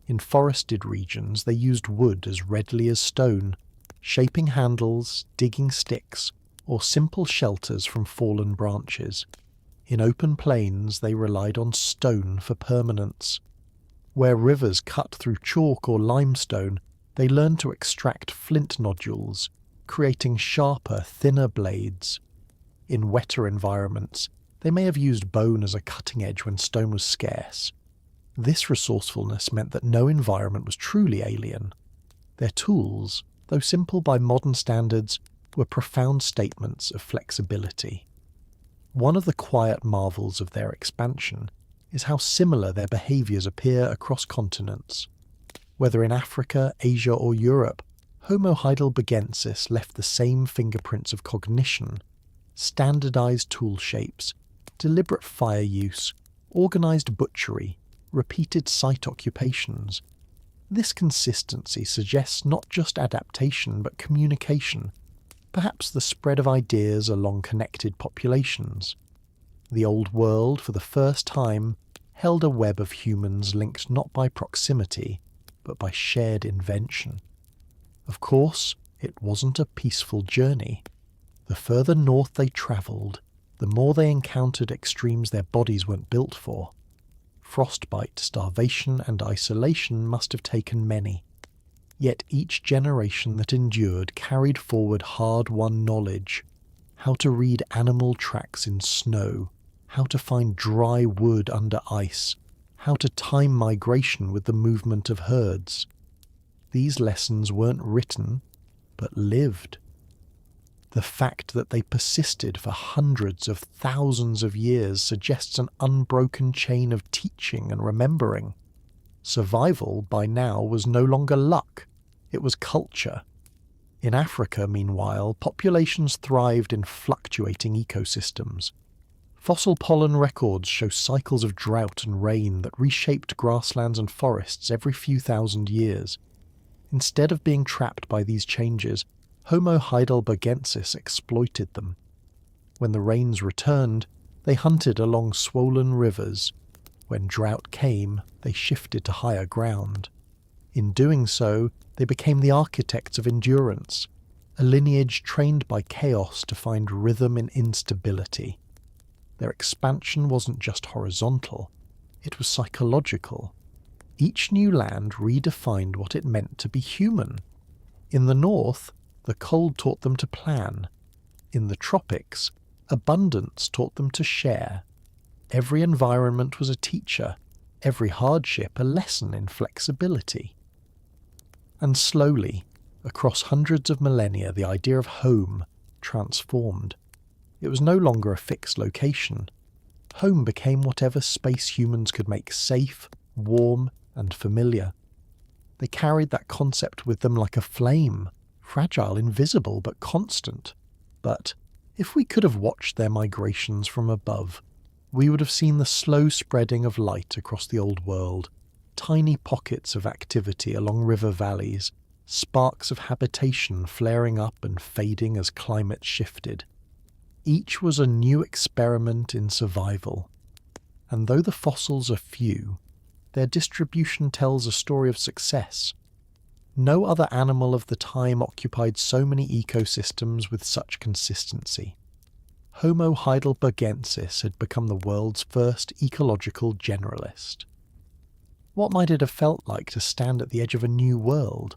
In forested regions, they used wood as readily as stone, shaping handles, digging sticks, or simple shelters from fallen branches. In open plains, they relied on stone for permanence. Where rivers cut through chalk or limestone, they learned to extract flint nodules, creating sharper, thinner blades. In wetter environments, they may have used bone as a cutting edge when stone was scarce. This resourcefulness meant that no environment was truly alien. Their tools, though simple by modern standards, were profound statements of flexibility. One of the quiet marvels of their expansion is how similar their behaviours appear across continents. Whether in Africa, Asia or Europe, Homo heidelbergensis left the same fingerprints of cognition, standardised tool shapes, deliberate fire use, organised butchery, repeated site occupations. This consistency suggests not just adaptation but communication, perhaps the spread of ideas along connected populations. The old world, for the first time, held a web of humans linked not by proximity, but by shared invention. Of course, it wasn't a peaceful journey. The further north they travelled, the more they encountered extremes their bodies weren't built for. Frostbite, starvation, and isolation must have taken many. Yet each generation that endured carried forward hard-won knowledge: how to read animal tracks in snow, how to find dry wood under ice, how to time migration with the movement of herds. These lessons weren't written, but lived. The fact that they persisted for hundreds of thousands of years suggests an unbroken chain of teaching and remembering. Survival, by now, was no longer luck, it was culture. In Africa, meanwhile, populations thrived in fluctuating ecosystems. Fossil pollen records show cycles of drought and rain that reshaped grasslands and forests every few thousand years. Instead of being trapped by these changes, Homo heidelbergensis exploited them. When the rains returned, they hunted along swollen rivers. When drought came, they shifted to higher ground. In doing so, they became the architects of endurance, a lineage trained by chaos to find rhythm in instability. Their expansion wasn't just horizontal, it was psychological. Each new land redefined what it meant to be human. In the north, the cold taught them to plan. In the tropics, abundance taught them to share. Every environment was a teacher, every hardship a lesson in flexibility. And slowly, across hundreds of millennia, the idea of home transformed. It was no longer a fixed location. Home became whatever space humans could make safe, warm, and familiar. They carried that concept with them like a flame, fragile, invisible, but constant. But if we could have watched their migrations from above, we would have seen the slow spreading of light across the old world, tiny pockets of activity along river valleys, sparks of habitation flaring up and fading as climate shifted. Each was a new experiment in survival. And though the fossils are few, their distribution tells a story of success. No other animal of the time occupied so many ecosystems with such consistency. Homo heidelbergensis had become the world's first ecological generalist. What might it have felt like to stand at the edge of a new world?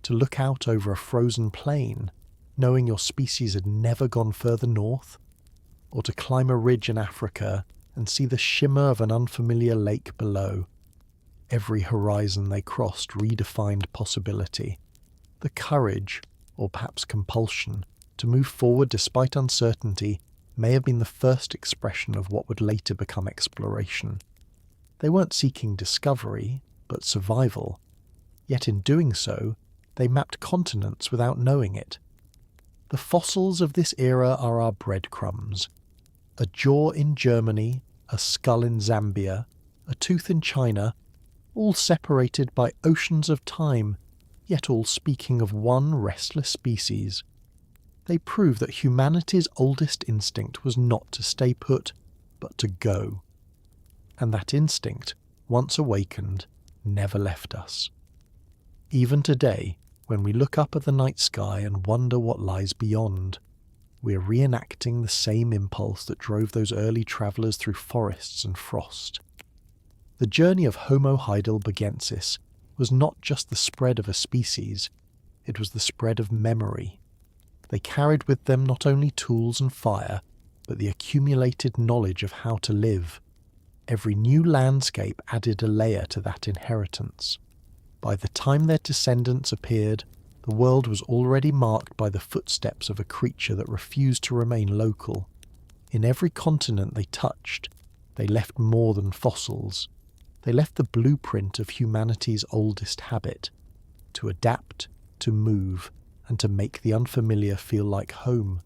To look out over a frozen plain, knowing your species had never gone further north? Or to climb a ridge in Africa and see the shimmer of an unfamiliar lake below? Every horizon they crossed redefined possibility. The courage, or perhaps compulsion, to move forward despite uncertainty may have been the first expression of what would later become exploration. They weren't seeking discovery, but survival. Yet in doing so, they mapped continents without knowing it. The fossils of this era are our breadcrumbs. A jaw in Germany, a skull in Zambia, a tooth in China, all separated by oceans of time, yet all speaking of one restless species. They prove that humanity's oldest instinct was not to stay put, but to go. And that instinct, once awakened, never left us. Even today, when we look up at the night sky and wonder what lies beyond, we're reenacting the same impulse that drove those early travellers through forests and frost. The journey of Homo heidelbergensis was not just the spread of a species, it was the spread of memory. They carried with them not only tools and fire, but the accumulated knowledge of how to live. Every new landscape added a layer to that inheritance. By the time their descendants appeared, the world was already marked by the footsteps of a creature that refused to remain local. In every continent they touched, they left more than fossils. They left the blueprint of humanity's oldest habit, to adapt, to move, and to make the unfamiliar feel like home.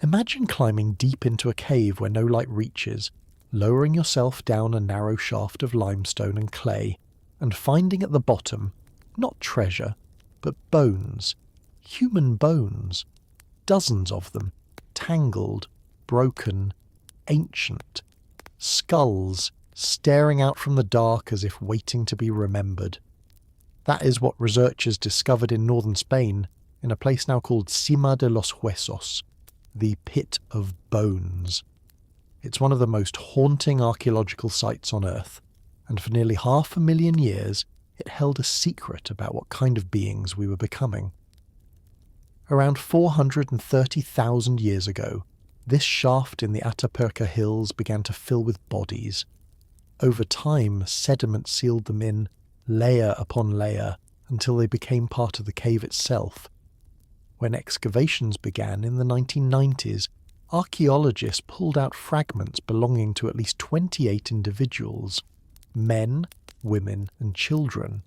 Imagine climbing deep into a cave where no light reaches, lowering yourself down a narrow shaft of limestone and clay, and finding at the bottom, not treasure, but bones, human bones, dozens of them, tangled, broken, ancient, skulls staring out from the dark as if waiting to be remembered. That is what researchers discovered in northern Spain, in a place now called Cima de los Huesos, the Pit of Bones. It's one of the most haunting archaeological sites on Earth, and for nearly 500,000 years it held a secret about what kind of beings we were becoming. Around 430,000 years ago, this shaft in the Atapuerca Hills began to fill with bodies. Over time, sediment sealed them in, layer upon layer, until they became part of the cave itself. When excavations began in the 1990s, archaeologists pulled out fragments belonging to at least 28 individuals, men, women and children,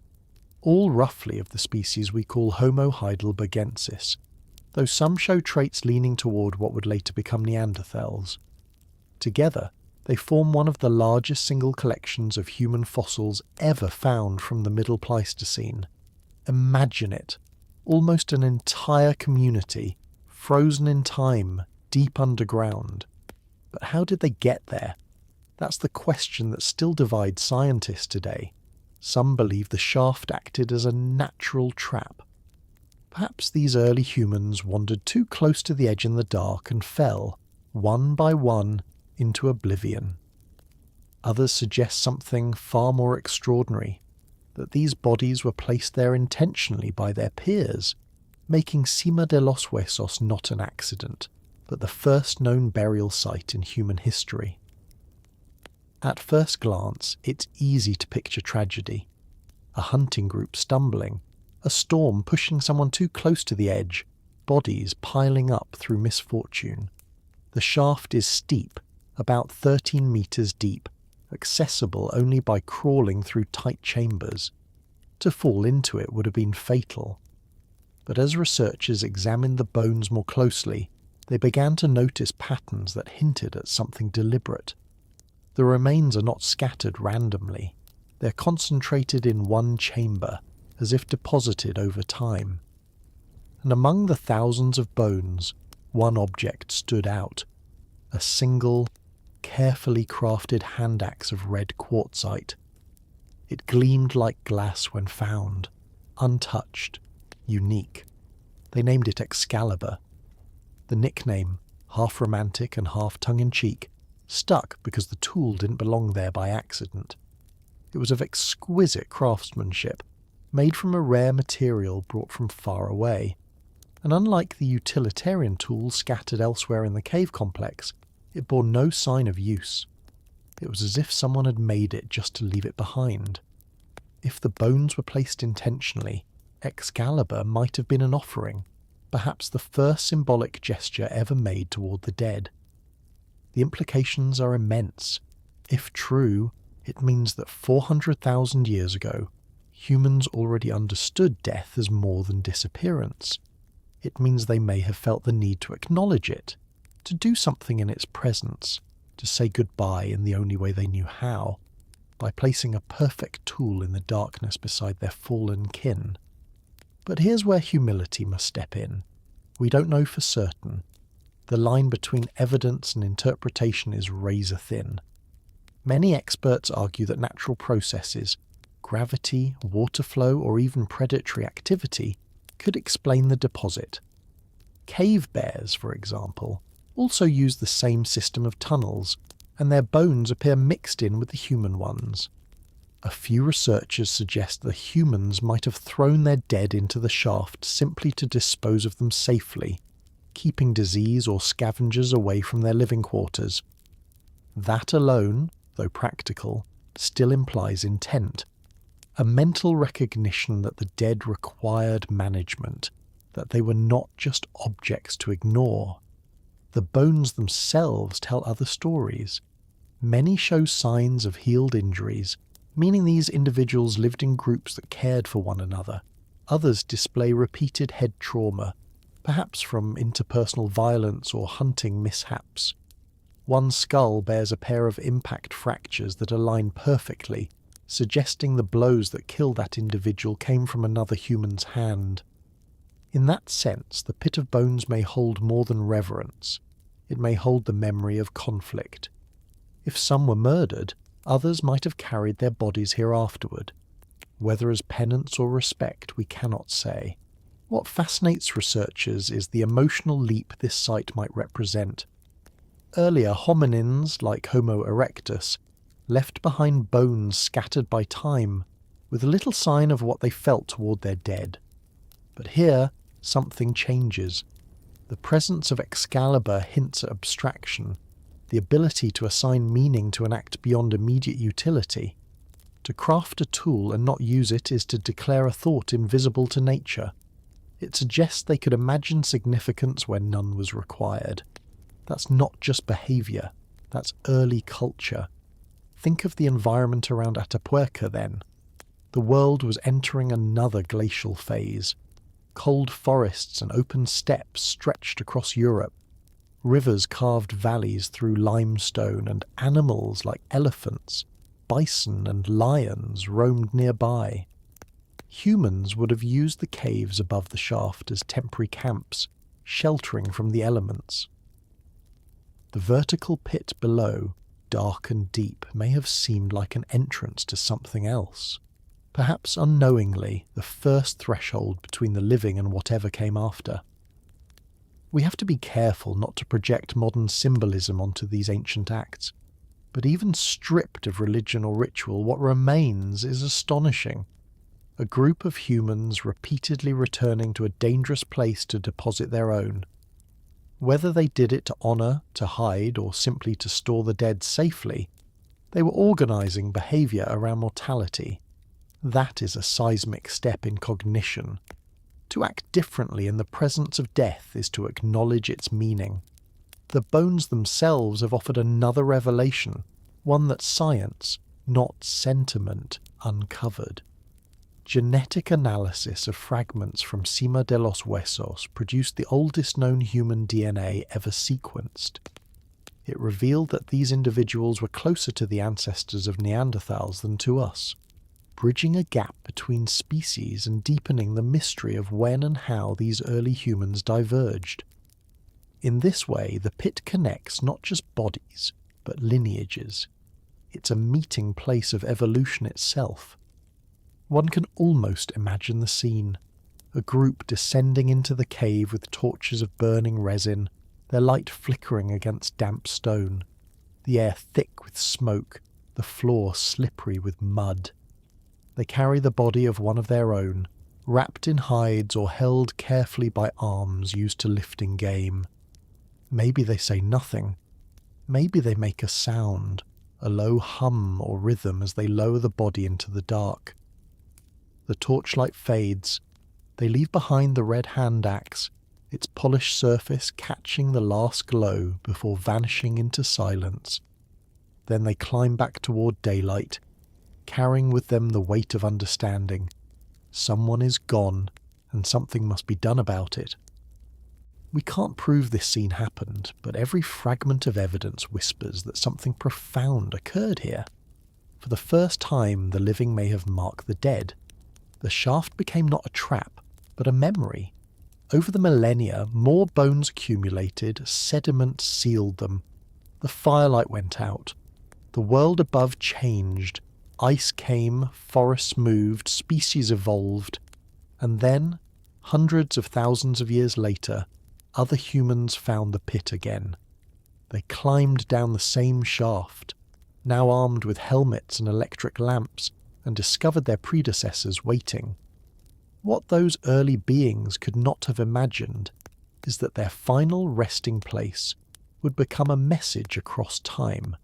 all roughly of the species we call Homo heidelbergensis, though some show traits leaning toward what would later become Neanderthals. Together, they form one of the largest single collections of human fossils ever found from the Middle Pleistocene. Imagine it, almost an entire community, frozen in time, deep underground. But how did they get there? That's the question that still divides scientists today. Some believe the shaft acted as a natural trap. Perhaps these early humans wandered too close to the edge in the dark and fell, one by one, into oblivion. Others suggest something far more extraordinary, that these bodies were placed there intentionally by their peers, making Cima de los Huesos not an accident, but the first known burial site in human history. At first glance, it's easy to picture tragedy. A hunting group stumbling, a storm pushing someone too close to the edge, bodies piling up through misfortune. The shaft is steep, about 13 meters deep, accessible only by crawling through tight chambers. To fall into it would have been fatal. But as researchers examined the bones more closely, they began to notice patterns that hinted at something deliberate. The remains are not scattered randomly. They're concentrated in one chamber, as if deposited over time. And among the thousands of bones, one object stood out. A single, carefully crafted hand axe of red quartzite. It gleamed like glass when found, untouched, unique. They named it Excalibur. The nickname, half romantic and half tongue-in-cheek, stuck because the tool didn't belong there by accident. It was of exquisite craftsmanship, made from a rare material brought from far away. And unlike the utilitarian tools scattered elsewhere in the cave complex, it bore no sign of use. It was as if someone had made it just to leave it behind. If the bones were placed intentionally, Excalibur might have been an offering, perhaps the first symbolic gesture ever made toward the dead. The implications are immense. If true, it means that 400,000 years ago, humans already understood death as more than disappearance. It means they may have felt the need to acknowledge it, to do something in its presence, to say goodbye in the only way they knew how, by placing a perfect tool in the darkness beside their fallen kin. But here's where humility must step in. We don't know for certain. The line between evidence and interpretation is razor thin. Many experts argue that natural processes, gravity, water flow, or even predatory activity, could explain the deposit. Cave bears, for example, also use the same system of tunnels, and their bones appear mixed in with the human ones. A few researchers suggest the humans might have thrown their dead into the shaft simply to dispose of them safely, keeping disease or scavengers away from their living quarters. That alone, though practical, still implies intent. A mental recognition that the dead required management, that they were not just objects to ignore. The bones themselves tell other stories. Many show signs of healed injuries, meaning these individuals lived in groups that cared for one another. Others display repeated head trauma, perhaps from interpersonal violence or hunting mishaps. One skull bears a pair of impact fractures that align perfectly, suggesting the blows that killed that individual came from another human's hand. In that sense, the pit of bones may hold more than reverence. It may hold the memory of conflict. If some were murdered, others might have carried their bodies here afterward. Whether as penance or respect, we cannot say. What fascinates researchers is the emotional leap this site might represent. Earlier hominins, like Homo erectus, left behind bones scattered by time, with little sign of what they felt toward their dead. But here, something changes. The presence of Excalibur hints at abstraction, the ability to assign meaning to an act beyond immediate utility. To craft a tool and not use it is to declare a thought invisible to nature. It suggests they could imagine significance where none was required. That's not just behaviour, that's early culture. Think of the environment around Atapuerca then. The world was entering another glacial phase. Cold forests and open steppes stretched across Europe. Rivers carved valleys through limestone, and animals like elephants, bison and lions roamed nearby. Humans would have used the caves above the shaft as temporary camps, sheltering from the elements. The vertical pit below, dark and deep, may have seemed like an entrance to something else. Perhaps unknowingly, the first threshold between the living and whatever came after. We have to be careful not to project modern symbolism onto these ancient acts, but even stripped of religion or ritual, what remains is astonishing. A group of humans repeatedly returning to a dangerous place to deposit their own. Whether they did it to honour, to hide, or simply to store the dead safely, they were organising behaviour around mortality. That is a seismic step in cognition. To act differently in the presence of death is to acknowledge its meaning. The bones themselves have offered another revelation, one that science, not sentiment, uncovered. Genetic analysis of fragments from Cima de los Huesos produced the oldest known human DNA ever sequenced. It revealed that these individuals were closer to the ancestors of Neanderthals than to us, bridging a gap between species and deepening the mystery of when and how these early humans diverged. In this way, the pit connects not just bodies, but lineages. It's a meeting place of evolution itself. One can almost imagine the scene. A group descending into the cave with torches of burning resin, their light flickering against damp stone, the air thick with smoke, the floor slippery with mud. They carry the body of one of their own, wrapped in hides or held carefully by arms used to lifting game. Maybe they say nothing. Maybe they make a sound, a low hum or rhythm as they lower the body into the dark. The torchlight fades, They leave behind the red hand axe, its polished surface catching the last glow before vanishing into silence. Then they climb back toward daylight, carrying with them the weight of understanding. Someone is gone, and something must be done about it. We can't prove this scene happened, but every fragment of evidence whispers that something profound occurred here. For the first time, the living may have marked the dead. The shaft became not a trap, but a memory. Over the millennia, more bones accumulated, sediment sealed them. The firelight went out. The world above changed. Ice came, forests moved, species evolved. And then, hundreds of thousands of years later, other humans found the pit again. They climbed down the same shaft, now armed with helmets and electric lamps, and discovered their predecessors waiting. What those early beings could not have imagined is that their final resting place would become a message across time,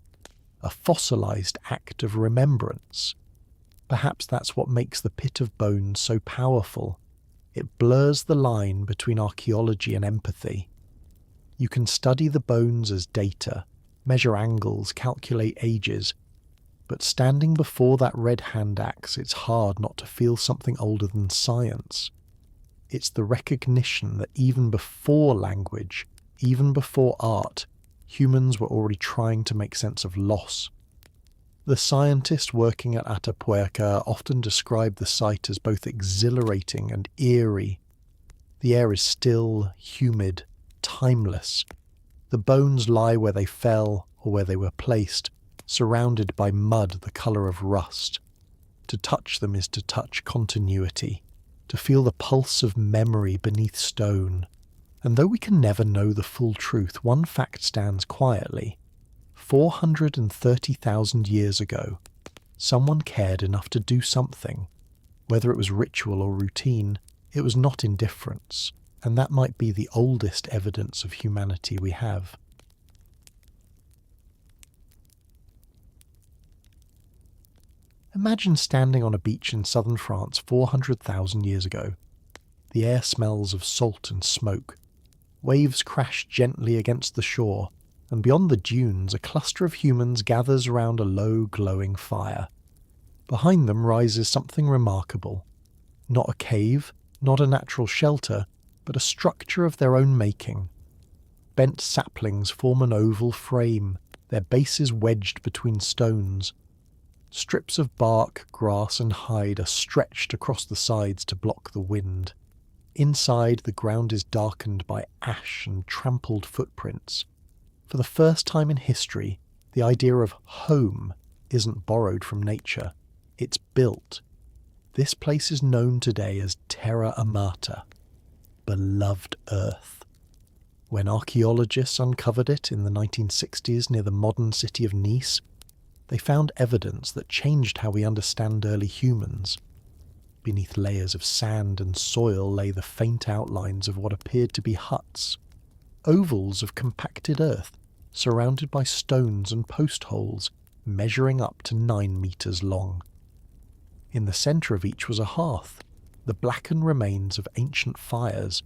a fossilized act of remembrance. Perhaps that's what makes the Pit of Bones so powerful. It blurs the line between archaeology and empathy. You can study the bones as data, measure angles, calculate ages, but standing before that red hand axe, it's hard not to feel something older than science. It's the recognition that even before language, even before art, humans were already trying to make sense of loss. The scientists working at Atapuerca often describe the site as both exhilarating and eerie. The air is still, humid, timeless. The bones lie where they fell or where they were placed, surrounded by mud the colour of rust. To touch them is to touch continuity, to feel the pulse of memory beneath stone. And though we can never know the full truth, one fact stands quietly. 430,000 years ago, someone cared enough to do something. Whether it was ritual or routine, it was not indifference, and that might be the oldest evidence of humanity we have. Imagine standing on a beach in southern France 400,000 years ago. The air smells of salt and smoke. Waves crash gently against the shore, and beyond the dunes a cluster of humans gathers around a low, glowing fire. Behind them rises something remarkable. Not a cave, not a natural shelter, but a structure of their own making. Bent saplings form an oval frame, their bases wedged between stones. Strips of bark, grass and hide are stretched across the sides to block the wind. Inside, the ground is darkened by ash and trampled footprints. For the first time in history, the idea of home isn't borrowed from nature. It's built. This place is known today as Terra Amata, beloved Earth. When archaeologists uncovered it in the 1960s near the modern city of Nice, they found evidence that changed how we understand early humans. Beneath layers of sand and soil lay the faint outlines of what appeared to be huts, ovals of compacted earth, surrounded by stones and post holes, measuring up to 9 meters long. In the centre of each was a hearth, the blackened remains of ancient fires.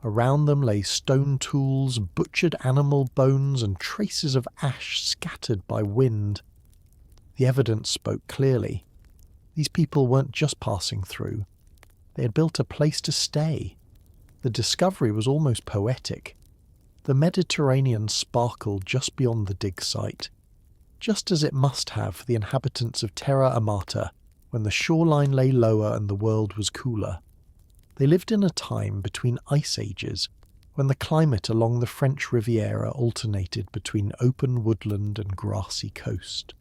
Around them lay stone tools, butchered animal bones, and traces of ash scattered by wind. The evidence spoke clearly. These people weren't just passing through. They had built a place to stay. The discovery was almost poetic. The Mediterranean sparkled just beyond the dig site, just as it must have for the inhabitants of Terra Amata when the shoreline lay lower and the world was cooler. They lived in a time between ice ages, when the climate along the French Riviera alternated between open woodland and grassy coast.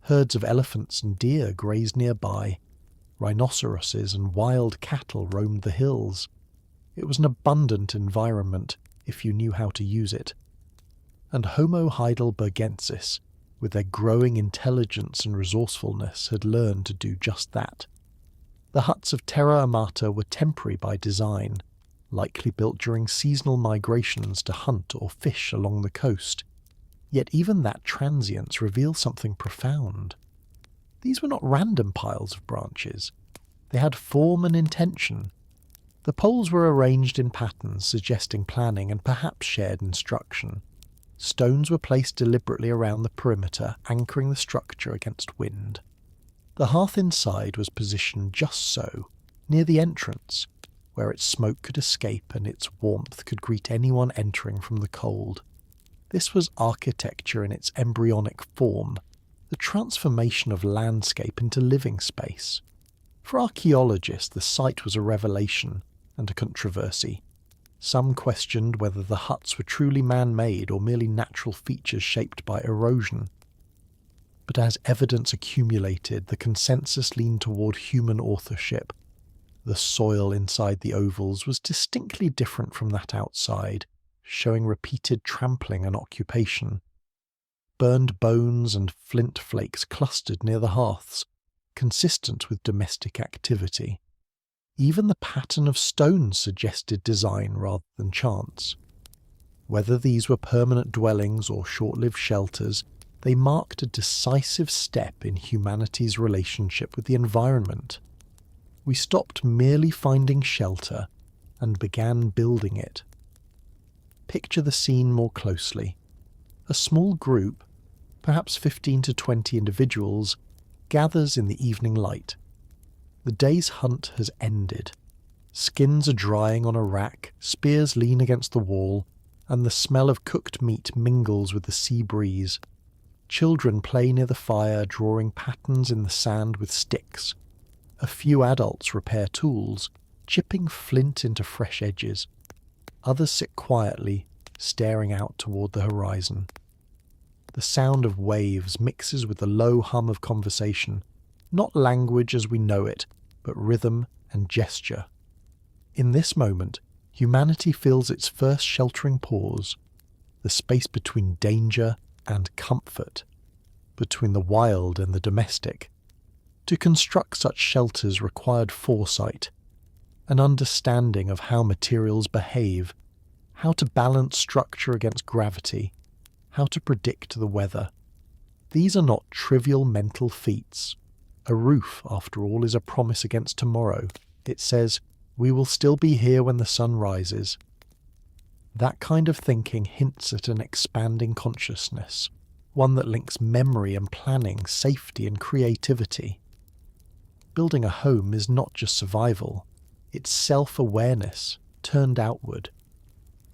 Herds of elephants and deer grazed nearby. Rhinoceroses and wild cattle roamed the hills. It was an abundant environment, if you knew how to use it. And Homo Heidelbergensis, with their growing intelligence and resourcefulness, had learned to do just that. The huts of Terra Amata were temporary by design, likely built during seasonal migrations to hunt or fish along the coast. Yet even that transience reveals something profound. These were not random piles of branches. They had form and intention. The poles were arranged in patterns suggesting planning and perhaps shared instruction. Stones were placed deliberately around the perimeter, anchoring the structure against wind. The hearth inside was positioned just so, near the entrance, where its smoke could escape and its warmth could greet anyone entering from the cold. This was architecture in its embryonic form, the transformation of landscape into living space. For archaeologists, the site was a revelation and a controversy. Some questioned whether the huts were truly man-made or merely natural features shaped by erosion. But as evidence accumulated, the consensus leaned toward human authorship. The soil inside the ovals was distinctly different from that outside, showing repeated trampling and occupation. Burned bones and flint flakes clustered near the hearths, consistent with domestic activity. Even the pattern of stones suggested design rather than chance. Whether these were permanent dwellings or short-lived shelters, they marked a decisive step in humanity's relationship with the environment. We stopped merely finding shelter and began building it. Picture the scene more closely. A small group, perhaps 15 to 20 individuals, gathers in the evening light. The day's hunt has ended. Skins are drying on a rack, spears lean against the wall, and the smell of cooked meat mingles with the sea breeze. Children play near the fire, drawing patterns in the sand with sticks. A few adults repair tools, chipping flint into fresh edges. Others sit quietly, staring out toward the horizon. The sound of waves mixes with the low hum of conversation, not language as we know it, but rhythm and gesture. In this moment, humanity feels its first sheltering pause, the space between danger and comfort, between the wild and the domestic. To construct such shelters required foresight, an understanding of how materials behave, how to balance structure against gravity, how to predict the weather. These are not trivial mental feats. A roof, after all, is a promise against tomorrow. It says, "We will still be here when the sun rises." That kind of thinking hints at an expanding consciousness, one that links memory and planning, safety and creativity. Building a home is not just survival, it's self-awareness, turned outward.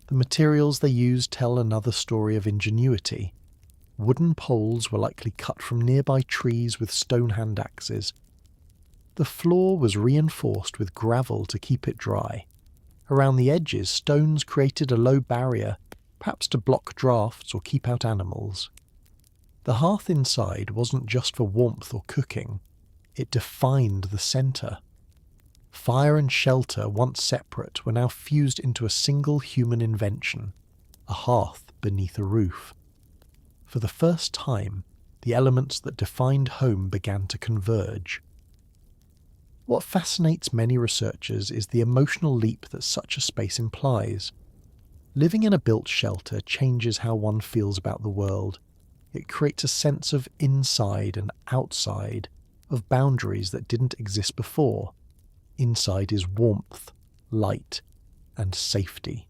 The materials they use tell another story of ingenuity. Wooden poles were likely cut from nearby trees with stone hand axes. The floor was reinforced with gravel to keep it dry. Around the edges, stones created a low barrier, perhaps to block drafts or keep out animals. The hearth inside wasn't just for warmth or cooking, it defined the centre. Fire and shelter, once separate, were now fused into a single human invention, a hearth beneath a roof. For the first time, the elements that defined home began to converge. What fascinates many researchers is the emotional leap that such a space implies. Living in a built shelter changes how one feels about the world. It creates a sense of inside and outside, of boundaries that didn't exist before. Inside is warmth, light, and safety.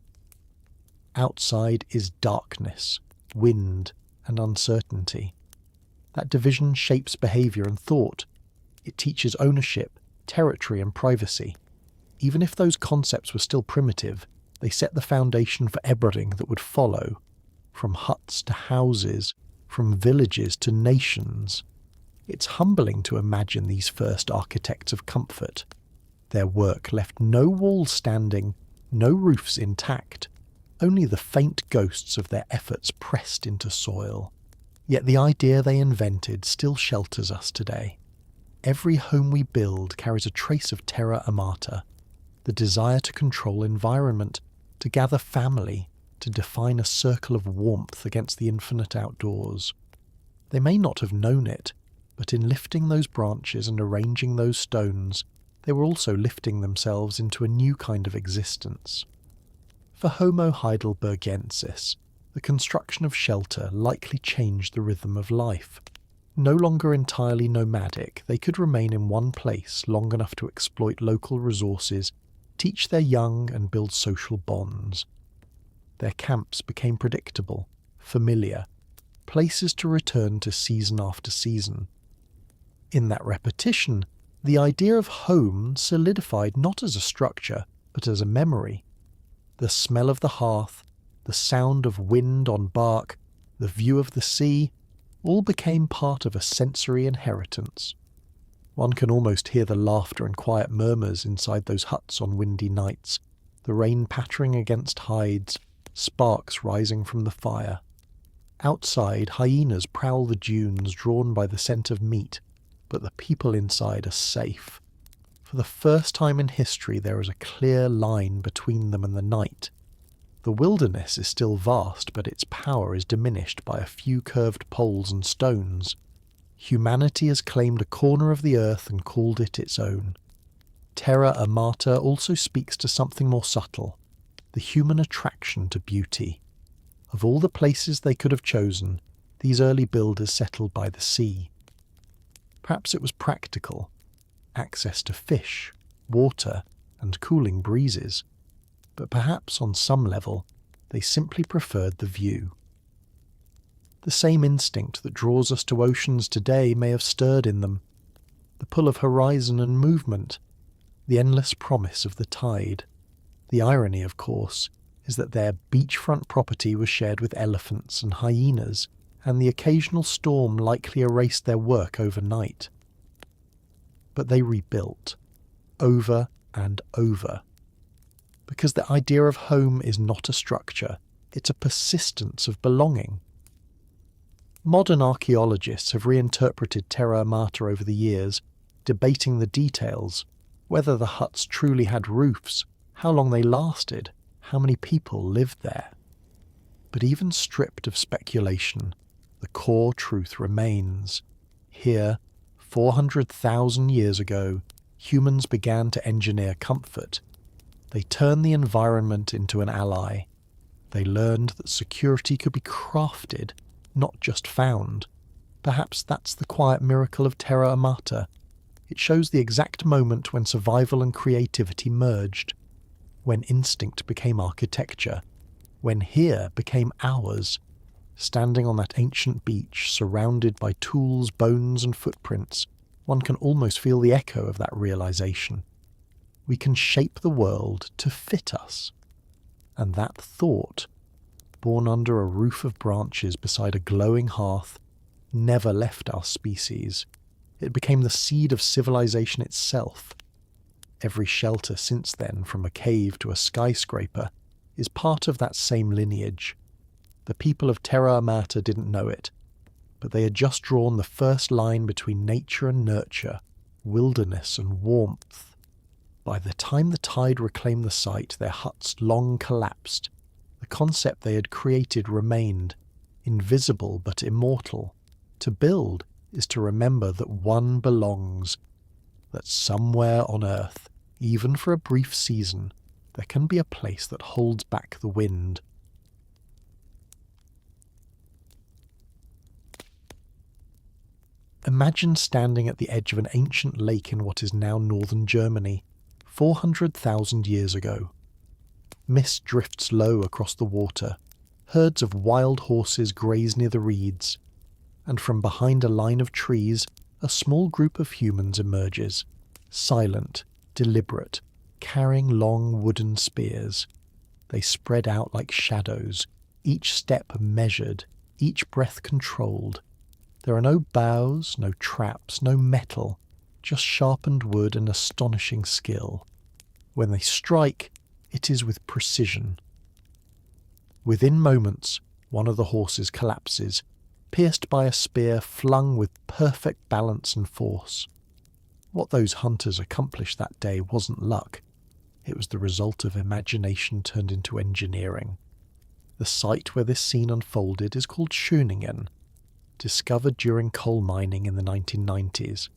Outside is darkness, wind, and uncertainty. That division shapes behaviour and thought. It teaches ownership, territory, and privacy. Even if those concepts were still primitive, they set the foundation for everything that would follow, from huts to houses, from villages to nations. It's humbling to imagine these first architects of comfort. Their work left no walls standing, no roofs intact, only the faint ghosts of their efforts pressed into soil. Yet the idea they invented still shelters us today. Every home we build carries a trace of terra amata, the desire to control environment, to gather family, to define a circle of warmth against the infinite outdoors. They may not have known it, but in lifting those branches and arranging those stones, they were also lifting themselves into a new kind of existence. For Homo heidelbergensis, the construction of shelter likely changed the rhythm of life. No longer entirely nomadic, they could remain in one place long enough to exploit local resources, teach their young and build social bonds. Their camps became predictable, familiar, places to return to season after season. In that repetition, the idea of home solidified not as a structure, but as a memory. The smell of the hearth, the sound of wind on bark, the view of the sea, all became part of a sensory inheritance. One can almost hear the laughter and quiet murmurs inside those huts on windy nights, the rain pattering against hides, sparks rising from the fire. Outside, hyenas prowl the dunes drawn by the scent of meat, but the people inside are safe. For the first time in history there is a clear line between them and the night. The wilderness is still vast, but its power is diminished by a few curved poles and stones. Humanity has claimed a corner of the earth and called it its own. Terra Amata also speaks to something more subtle, the human attraction to beauty. Of all the places they could have chosen, these early builders settled by the sea. Perhaps it was practical, access to fish, water, and cooling breezes, but perhaps on some level they simply preferred the view. The same instinct that draws us to oceans today may have stirred in them, the pull of horizon and movement, the endless promise of the tide. The irony, of course, is that their beachfront property was shared with elephants and hyenas, and the occasional storm likely erased their work overnight. But they rebuilt, over and over. Because the idea of home is not a structure, it's a persistence of belonging. Modern archaeologists have reinterpreted Terra Amata over the years, debating the details, whether the huts truly had roofs, how long they lasted, how many people lived there. But even stripped of speculation, the core truth remains. Here, 400,000 years ago, humans began to engineer comfort. They turned the environment into an ally. They learned that security could be crafted, not just found. Perhaps that's the quiet miracle of Terra Amata. It shows the exact moment when survival and creativity merged, when instinct became architecture, when here became ours. Standing on that ancient beach, surrounded by tools, bones and footprints, one can almost feel the echo of that realization. We can shape the world to fit us. And that thought, born under a roof of branches beside a glowing hearth, never left our species. It became the seed of civilization itself. Every shelter since then, from a cave to a skyscraper, is part of that same lineage. The people of Terra Amata didn't know it, but they had just drawn the first line between nature and nurture, wilderness and warmth. By the time the tide reclaimed the site, their huts long collapsed. The concept they had created remained, invisible but immortal. To build is to remember that one belongs, that somewhere on Earth, even for a brief season, there can be a place that holds back the wind. Imagine standing at the edge of an ancient lake in what is now northern Germany, 400,000 years ago. Mist drifts low across the water, herds of wild horses graze near the reeds, and from behind a line of trees, a small group of humans emerges, silent, deliberate, carrying long wooden spears. They spread out like shadows, each step measured, each breath controlled. There are no boughs, no traps, no metal, just sharpened wood and astonishing skill. When they strike, it is with precision. Within moments, one of the horses collapses, pierced by a spear flung with perfect balance and force. What those hunters accomplished that day wasn't luck. It was the result of imagination turned into engineering. The site where this scene unfolded is called Schöningen, discovered during coal mining in the 1990s.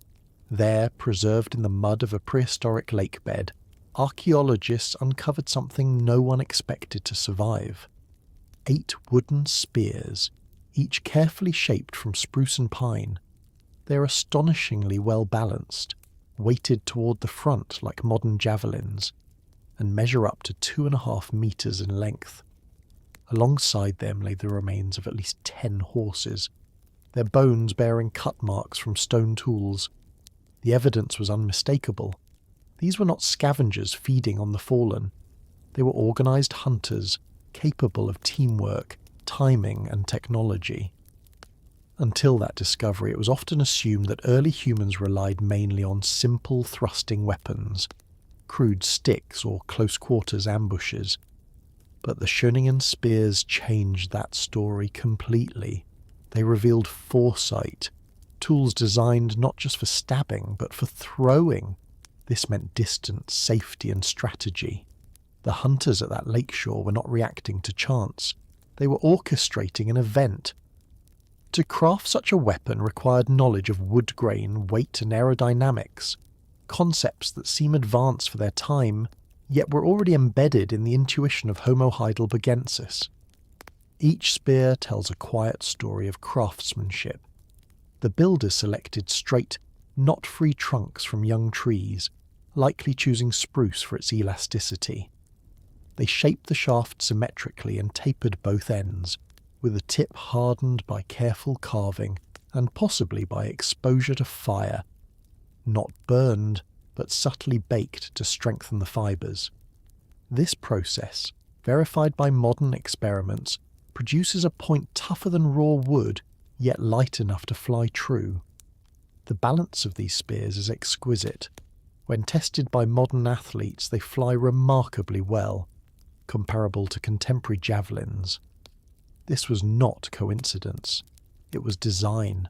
There, preserved in the mud of a prehistoric lake bed, archaeologists uncovered something no one expected to survive. 8 wooden spears, each carefully shaped from spruce and pine. They're astonishingly well balanced, weighted toward the front like modern javelins. and measure up to 2.5 meters in length. Alongside them lay the remains of at least 10 horses, their bones bearing cut marks from stone tools. The evidence was unmistakable. These were not scavengers feeding on the fallen. They were organised hunters, capable of teamwork, timing and technology. Until that discovery, it was often assumed that early humans relied mainly on simple thrusting weapons, crude sticks or close-quarters ambushes. But the Schöningen spears changed that story completely. They revealed foresight, tools designed not just for stabbing, but for throwing. This meant distance, safety and strategy. The hunters at that lakeshore were not reacting to chance. They were orchestrating an event. To craft such a weapon required knowledge of wood grain, weight and aerodynamics, concepts that seem advanced for their time, yet were already embedded in the intuition of Homo heidelbergensis. Each spear tells a quiet story of craftsmanship. The builders selected straight, knot-free trunks from young trees, likely choosing spruce for its elasticity. They shaped the shaft symmetrically and tapered both ends, with the tip hardened by careful carving and possibly by exposure to fire. Not burned, but subtly baked to strengthen the fibres. This process, verified by modern experiments, produces a point tougher than raw wood, yet light enough to fly true. The balance of these spears is exquisite. When tested by modern athletes, they fly remarkably well, comparable to contemporary javelins. This was not coincidence. It was design.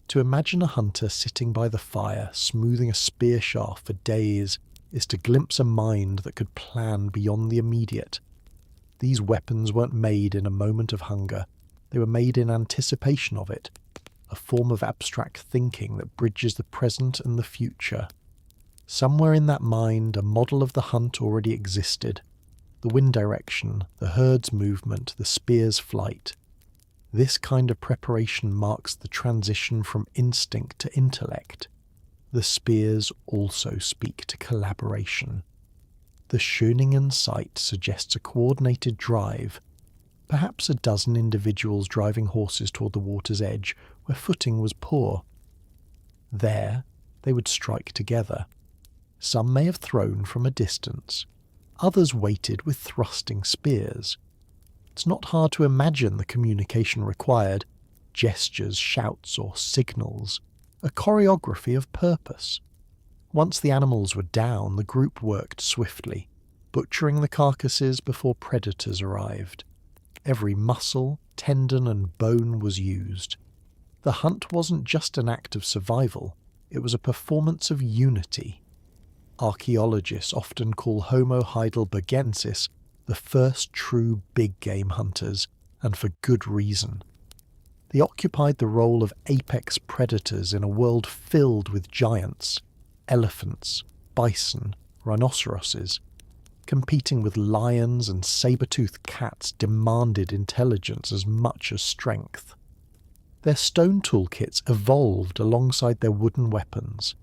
To imagine a hunter sitting by the fire, smoothing a spear shaft for days, is to glimpse a mind that could plan beyond the immediate. These weapons weren't made in a moment of hunger. They were made in anticipation of it, a form of abstract thinking that bridges the present and the future. Somewhere in that mind, a model of the hunt already existed. The wind direction, the herd's movement, the spear's flight. This kind of preparation marks the transition from instinct to intellect. The spears also speak to collaboration. The Schöningen site suggests a coordinated drive, perhaps a dozen individuals driving horses toward the water's edge where footing was poor. There, they would strike together. Some may have thrown from a distance. Others waited with thrusting spears. It's not hard to imagine the communication required, gestures, shouts or signals, a choreography of purpose. Once the animals were down, the group worked swiftly, butchering the carcasses before predators arrived. Every muscle, tendon and bone was used. The hunt wasn't just an act of survival, it was a performance of unity. Archaeologists often call Homo heidelbergensis the first true big game hunters, and for good reason. They occupied the role of apex predators in a world filled with giants, elephants, bison, rhinoceroses. Competing with lions and saber-toothed cats demanded intelligence as much as strength. Their stone toolkits evolved alongside their wooden weapons.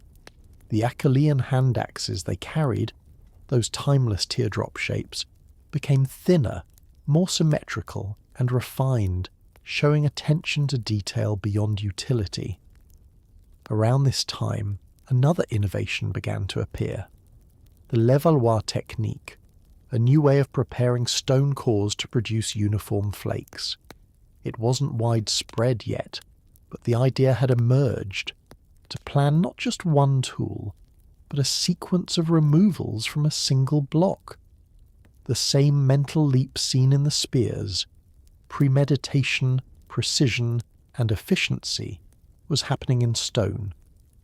The Achillean hand axes they carried, those timeless teardrop shapes, became thinner, more symmetrical and refined, showing attention to detail beyond utility. Around this time, another innovation began to appear. The Levallois technique, a new way of preparing stone cores to produce uniform flakes. It wasn't widespread yet, but the idea had emerged to plan not just one tool, but a sequence of removals from a single block. The same mental leap seen in the spears, premeditation, precision, and efficiency, was happening in stone.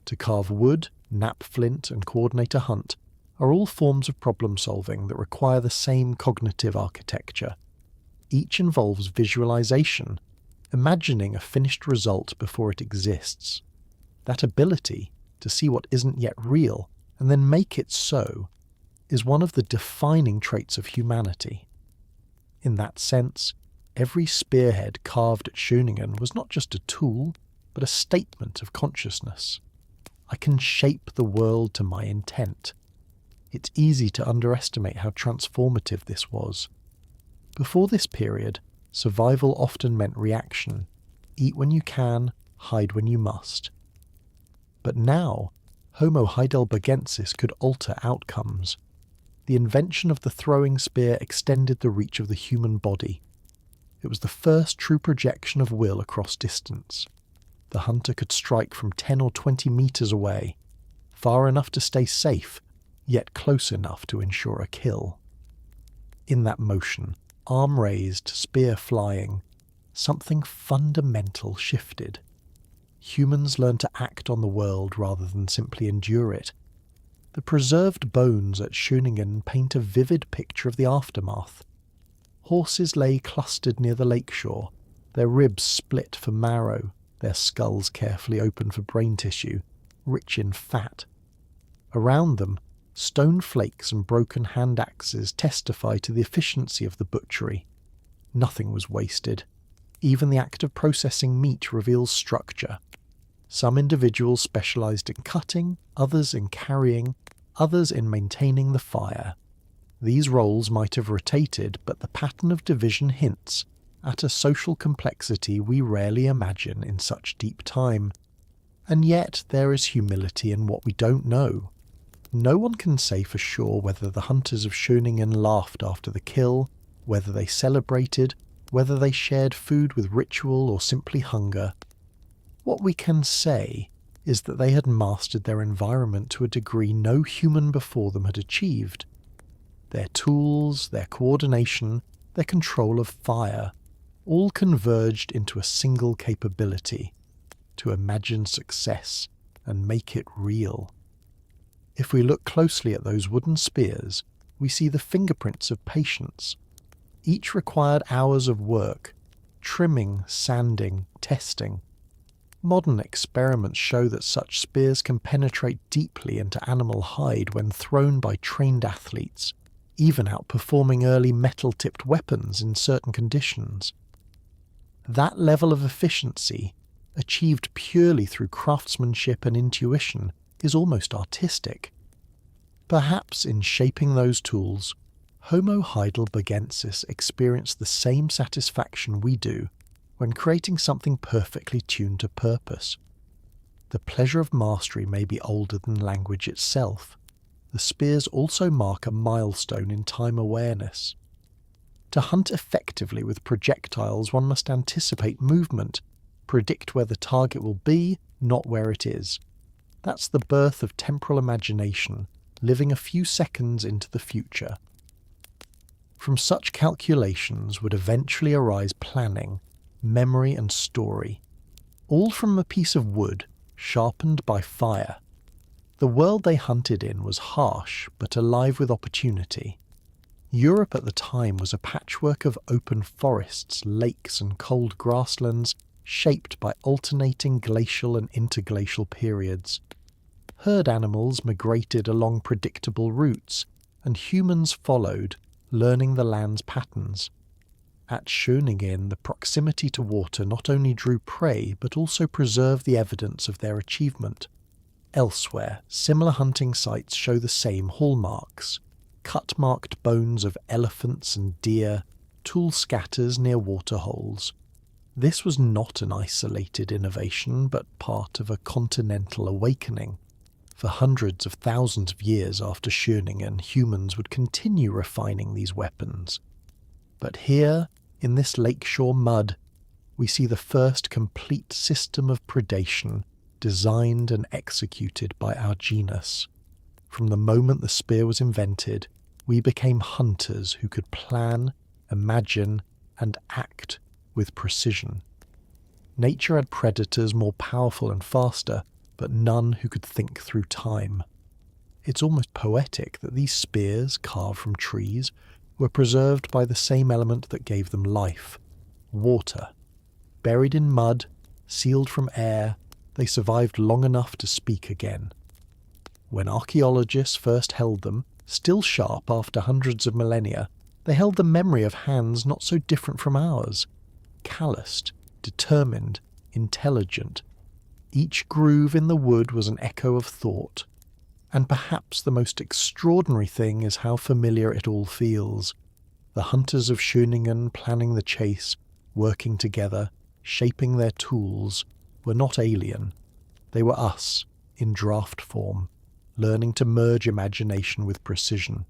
To carve wood, knap flint, and coordinate a hunt are all forms of problem-solving that require the same cognitive architecture. Each involves visualization, imagining a finished result before it exists. That ability to see what isn't yet real and then make it so is one of the defining traits of humanity. In that sense, every spearhead carved at Schöningen was not just a tool, but a statement of consciousness. I can shape the world to my intent. It's easy to underestimate how transformative this was. Before this period, survival often meant reaction. Eat when you can, hide when you must. But now, Homo heidelbergensis could alter outcomes. The invention of the throwing spear extended the reach of the human body. It was the first true projection of will across distance. The hunter could strike from 10 or 20 meters away, far enough to stay safe, yet close enough to ensure a kill. In that motion, arm raised, spear flying, something fundamental shifted. Humans learned to act on the world rather than simply endure it. The preserved bones at Schöningen paint a vivid picture of the aftermath. Horses lay clustered near the lakeshore, their ribs split for marrow, their skulls carefully open for brain tissue, rich in fat. Around them, stone flakes and broken hand axes testify to the efficiency of the butchery. Nothing was wasted. Even the act of processing meat reveals structure. Some individuals specialized in cutting, others in carrying, others in maintaining the fire. These roles might have rotated, but the pattern of division hints at a social complexity we rarely imagine in such deep time. And yet there is humility in what we don't know. No one can say for sure whether the hunters of Schöningen laughed after the kill, whether they celebrated, whether they shared food with ritual or simply hunger. What we can say is that they had mastered their environment to a degree no human before them had achieved. Their tools, their coordination, their control of fire, all converged into a single capability: to imagine success and make it real. If we look closely at those wooden spears, we see the fingerprints of patience. Each required hours of work, trimming, sanding, testing. Modern experiments show that such spears can penetrate deeply into animal hide when thrown by trained athletes, even outperforming early metal-tipped weapons in certain conditions. That level of efficiency, achieved purely through craftsmanship and intuition, is almost artistic. Perhaps in shaping those tools, Homo heidelbergensis experienced the same satisfaction we do when creating something perfectly tuned to purpose. The pleasure of mastery may be older than language itself. The spears also mark a milestone in time awareness. To hunt effectively with projectiles, one must anticipate movement, predict where the target will be, not where it is. That's the birth of temporal imagination, living a few seconds into the future. From such calculations would eventually arise planning, memory and story, all from a piece of wood, sharpened by fire. The world they hunted in was harsh, but alive with opportunity. Europe at the time was a patchwork of open forests, lakes and cold grasslands, shaped by alternating glacial and interglacial periods. Herd animals migrated along predictable routes, and humans followed, learning the land's patterns. At Schöningen, the proximity to water not only drew prey, but also preserved the evidence of their achievement. Elsewhere, similar hunting sites show the same hallmarks: cut-marked bones of elephants and deer, tool scatters near waterholes. This was not an isolated innovation, but part of a continental awakening. For hundreds of thousands of years after Schöningen, humans would continue refining these weapons. But here, in this lakeshore mud, we see the first complete system of predation designed and executed by our genus. From the moment the spear was invented, we became hunters who could plan, imagine, and act with precision. Nature had predators more powerful and faster, but none who could think through time. It's almost poetic that these spears, carved from trees, were preserved by the same element that gave them life: water. Buried in mud, sealed from air, they survived long enough to speak again. When archaeologists first held them, still sharp after hundreds of millennia, they held the memory of hands not so different from ours: calloused, determined, intelligent. Each groove in the wood was an echo of thought. And perhaps the most extraordinary thing is how familiar it all feels. The hunters of Schöningen planning the chase, working together, shaping their tools, were not alien. They were us, in draft form, learning to merge imagination with precision.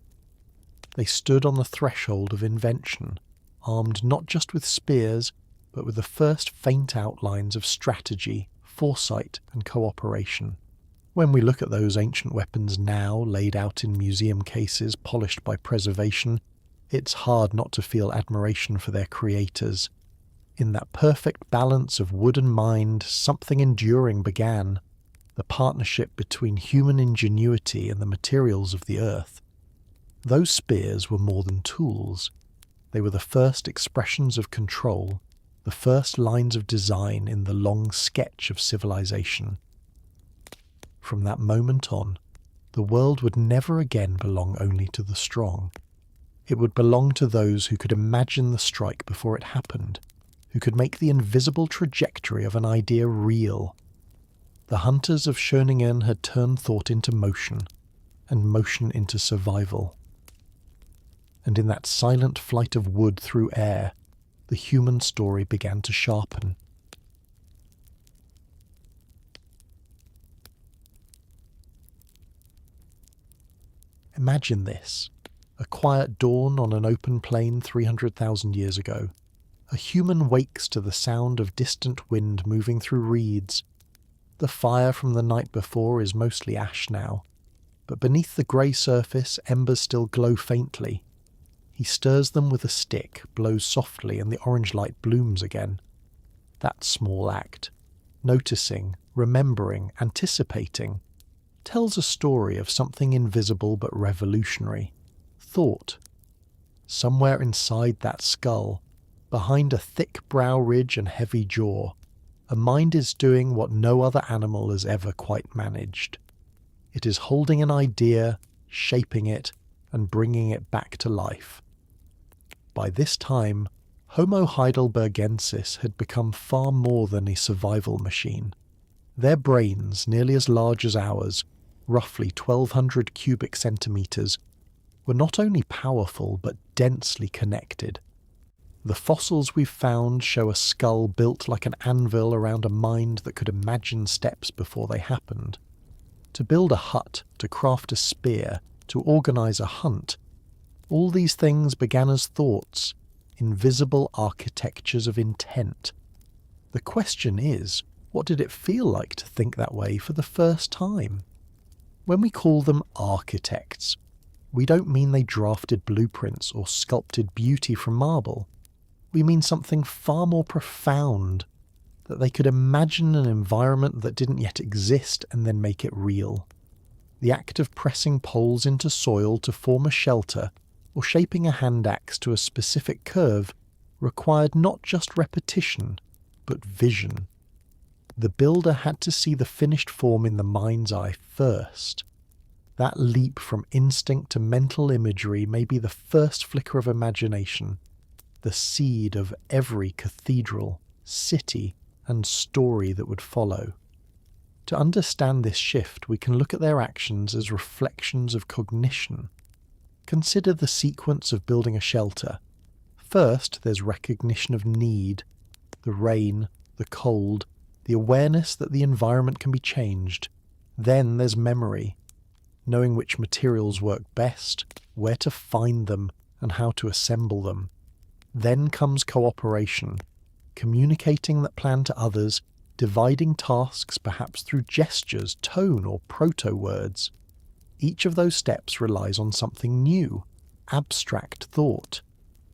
They stood on the threshold of invention, armed not just with spears, but with the first faint outlines of strategy, foresight, and cooperation. When we look at those ancient weapons now, laid out in museum cases, polished by preservation, it's hard not to feel admiration for their creators. In that perfect balance of wood and mind, something enduring began, the partnership between human ingenuity and the materials of the earth. Those spears were more than tools. They were the first expressions of control, the first lines of design in the long sketch of civilization. From that moment on, the world would never again belong only to the strong. It would belong to those who could imagine the strike before it happened, who could make the invisible trajectory of an idea real. The hunters of Schöningen had turned thought into motion, and motion into survival. And in that silent flight of wood through air, the human story began to sharpen. Imagine this, a quiet dawn on an open plain 300,000 years ago. A human wakes to the sound of distant wind moving through reeds. The fire from the night before is mostly ash now, but beneath the grey surface embers still glow faintly. He stirs them with a stick, blows softly, and the orange light blooms again. That small act, noticing, remembering, anticipating, tells a story of something invisible but revolutionary. Thought. Somewhere inside that skull, behind a thick brow ridge and heavy jaw, a mind is doing what no other animal has ever quite managed. It is holding an idea, shaping it, and bringing it back to life. By this time, Homo heidelbergensis had become far more than a survival machine. Their brains, nearly as large as ours, roughly 1,200 cubic centimetres, were not only powerful but densely connected. The fossils we've found show a skull built like an anvil around a mind that could imagine steps before they happened. To build a hut, to craft a spear, to organise a hunt, all these things began as thoughts, invisible architectures of intent. The question is, what did it feel like to think that way for the first time? When we call them architects, we don't mean they drafted blueprints or sculpted beauty from marble. We mean something far more profound, that they could imagine an environment that didn't yet exist and then make it real. The act of pressing poles into soil to form a shelter, or shaping a hand axe to a specific curve, required not just repetition, but vision. The builder had to see the finished form in the mind's eye first. That leap from instinct to mental imagery may be the first flicker of imagination, the seed of every cathedral, city, and story that would follow. To understand this shift, we can look at their actions as reflections of cognition. Consider the sequence of building a shelter. First, there's recognition of need, the rain, the cold, the awareness that the environment can be changed. Then there's memory, knowing which materials work best, where to find them, and how to assemble them. Then comes cooperation, communicating that plan to others, dividing tasks perhaps through gestures, tone, or proto-words. Each of those steps relies on something new, abstract thought.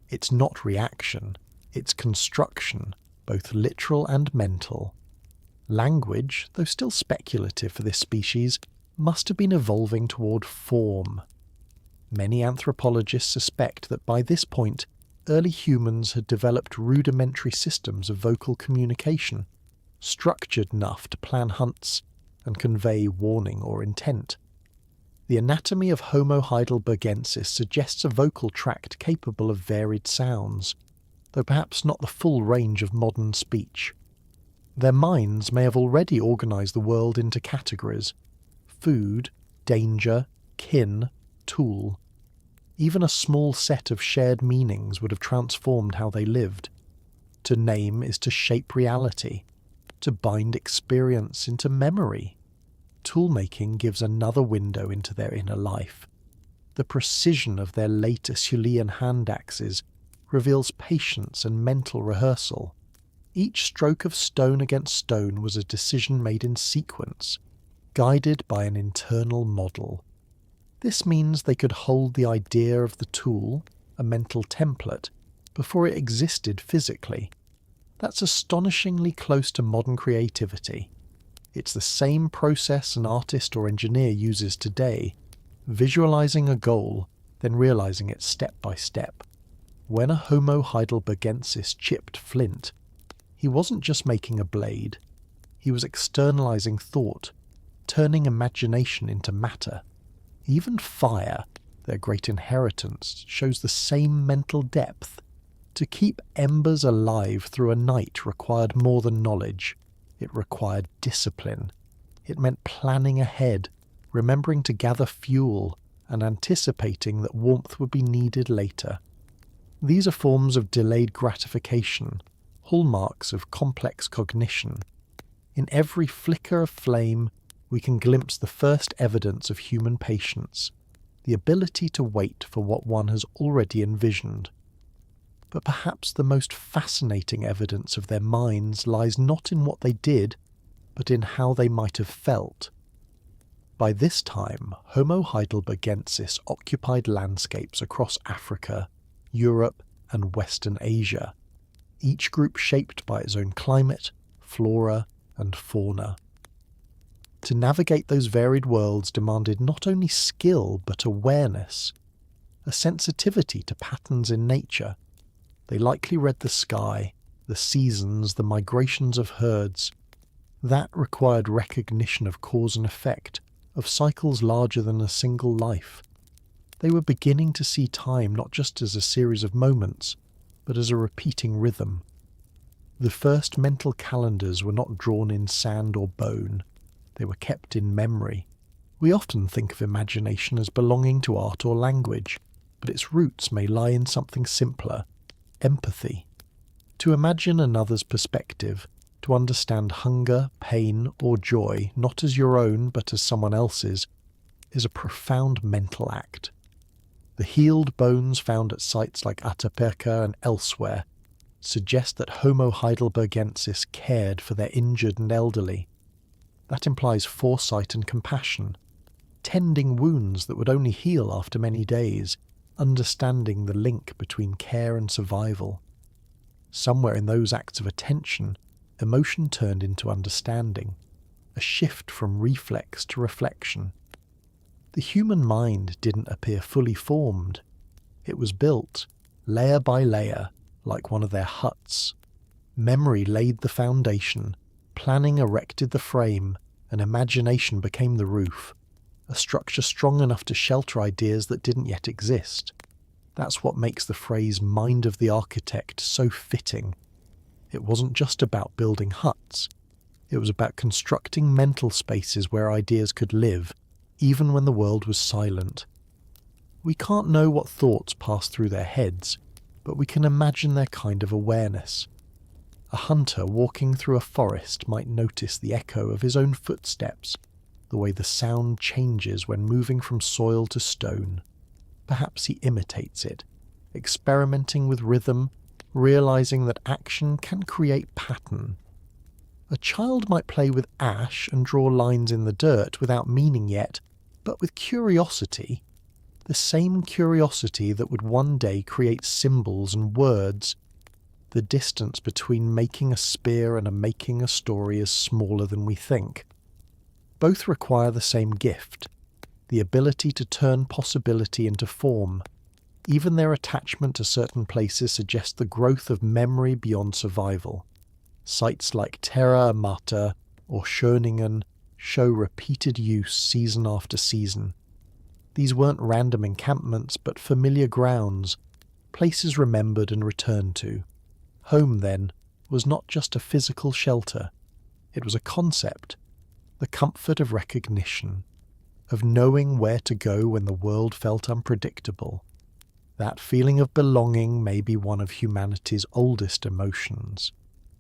It's not reaction, it's construction, both literal and mental. Language, though still speculative for this species, must have been evolving toward form. Many anthropologists suspect that by this point, early humans had developed rudimentary systems of vocal communication, structured enough to plan hunts and convey warning or intent. The anatomy of Homo heidelbergensis suggests a vocal tract capable of varied sounds, though perhaps not the full range of modern speech. Their minds may have already organised the world into categories: food, danger, kin, tool. Even a small set of shared meanings would have transformed how they lived. To name is to shape reality, to bind experience into memory. Toolmaking gives another window into their inner life. The precision of their late Apuleian hand axes reveals patience and mental rehearsal. Each stroke of stone against stone was a decision made in sequence, guided by an internal model. This means they could hold the idea of the tool, a mental template, before it existed physically. That's astonishingly close to modern creativity. It's the same process an artist or engineer uses today, visualizing a goal, then realizing it step by step. When a Homo heidelbergensis chipped flint, he wasn't just making a blade. He was externalizing thought, turning imagination into matter. Even fire, their great inheritance, shows the same mental depth. To keep embers alive through a night required more than knowledge. It required discipline. It meant planning ahead, remembering to gather fuel, and anticipating that warmth would be needed later. These are forms of delayed gratification, hallmarks of complex cognition. In every flicker of flame, we can glimpse the first evidence of human patience, the ability to wait for what one has already envisioned. But perhaps the most fascinating evidence of their minds lies not in what they did, but in how they might have felt. By this time, Homo heidelbergensis occupied landscapes across Africa, Europe, and Western Asia, each group shaped by its own climate, flora, and fauna. To navigate those varied worlds demanded not only skill but awareness, a sensitivity to patterns in nature. They likely read the sky, the seasons, the migrations of herds. That required recognition of cause and effect, of cycles larger than a single life. They were beginning to see time not just as a series of moments, but as a repeating rhythm. The first mental calendars were not drawn in sand or bone. They were kept in memory. We often think of imagination as belonging to art or language, but its roots may lie in something simpler: empathy. To imagine another's perspective, to understand hunger, pain, or joy not as your own but as someone else's, is a profound mental act. The healed bones found at sites like Atapuerca and elsewhere suggest that Homo heidelbergensis cared for their injured and elderly. That implies foresight and compassion, tending wounds that would only heal after many days, understanding the link between care and survival. Somewhere in those acts of attention, emotion turned into understanding, a shift from reflex to reflection. The human mind didn't appear fully formed. It was built, layer by layer, like one of their huts. Memory laid the foundation, planning erected the frame, and imagination became the roof, a structure strong enough to shelter ideas that didn't yet exist. That's what makes the phrase "mind of the architect" so fitting. It wasn't just about building huts. It was about constructing mental spaces where ideas could live, even when the world was silent. We can't know what thoughts pass through their heads, but we can imagine their kind of awareness. A hunter walking through a forest might notice the echo of his own footsteps, the way the sound changes when moving from soil to stone. Perhaps he imitates it, experimenting with rhythm, realizing that action can create pattern. A child might play with ash and draw lines in the dirt without meaning yet, but with curiosity, the same curiosity that would one day create symbols and words. The distance between making a spear and making a story is smaller than we think. Both require the same gift, the ability to turn possibility into form. Even their attachment to certain places suggests the growth of memory beyond survival. Sites like Terra Amata or Schöningen show repeated use season after season. These weren't random encampments, but familiar grounds, places remembered and returned to. Home, then, was not just a physical shelter. It was a concept, the comfort of recognition, of knowing where to go when the world felt unpredictable. That feeling of belonging may be one of humanity's oldest emotions.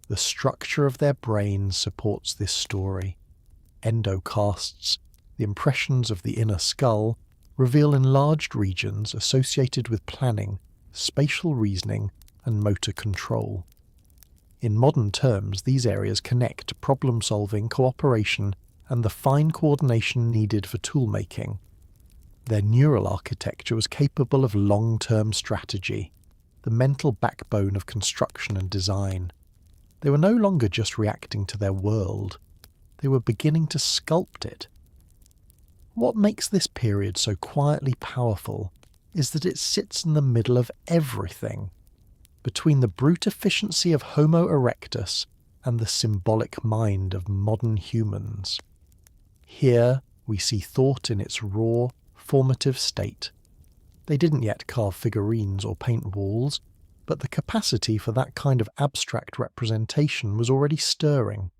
The structure of their brains supports this story. Endocasts, the impressions of the inner skull, reveal enlarged regions associated with planning, spatial reasoning, and motor control. In modern terms, these areas connect problem-solving, cooperation, and the fine coordination needed for tool-making. Their neural architecture was capable of long-term strategy, the mental backbone of construction and design. They were no longer just reacting to their world. They were beginning to sculpt it. What makes this period so quietly powerful is that it sits in the middle of everything, between the brute efficiency of Homo erectus and the symbolic mind of modern humans. Here we see thought in its raw, formative state. They didn't yet carve figurines or paint walls, but the capacity for that kind of abstract representation was already stirring.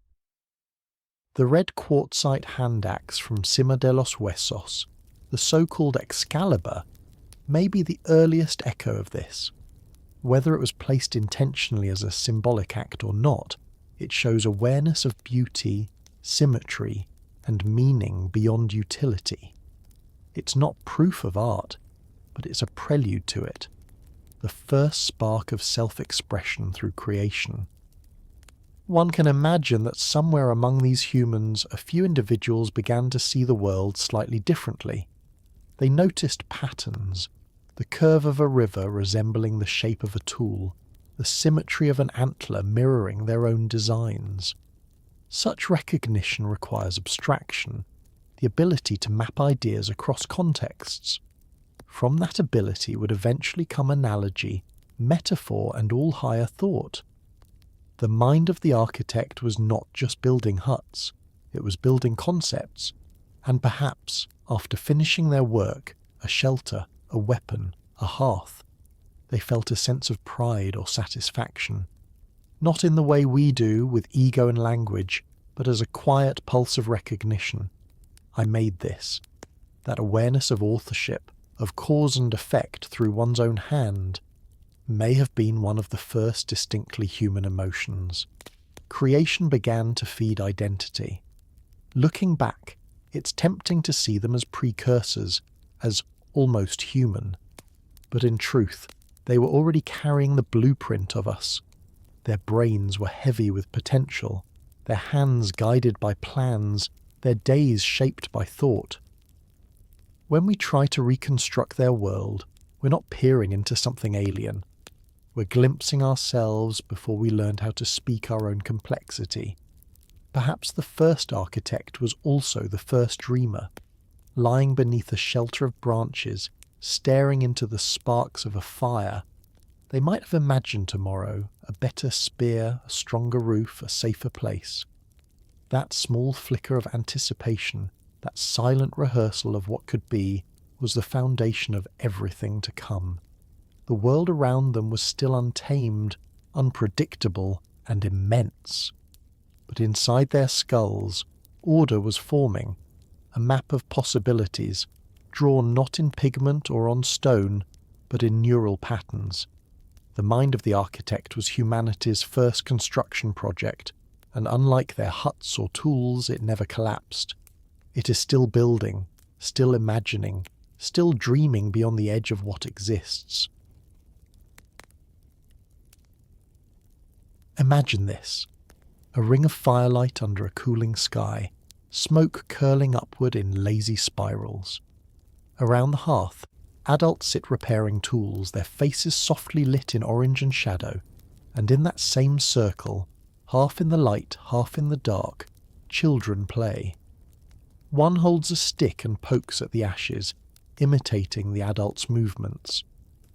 The red quartzite hand axe from Cima de los Huesos, the so-called Excalibur, may be the earliest echo of this. Whether it was placed intentionally as a symbolic act or not, it shows awareness of beauty, symmetry, and meaning beyond utility. It's not proof of art, but it's a prelude to it, the first spark of self-expression through creation. One can imagine that somewhere among these humans a few individuals began to see the world slightly differently. They noticed patterns, the curve of a river resembling the shape of a tool, the symmetry of an antler mirroring their own designs. Such recognition requires abstraction, the ability to map ideas across contexts. From that ability would eventually come analogy, metaphor, and all higher thought. The mind of the architect was not just building huts, it was building concepts, and perhaps, after finishing their work, a shelter, a weapon, a hearth, they felt a sense of pride or satisfaction. Not in the way we do, with ego and language, but as a quiet pulse of recognition. I made this. That awareness of authorship, of cause and effect through one's own hand, may have been one of the first distinctly human emotions. Creation began to feed identity. Looking back, it's tempting to see them as precursors, as almost human. But in truth, they were already carrying the blueprint of us. Their brains were heavy with potential, their hands guided by plans, their days shaped by thought. When we try to reconstruct their world, we're not peering into something alien. We're glimpsing ourselves before we learned how to speak our own complexity. Perhaps the first architect was also the first dreamer, lying beneath a shelter of branches, staring into the sparks of a fire. They might have imagined tomorrow, a better spear, a stronger roof, a safer place. That small flicker of anticipation, that silent rehearsal of what could be, was the foundation of everything to come. The world around them was still untamed, unpredictable, and immense. But inside their skulls, order was forming, a map of possibilities, drawn not in pigment or on stone, but in neural patterns. The mind of the architect was humanity's first construction project, and unlike their huts or tools, it never collapsed. It is still building, still imagining, still dreaming beyond the edge of what exists. Imagine this. A ring of firelight under a cooling sky, smoke curling upward in lazy spirals. Around the hearth, adults sit repairing tools, their faces softly lit in orange and shadow, and in that same circle, half in the light, half in the dark, children play. One holds a stick and pokes at the ashes, imitating the adult's movements.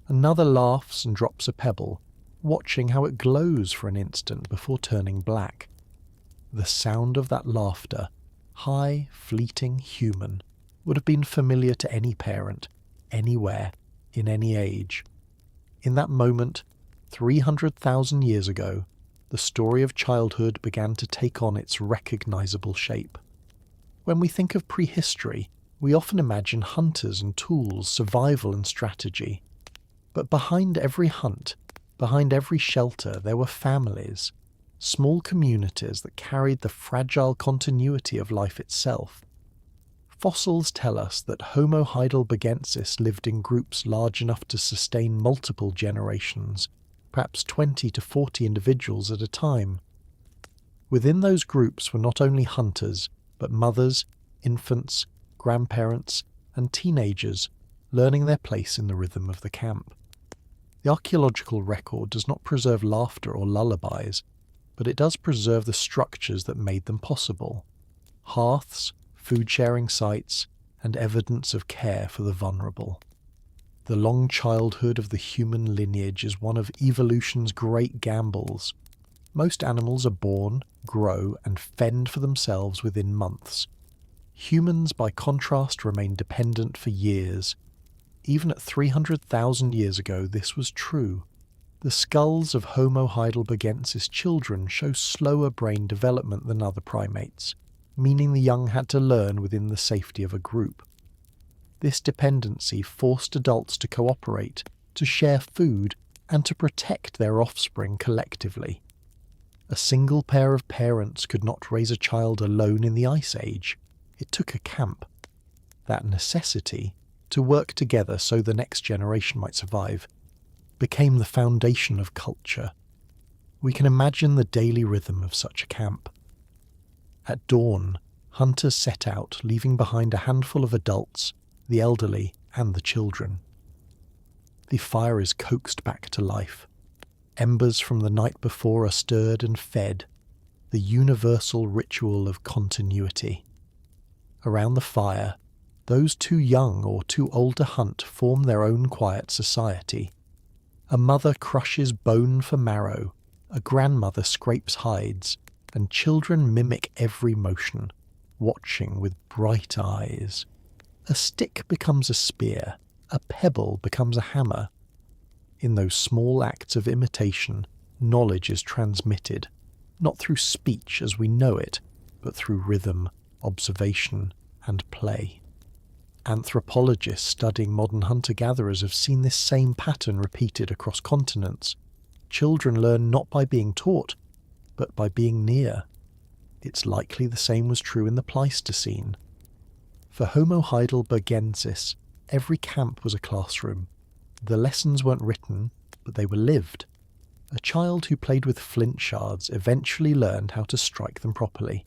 Another laughs and drops a pebble, watching how it glows for an instant before turning black. The sound of that laughter, high, fleeting, human, would have been familiar to any parent, anywhere, in any age. In that moment, 300,000 years ago, the story of childhood began to take on its recognizable shape. When we think of prehistory, We often imagine hunters and tools, survival and strategy. But behind every hunt, behind every shelter, there were families, small communities that carried the fragile continuity of life itself. Fossils tell us that Homo heidelbergensis lived in groups large enough to sustain multiple generations, perhaps 20 to 40 individuals at a time. Within those groups were not only hunters, but mothers, infants, grandparents, and teenagers learning their place in the rhythm of the camp. The archaeological record does not preserve laughter or lullabies, but it does preserve the structures that made them possible. Hearths, food-sharing sites, and evidence of care for the vulnerable. The long childhood of the human lineage is one of evolution's great gambles. Most animals are born, grow, and fend for themselves within months. Humans, by contrast, remain dependent for years. Even at 300,000 years ago, this was true. The skulls of Homo heidelbergensis children show slower brain development than other primates, meaning the young had to learn within the safety of a group. This dependency forced adults to cooperate, to share food, and to protect their offspring collectively. A single pair of parents could not raise a child alone in the Ice Age. It took a camp. That necessity, to work together so the next generation might survive, became the foundation of culture. We can imagine the daily rhythm of such a camp. At dawn, hunters set out, leaving behind a handful of adults, the elderly, and the children. The fire is coaxed back to life. Embers from the night before are stirred and fed, the universal ritual of continuity. Around the fire, those too young or too old to hunt form their own quiet society. A mother crushes bone for marrow, a grandmother scrapes hides, and children mimic every motion, watching with bright eyes. A stick becomes a spear, a pebble becomes a hammer. In those small acts of imitation, knowledge is transmitted, not through speech as we know it, but through rhythm, observation, and play. Anthropologists studying modern hunter-gatherers have seen this same pattern repeated across continents. Children learn not by being taught, but by being near. It's likely the same was true in the Pleistocene. For Homo heidelbergensis, every camp was a classroom. The lessons weren't written, but they were lived. A child who played with flint shards eventually learned how to strike them properly.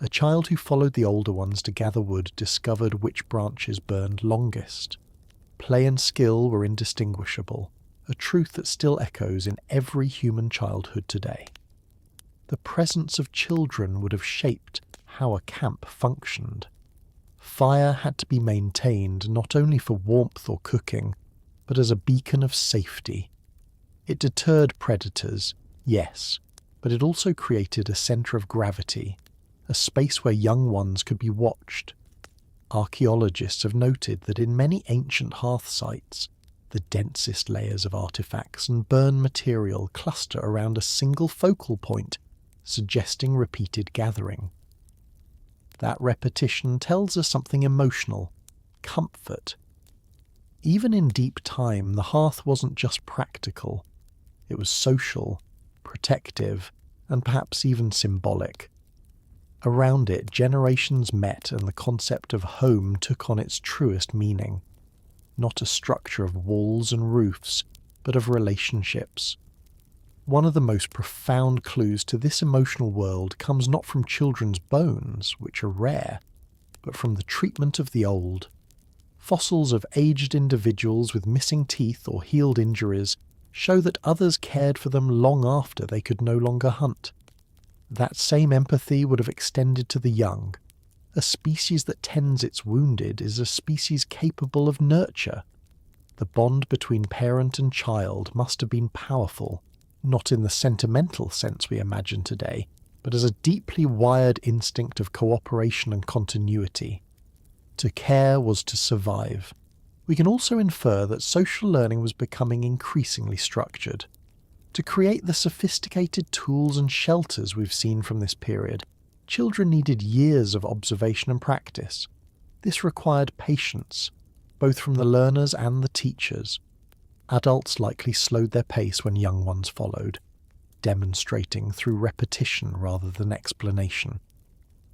A child who followed the older ones to gather wood discovered which branches burned longest. Play and skill were indistinguishable, a truth that still echoes in every human childhood today. The presence of children would have shaped how a camp functioned. Fire had to be maintained not only for warmth or cooking, but as a beacon of safety. It deterred predators, yes, but it also created a centre of gravity, a space where young ones could be watched. Archaeologists have noted that in many ancient hearth sites, the densest layers of artefacts and burned material cluster around a single focal point, suggesting repeated gathering. That repetition tells us something emotional, comfort. Even in deep time, the hearth wasn't just practical. It was social, protective, and perhaps even symbolic. Around it, generations met and the concept of home took on its truest meaning. Not a structure of walls and roofs, but of relationships. One of the most profound clues to this emotional world comes not from children's bones, which are rare, but from the treatment of the old. Fossils of aged individuals with missing teeth or healed injuries show that others cared for them long after they could no longer hunt. That same empathy would have extended to the young. A species that tends its wounded is a species capable of nurture. The bond between parent and child must have been powerful, not in the sentimental sense we imagine today, but as a deeply wired instinct of cooperation and continuity. To care was to survive. We can also infer that social learning was becoming increasingly structured. To create the sophisticated tools and shelters we've seen from this period, children needed years of observation and practice. This required patience, both from the learners and the teachers. Adults likely slowed their pace when young ones followed, demonstrating through repetition rather than explanation.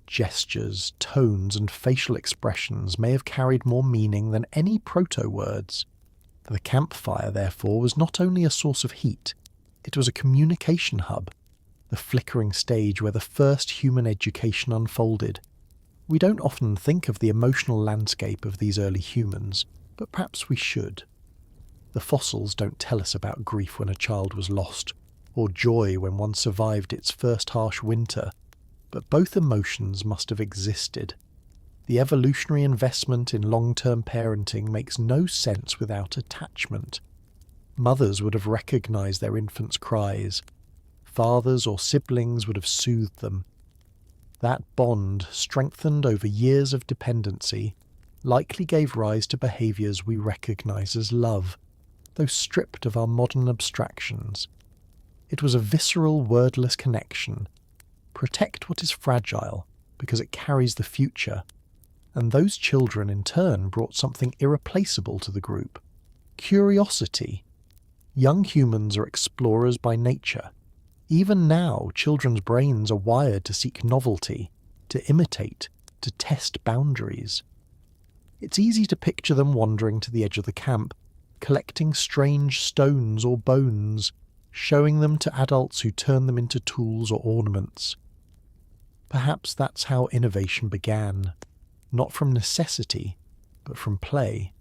Gestures, tones, and facial expressions may have carried more meaning than any proto-words. The campfire, therefore, was not only a source of heat, it was a communication hub, the flickering stage where the first human education unfolded. We don't often think of the emotional landscape of these early humans, but perhaps we should. The fossils don't tell us about grief when a child was lost, or joy when one survived its first harsh winter, but both emotions must have existed. The evolutionary investment in long-term parenting makes no sense without attachment. Mothers would have recognized their infants' cries. Fathers or siblings would have soothed them. That bond, strengthened over years of dependency, likely gave rise to behaviours we recognize as love, though stripped of our modern abstractions. It was a visceral, wordless connection. Protect what is fragile, because it carries the future. And those children in turn brought something irreplaceable to the group: curiosity. Young humans are explorers by nature. Even now, children's brains are wired to seek novelty, to imitate, to test boundaries. It's easy to picture them wandering to the edge of the camp, collecting strange stones or bones, showing them to adults who turn them into tools or ornaments. Perhaps that's how innovation began, not from necessity, but from play.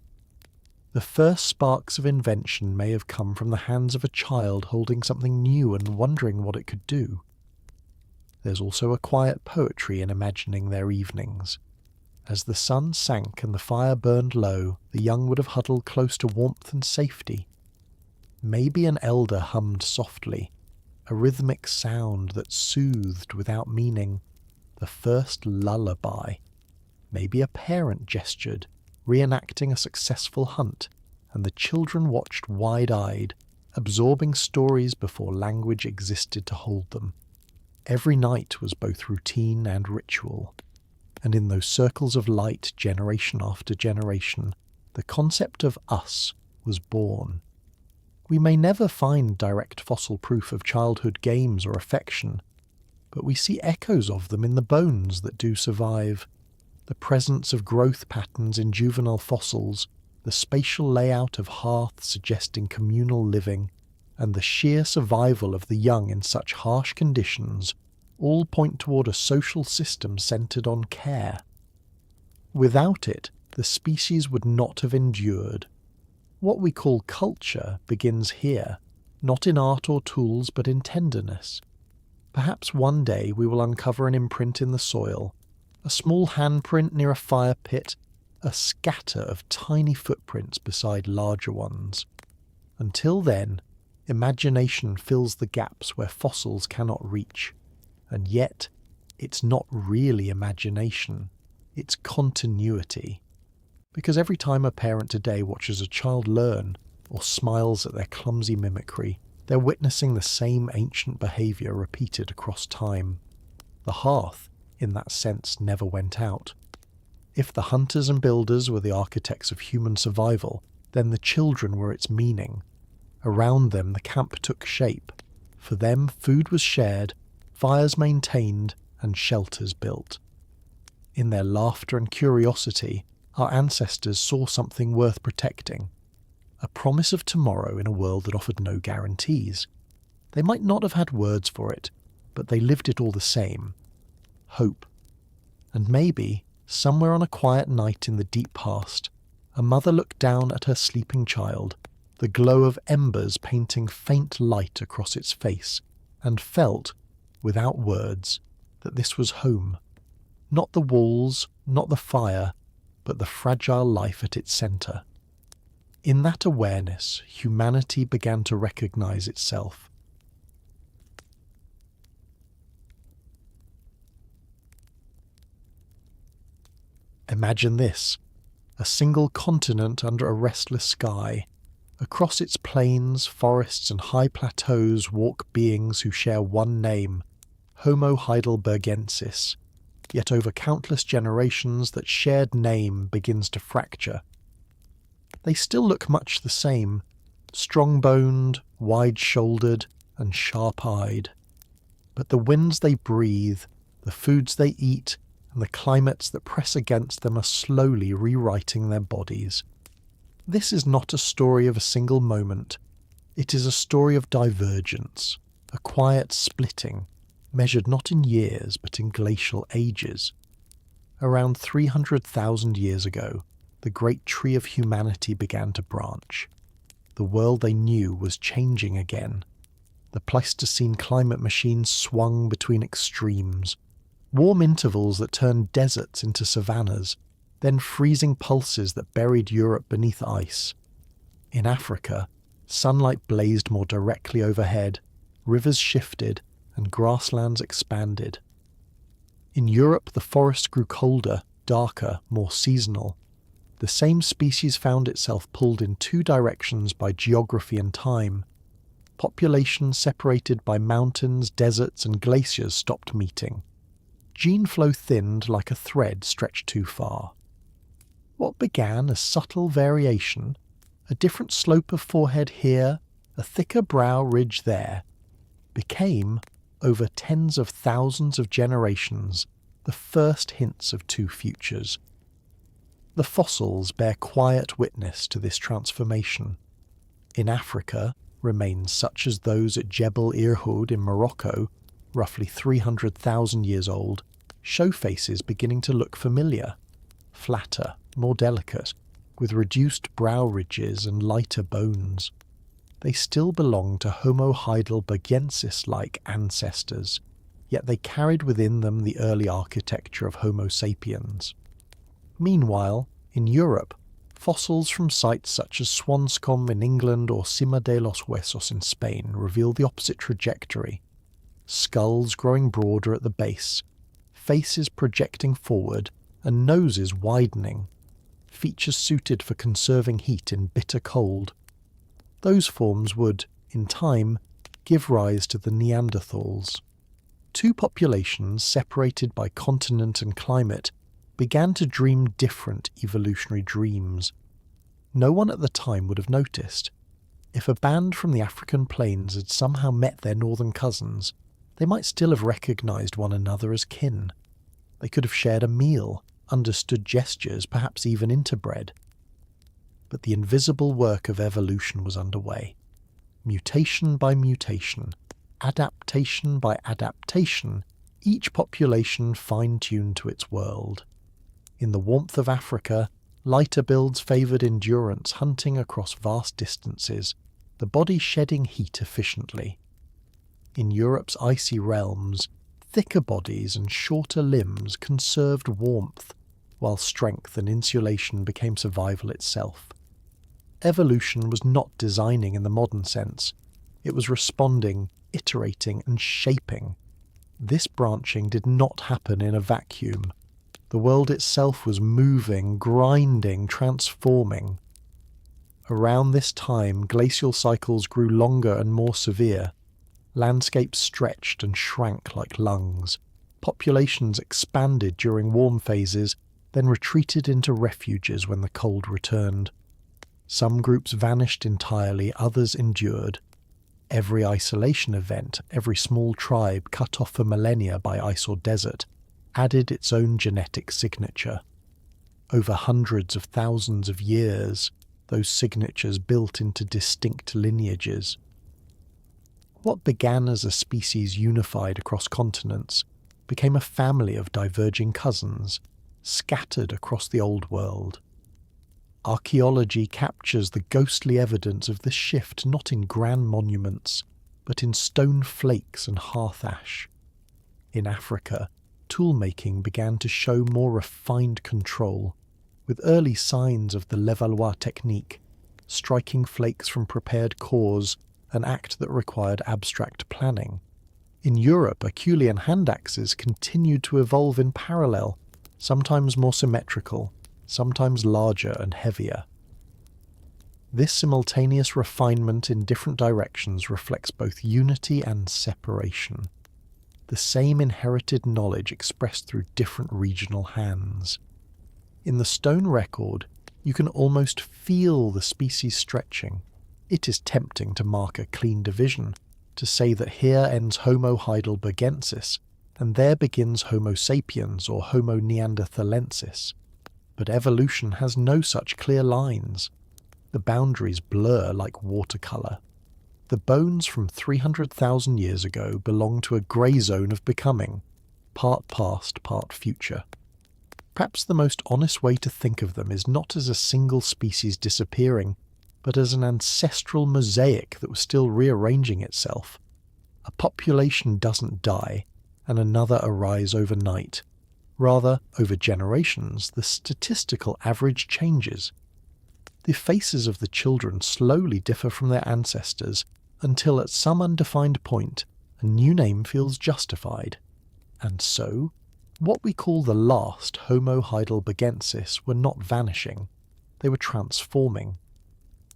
The first sparks of invention may have come from the hands of a child holding something new and wondering what it could do. There's also a quiet poetry in imagining their evenings. As the sun sank and the fire burned low, the young would have huddled close to warmth and safety. Maybe an elder hummed softly, a rhythmic sound that soothed without meaning, the first lullaby. Maybe a parent gestured, reenacting a successful hunt, and the children watched wide-eyed, absorbing stories before language existed to hold them. Every night was both routine and ritual, and in those circles of light, generation after generation, the concept of us was born. We may never find direct fossil proof of childhood games or affection, but we see echoes of them in the bones that do survive. The presence of growth patterns in juvenile fossils, the spatial layout of hearths suggesting communal living, and the sheer survival of the young in such harsh conditions all point toward a social system centered on care. Without it, the species would not have endured. What we call culture begins here, not in art or tools but in tenderness. Perhaps one day we will uncover an imprint in the soil, a small handprint near a fire pit, a scatter of tiny footprints beside larger ones. Until then, imagination fills the gaps where fossils cannot reach. And yet, it's not really imagination, it's continuity. Because every time a parent today watches a child learn, or smiles at their clumsy mimicry, they're witnessing the same ancient behaviour repeated across time. The hearth, in that sense, never went out. If the hunters and builders were the architects of human survival, then the children were its meaning. Around them the camp took shape. For them food was shared, fires maintained, and shelters built. In their laughter and curiosity, our ancestors saw something worth protecting. A promise of tomorrow in a world that offered no guarantees. They might not have had words for it, but they lived it all the same. Hope. And maybe, somewhere on a quiet night in the deep past, a mother looked down at her sleeping child, the glow of embers painting faint light across its face, and felt, without words, that this was home. Not the walls, not the fire, but the fragile life at its centre. In that awareness, humanity began to recognize itself. Imagine this, a single continent under a restless sky. Across its plains, forests and high plateaus walk beings who share one name, Homo heidelbergensis. yet over countless generations that shared name begins to fracture. They still look much the same, strong-boned, wide-shouldered, and sharp-eyed. But the winds they breathe, the foods they eat, and the climates that press against them are slowly rewriting their bodies. This is not a story of a single moment. It is a story of divergence, a quiet splitting, measured not in years but in glacial ages. Around 300,000 years ago, the great tree of humanity began to branch. The world they knew was changing again. The Pleistocene climate machine swung between extremes. Warm intervals that turned deserts into savannas, then freezing pulses that buried Europe beneath ice. In Africa, sunlight blazed more directly overhead, rivers shifted, and grasslands expanded. In Europe, the forest grew colder, darker, more seasonal. The same species found itself pulled in two directions by geography and time. Populations separated by mountains, deserts, and glaciers stopped meeting. Gene flow thinned like a thread stretched too far. What began as subtle variation, a different slope of forehead here, a thicker brow ridge there, became, over tens of thousands of generations, the first hints of two futures. The fossils bear quiet witness to this transformation. In Africa, remains such as those at Jebel Irhoud in Morocco, roughly 300,000 years old, show faces beginning to look familiar, flatter, more delicate, with reduced brow ridges and lighter bones. They still belong to Homo heidelbergensis-like ancestors, yet they carried within them the early architecture of Homo sapiens. Meanwhile, in Europe, fossils from sites such as Swanscombe in England or Cima de los Huesos in Spain reveal the opposite trajectory. Skulls growing broader at the base, faces projecting forward, and noses widening, features suited for conserving heat in bitter cold. Those forms would, in time, give rise to the Neanderthals. Two populations separated by continent and climate began to dream different evolutionary dreams. No one at the time would have noticed. If a band from the African plains had somehow met their northern cousins, they might still have recognized one another as kin. They could have shared a meal, understood gestures, perhaps even interbred. But the invisible work of evolution was underway. Mutation by mutation, adaptation by adaptation, each population fine-tuned to its world. In the warmth of Africa, lighter builds favoured endurance hunting across vast distances, the body shedding heat efficiently. In Europe's icy realms, thicker bodies and shorter limbs conserved warmth, while strength and insulation became survival itself. Evolution was not designing in the modern sense. It was responding, iterating, and shaping. This branching did not happen in a vacuum. The world itself was moving, grinding, transforming. Around this time, glacial cycles grew longer and more severe. Landscapes stretched and shrank like lungs. Populations expanded during warm phases, then retreated into refuges when the cold returned. Some groups vanished entirely, others endured. Every isolation event, every small tribe cut off for millennia by ice or desert, added its own genetic signature. Over hundreds of thousands of years, those signatures built into distinct lineages. What began as a species unified across continents became a family of diverging cousins, scattered across the old world. Archaeology captures the ghostly evidence of this shift not in grand monuments, but in stone flakes and hearth ash. In Africa, toolmaking began to show more refined control, with early signs of the Levallois technique, striking flakes from prepared cores, an act that required abstract planning. In Europe, Acheulean hand axes continued to evolve in parallel, sometimes more symmetrical, sometimes larger and heavier. This simultaneous refinement in different directions reflects both unity and separation. the same inherited knowledge expressed through different regional hands. In the stone record, you can almost feel the species stretching. It is tempting to mark a clean division, to say that here ends Homo heidelbergensis, and there begins Homo sapiens or Homo neanderthalensis. But evolution has no such clear lines. The boundaries blur like watercolour. The bones from 300,000 years ago belong to a grey zone of becoming, part past, part future. Perhaps the most honest way to think of them is not as a single species disappearing, but as an ancestral mosaic that was still rearranging itself. A population doesn't die, and another arise overnight. Rather, over generations, the statistical average changes. The faces of the children slowly differ from their ancestors, until at some undefined point, a new name feels justified. And so, what we call the last Homo heidelbergensis were not vanishing, they were transforming.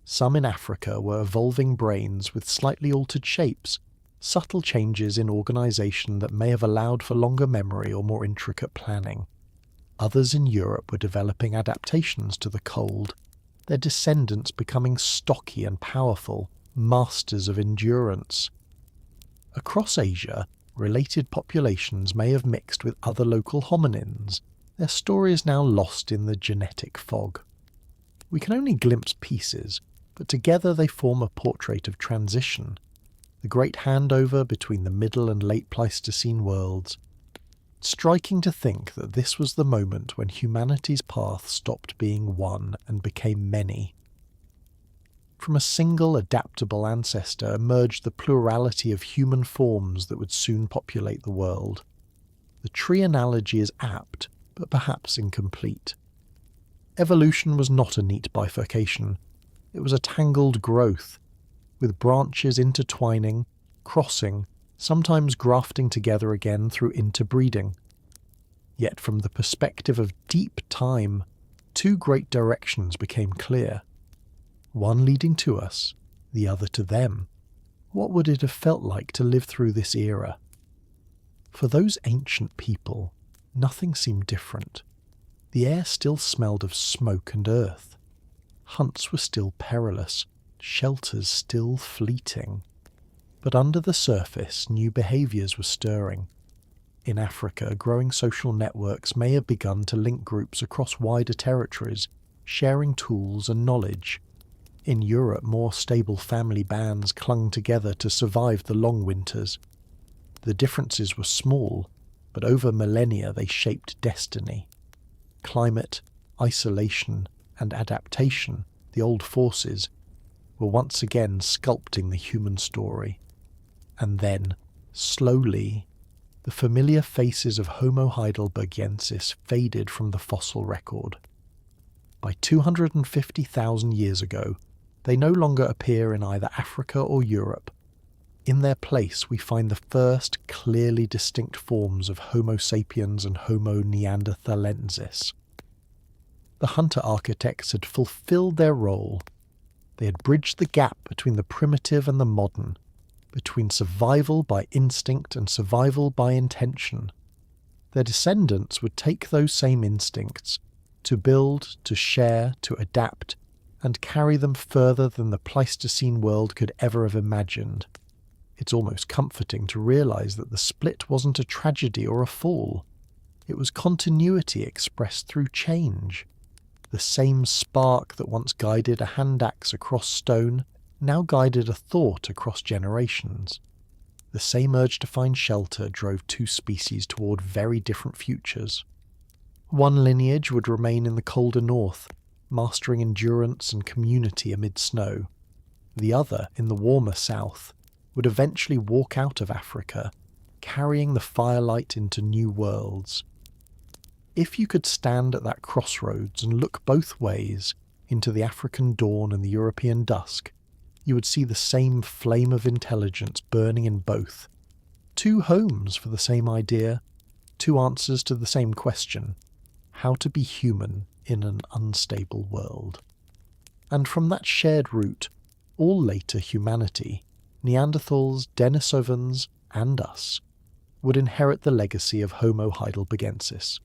Some in Africa were evolving brains with slightly altered shapes, subtle changes in organisation that may have allowed for longer memory or more intricate planning. Others in Europe were developing adaptations to the cold, their descendants becoming stocky and powerful, masters of endurance. Across Asia, related populations may have mixed with other local hominins. Their story is now lost in the genetic fog. We can only glimpse pieces, but together they form a portrait of transition, the great handover between the Middle and Late Pleistocene worlds. It's striking to think that this was the moment when humanity's path stopped being one and became many. From a single adaptable ancestor emerged the plurality of human forms that would soon populate the world. The tree analogy is apt, but perhaps incomplete. Evolution was not a neat bifurcation. It was a tangled growth, with branches intertwining, crossing, sometimes grafting together again through interbreeding. Yet from the perspective of deep time, two great directions became clear. One leading to us, the other to them. What would it have felt like to live through this era? For those ancient people, nothing seemed different. The air still smelled of smoke and earth. Hunts were still perilous, shelters still fleeting. But under the surface, new behaviours were stirring. In Africa, growing social networks may have begun to link groups across wider territories, sharing tools and knowledge. In Europe, more stable family bands clung together to survive the long winters. The differences were small, but over millennia they shaped destiny. Climate, isolation, and adaptation, the old forces, were once again sculpting the human story. And then, slowly, the familiar faces of Homo heidelbergensis faded from the fossil record. By 250,000 years ago, they no longer appear in either Africa or Europe. In their place we find the first clearly distinct forms of Homo sapiens and Homo neanderthalensis. The hunter architects had fulfilled their role. They had bridged the gap between the primitive and the modern, between survival by instinct and survival by intention. Their descendants would take those same instincts, to build, to share, to adapt, and carry them further than the Pleistocene world could ever have imagined. It's almost comforting to realise that the split wasn't a tragedy or a fall. It was continuity expressed through change. The same spark that once guided a hand axe across stone now guided a thought across generations. The same urge to find shelter drove two species toward very different futures. One lineage would remain in the colder north, mastering endurance and community amid snow. The other, in the warmer south, would eventually walk out of Africa, carrying the firelight into new worlds. If you could stand at that crossroads and look both ways, into the African dawn and the European dusk, you would see the same flame of intelligence burning in both. Two homes for the same idea, two answers to the same question: how to be human in an unstable world. And from that shared root, all later humanity, Neanderthals, Denisovans, and us, would inherit the legacy of Homo heidelbergensis.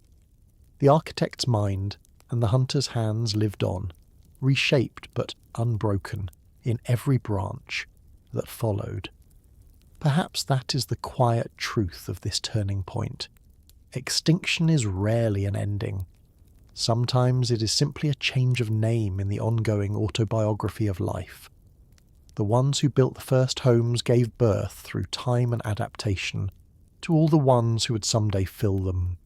The architect's mind and the hunter's hands lived on, reshaped but unbroken in every branch that followed. Perhaps that is the quiet truth of this turning point. Extinction is rarely an ending. Sometimes it is simply a change of name in the ongoing autobiography of life. The ones who built the first homes gave birth through time and adaptation to all the ones who would someday fill them.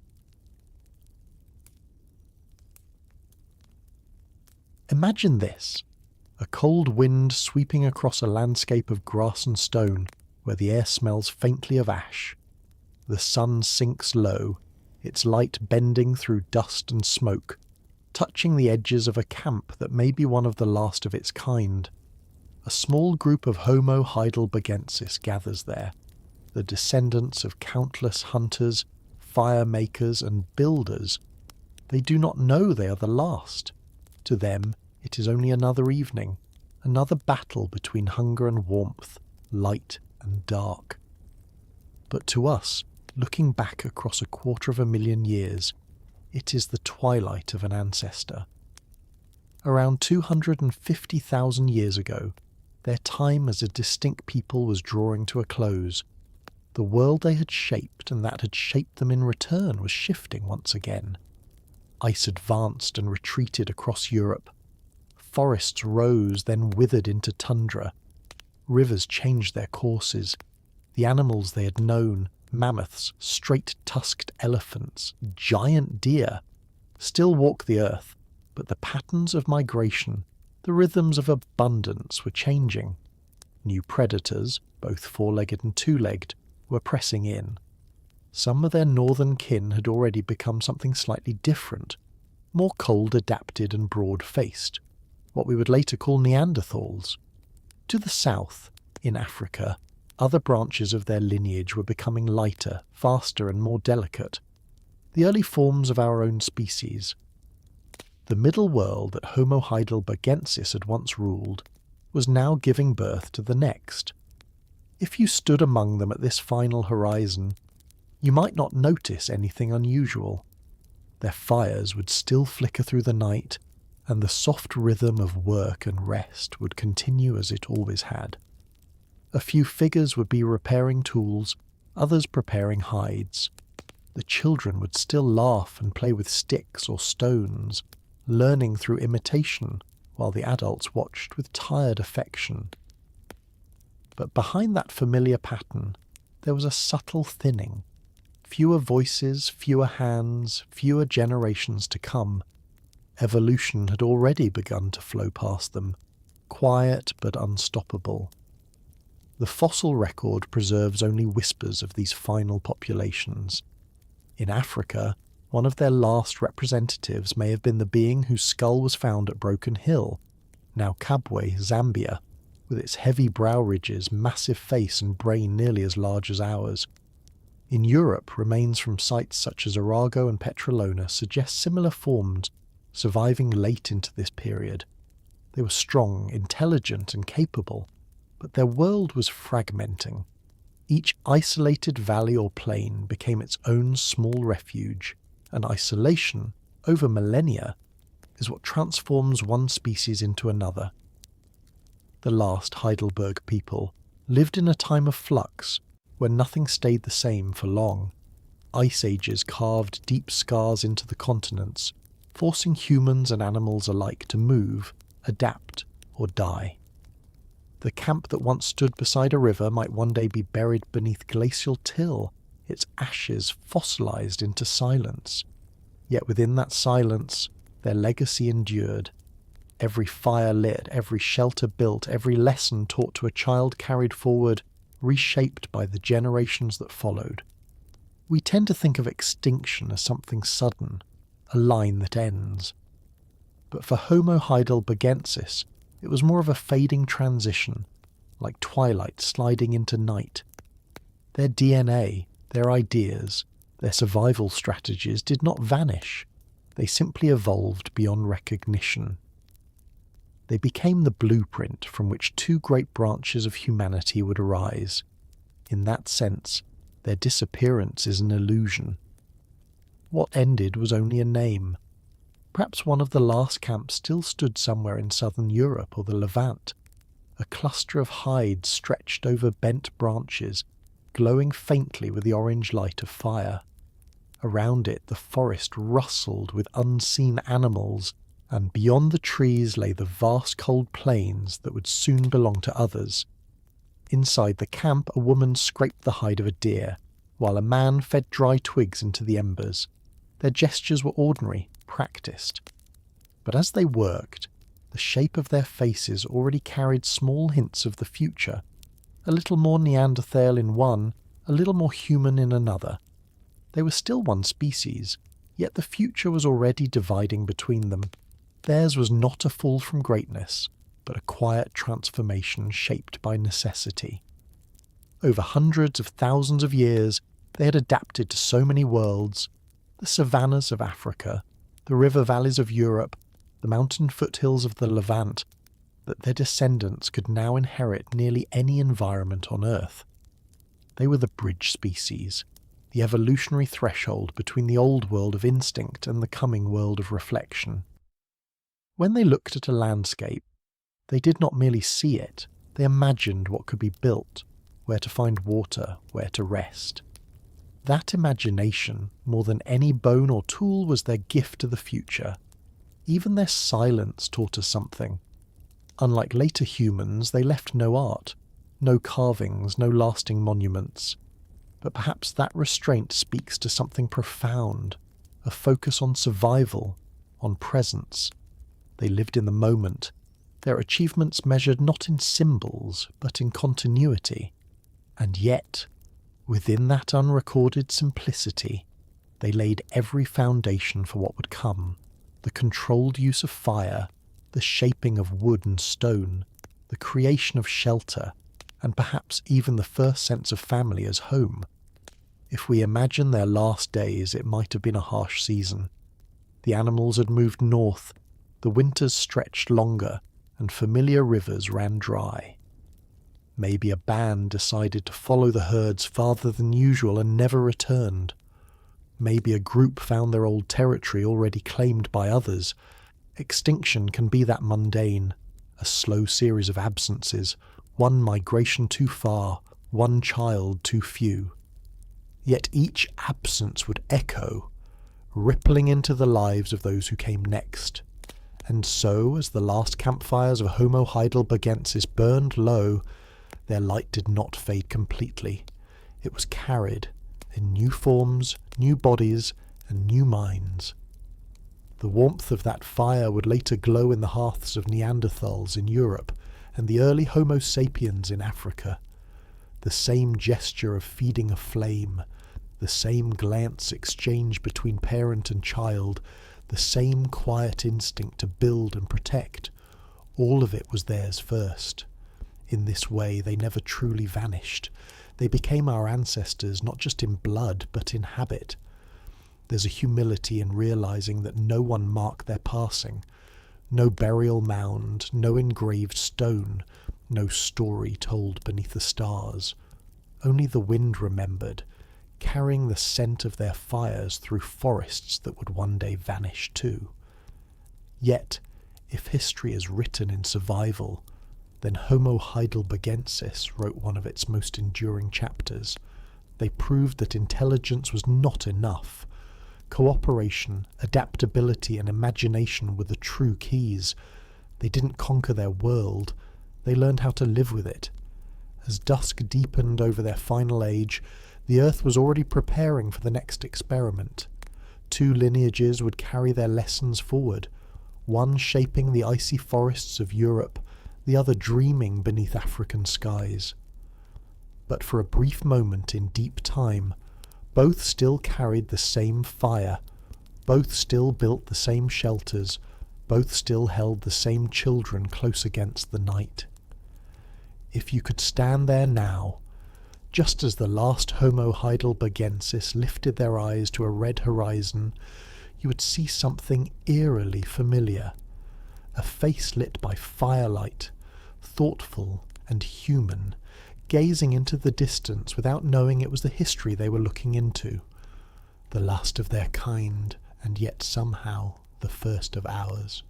Imagine this, a cold wind sweeping across a landscape of grass and stone where the air smells faintly of ash. The sun sinks low, its light bending through dust and smoke, touching the edges of a camp that may be one of the last of its kind. A small group of Homo heidelbergensis gathers there, the descendants of countless hunters, fire makers and builders. They do not know they are the last. To them, it is only another evening, another battle between hunger and warmth, light and dark. But to us, looking back across 250,000 years, it is the twilight of an ancestor. Around 250,000 years ago, their time as a distinct people was drawing to a close. The world they had shaped and that had shaped them in return was shifting once again. Ice advanced and retreated across Europe. Forests rose, then withered into tundra. Rivers changed their courses. The animals they had known, mammoths, straight-tusked elephants, giant deer, still walk the earth, but the patterns of migration, the rhythms of abundance were changing. New predators, both four-legged and two-legged, were pressing in. Some of their northern kin had already become something slightly different, more cold-adapted and broad-faced, what we would later call Neanderthals. To the south, in Africa, other branches of their lineage were becoming lighter, faster and more delicate, the early forms of our own species. The middle world that Homo heidelbergensis had once ruled was now giving birth to the next. If you stood among them at this final horizon, you might not notice anything unusual. Their fires would still flicker through the night, and the soft rhythm of work and rest would continue as it always had. A few figures would be repairing tools, others preparing hides. The children would still laugh and play with sticks or stones, learning through imitation, while the adults watched with tired affection. But behind that familiar pattern, there was a subtle thinning. Fewer voices, fewer hands, fewer generations to come. Evolution had already begun to flow past them, quiet but unstoppable. The fossil record preserves only whispers of these final populations. In Africa, one of their last representatives may have been the being whose skull was found at Broken Hill, now Kabwe, Zambia, with its heavy brow ridges, massive face and brain nearly as large as ours. In Europe, remains from sites such as Arago and Petrolona suggest similar forms, surviving late into this period. They were strong, intelligent and capable, but their world was fragmenting. Each isolated valley or plain became its own small refuge, and isolation, over millennia, is what transforms one species into another. The last Heidelberg people lived in a time of flux, where nothing stayed the same for long. Ice ages carved deep scars into the continents, forcing humans and animals alike to move, adapt, or die. The camp that once stood beside a river might one day be buried beneath glacial till, its ashes fossilized into silence. Yet within that silence, their legacy endured. Every fire lit, every shelter built, every lesson taught to a child carried forward, reshaped by the generations that followed. We tend to think of extinction as something sudden, a line that ends. But for Homo heidelbergensis, it was more of a fading transition, like twilight sliding into night. Their DNA, their ideas, their survival strategies did not vanish. They simply evolved beyond recognition. They became the blueprint from which two great branches of humanity would arise. In that sense, Their disappearance is an illusion. What ended was only a name. Perhaps one of the last camps still stood somewhere in southern Europe or the Levant, a cluster of hides stretched over bent branches, glowing faintly with the orange light of fire. Around it the forest rustled with unseen animals, and beyond the trees lay the vast cold plains that would soon belong to others. Inside the camp a woman scraped the hide of a deer, while a man fed dry twigs into the embers. Their gestures were ordinary, practiced. But as they worked, the shape of their faces already carried small hints of the future, a little more Neanderthal in one, a little more human in another. They were still one species, yet the future was already dividing between them. Theirs was not a fall from greatness, but a quiet transformation shaped by necessity. Over hundreds of thousands of years, they had adapted to so many worlds, the savannas of Africa, the river valleys of Europe, the mountain foothills of the Levant, that their descendants could now inherit nearly any environment on Earth. They were the bridge species, the evolutionary threshold between the old world of instinct and the coming world of reflection. When they looked at a landscape, they did not merely see it, they imagined what could be built, where to find water, where to rest. That imagination, more than any bone or tool, was their gift to the future. Even their silence taught us something. Unlike later humans, they left no art, no carvings, no lasting monuments. But perhaps that restraint speaks to something profound, a focus on survival, on presence. They lived in the moment, their achievements measured not in symbols, but in continuity. And yet, within that unrecorded simplicity, they laid every foundation for what would come, the controlled use of fire, the shaping of wood and stone, the creation of shelter, and perhaps even the first sense of family as home. If we imagine their last days, it might have been a harsh season. The animals had moved north, the winters stretched longer, and familiar rivers ran dry. Maybe a band decided to follow the herds farther than usual and never returned. Maybe a group found their old territory already claimed by others. Extinction can be that mundane, a slow series of absences, one migration too far, one child too few. Yet each absence would echo, rippling into the lives of those who came next. And so, as the last campfires of Homo heidelbergensis burned low, their light did not fade completely. It was carried in new forms, new bodies, and new minds. The warmth of that fire would later glow in the hearths of Neanderthals in Europe and the early Homo sapiens in Africa. The same gesture of feeding a flame, the same glance exchanged between parent and child, the same quiet instinct to build and protect, all of it was theirs first. In this way they never truly vanished. They became our ancestors not just in blood but in habit. There's a humility in realizing that no one marked their passing, no burial mound, no engraved stone, no story told beneath the stars. Only the wind remembered, carrying the scent of their fires through forests that would one day vanish too. Yet, if history is written in survival, then Homo heidelbergensis wrote one of its most enduring chapters. They proved that intelligence was not enough. Cooperation, adaptability, and imagination were the true keys. They didn't conquer their world, they learned how to live with it. As dusk deepened over their final age, the Earth was already preparing for the next experiment. Two lineages would carry their lessons forward, one shaping the icy forests of Europe, the other dreaming beneath African skies. But for a brief moment in deep time, both still carried the same fire, both still built the same shelters, both still held the same children close against the night. If you could stand there now, just as the last Homo heidelbergensis lifted their eyes to a red horizon, you would see something eerily familiar. A face lit by firelight, thoughtful and human, gazing into the distance without knowing it was the history they were looking into. The last of their kind, and yet somehow the first of ours.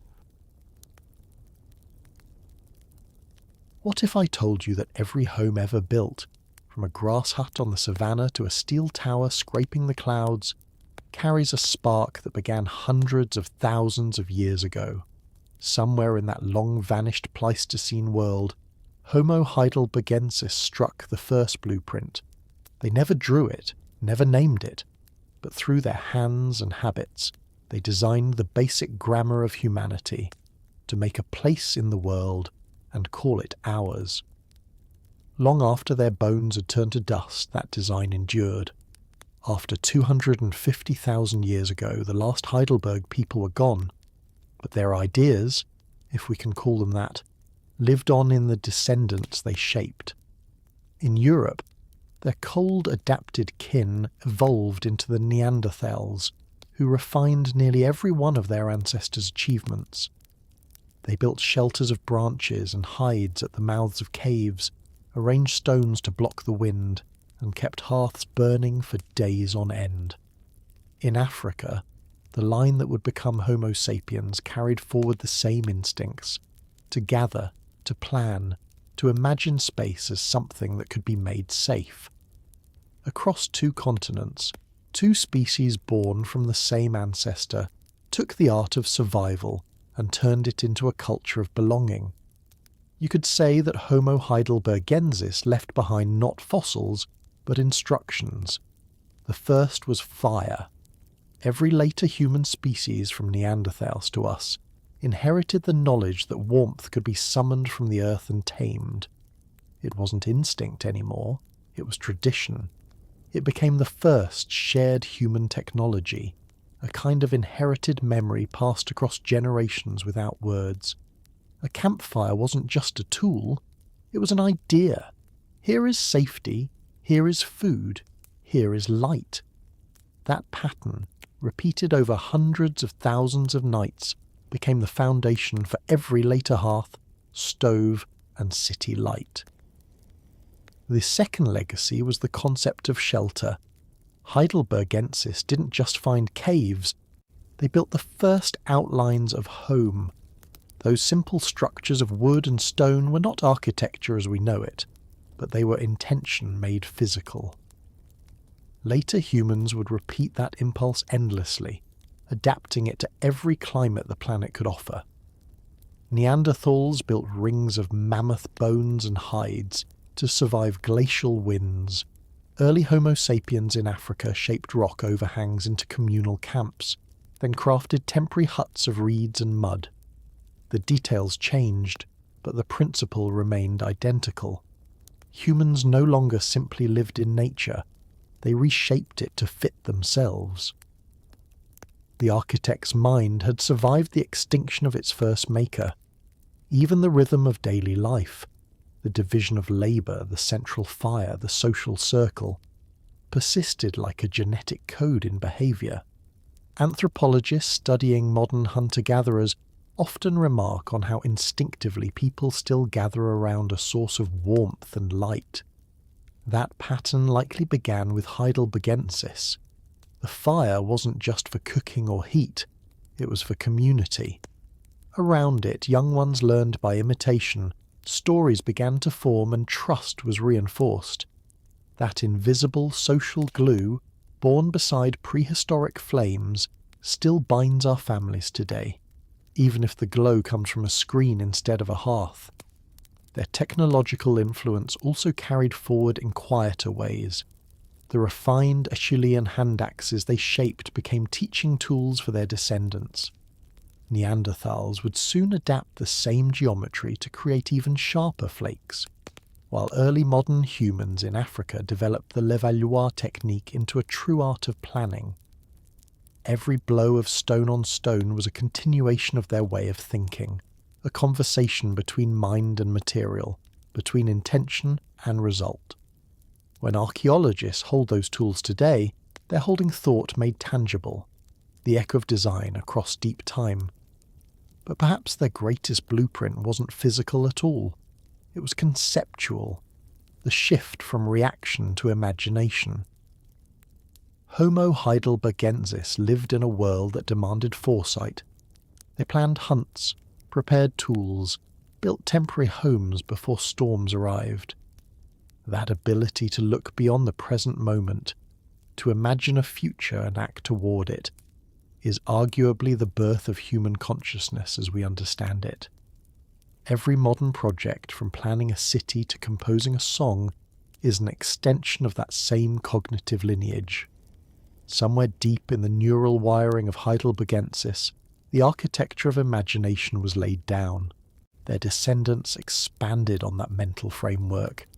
What if I told you that every home ever built, from a grass hut on the savannah to a steel tower scraping the clouds, carries a spark that began hundreds of thousands of years ago? Somewhere in that long-vanished Pleistocene world, Homo heidelbergensis struck the first blueprint. They never drew it, never named it, but through their hands and habits, they designed the basic grammar of humanity, to make a place in the world and call it ours. Long after their bones had turned to dust, that design endured. After 250,000 years ago, the last Heidelberg people were gone, but their ideas, if we can call them that, lived on in the descendants they shaped. In Europe, their cold, adapted kin evolved into the Neanderthals, who refined nearly every one of their ancestors' achievements. They built shelters of branches and hides at the mouths of caves, arranged stones to block the wind, and kept hearths burning for days on end. In Africa, the line that would become Homo sapiens carried forward the same instincts, to gather, to plan, to imagine space as something that could be made safe. Across 2 continents, 2 species born from the same ancestor took the art of survival and turned it into a culture of belonging. You could say that Homo heidelbergensis left behind not fossils, but instructions. The first was fire. Every later human species, from Neanderthals to us, inherited the knowledge that warmth could be summoned from the earth and tamed. It wasn't instinct anymore, it was tradition. It became the first shared human technology, a kind of inherited memory passed across generations without words. A campfire wasn't just a tool, it was an idea. Here is safety, here is food, here is light. That pattern, repeated over hundreds of thousands of nights, became the foundation for every later hearth, stove, and city light. The second legacy was the concept of shelter. Heidelbergensis didn't just find caves, they built the first outlines of home. Those simple structures of wood and stone were not architecture as we know it, but they were intention made physical. Later humans would repeat that impulse endlessly, adapting it to every climate the planet could offer. Neanderthals built rings of mammoth bones and hides to survive glacial winds. Early Homo sapiens in Africa shaped rock overhangs into communal camps, then crafted temporary huts of reeds and mud. The details changed, but the principle remained identical. Humans no longer simply lived in nature, they reshaped it to fit themselves. The architect's mind had survived the extinction of its first maker. Even the rhythm of daily life, the division of labour, the central fire, the social circle, persisted like a genetic code in behaviour. Anthropologists studying modern hunter-gatherers often remark on how instinctively people still gather around a source of warmth and light. That pattern likely began with Heidelbergensis. The fire wasn't just for cooking or heat, it was for community. Around it, young ones learned by imitation, stories began to form and trust was reinforced. That invisible social glue, born beside prehistoric flames, still binds our families today, even if the glow comes from a screen instead of a hearth. Their technological influence also carried forward in quieter ways. The refined Acheulean hand axes they shaped became teaching tools for their descendants. Neanderthals would soon adapt the same geometry to create even sharper flakes, while early modern humans in Africa developed the levallois technique into a true art of planning. Every blow of stone on stone was a continuation of their way of thinking, a conversation between mind and material, between intention and result. When archaeologists hold those tools today, they're holding thought made tangible, the echo of design across deep time. But perhaps their greatest blueprint wasn't physical at all. It was conceptual. the shift from reaction to imagination. Homo heidelbergensis lived in a world that demanded foresight. They planned hunts, prepared tools, built temporary homes before storms arrived. That ability to look beyond the present moment, to imagine a future and act toward it, is arguably the birth of human consciousness as we understand it. Every modern project, from planning a city to composing a song, is an extension of that same cognitive lineage. Somewhere deep in the neural wiring of Heidelbergensis, the architecture of imagination was laid down. Their descendants expanded on that mental framework.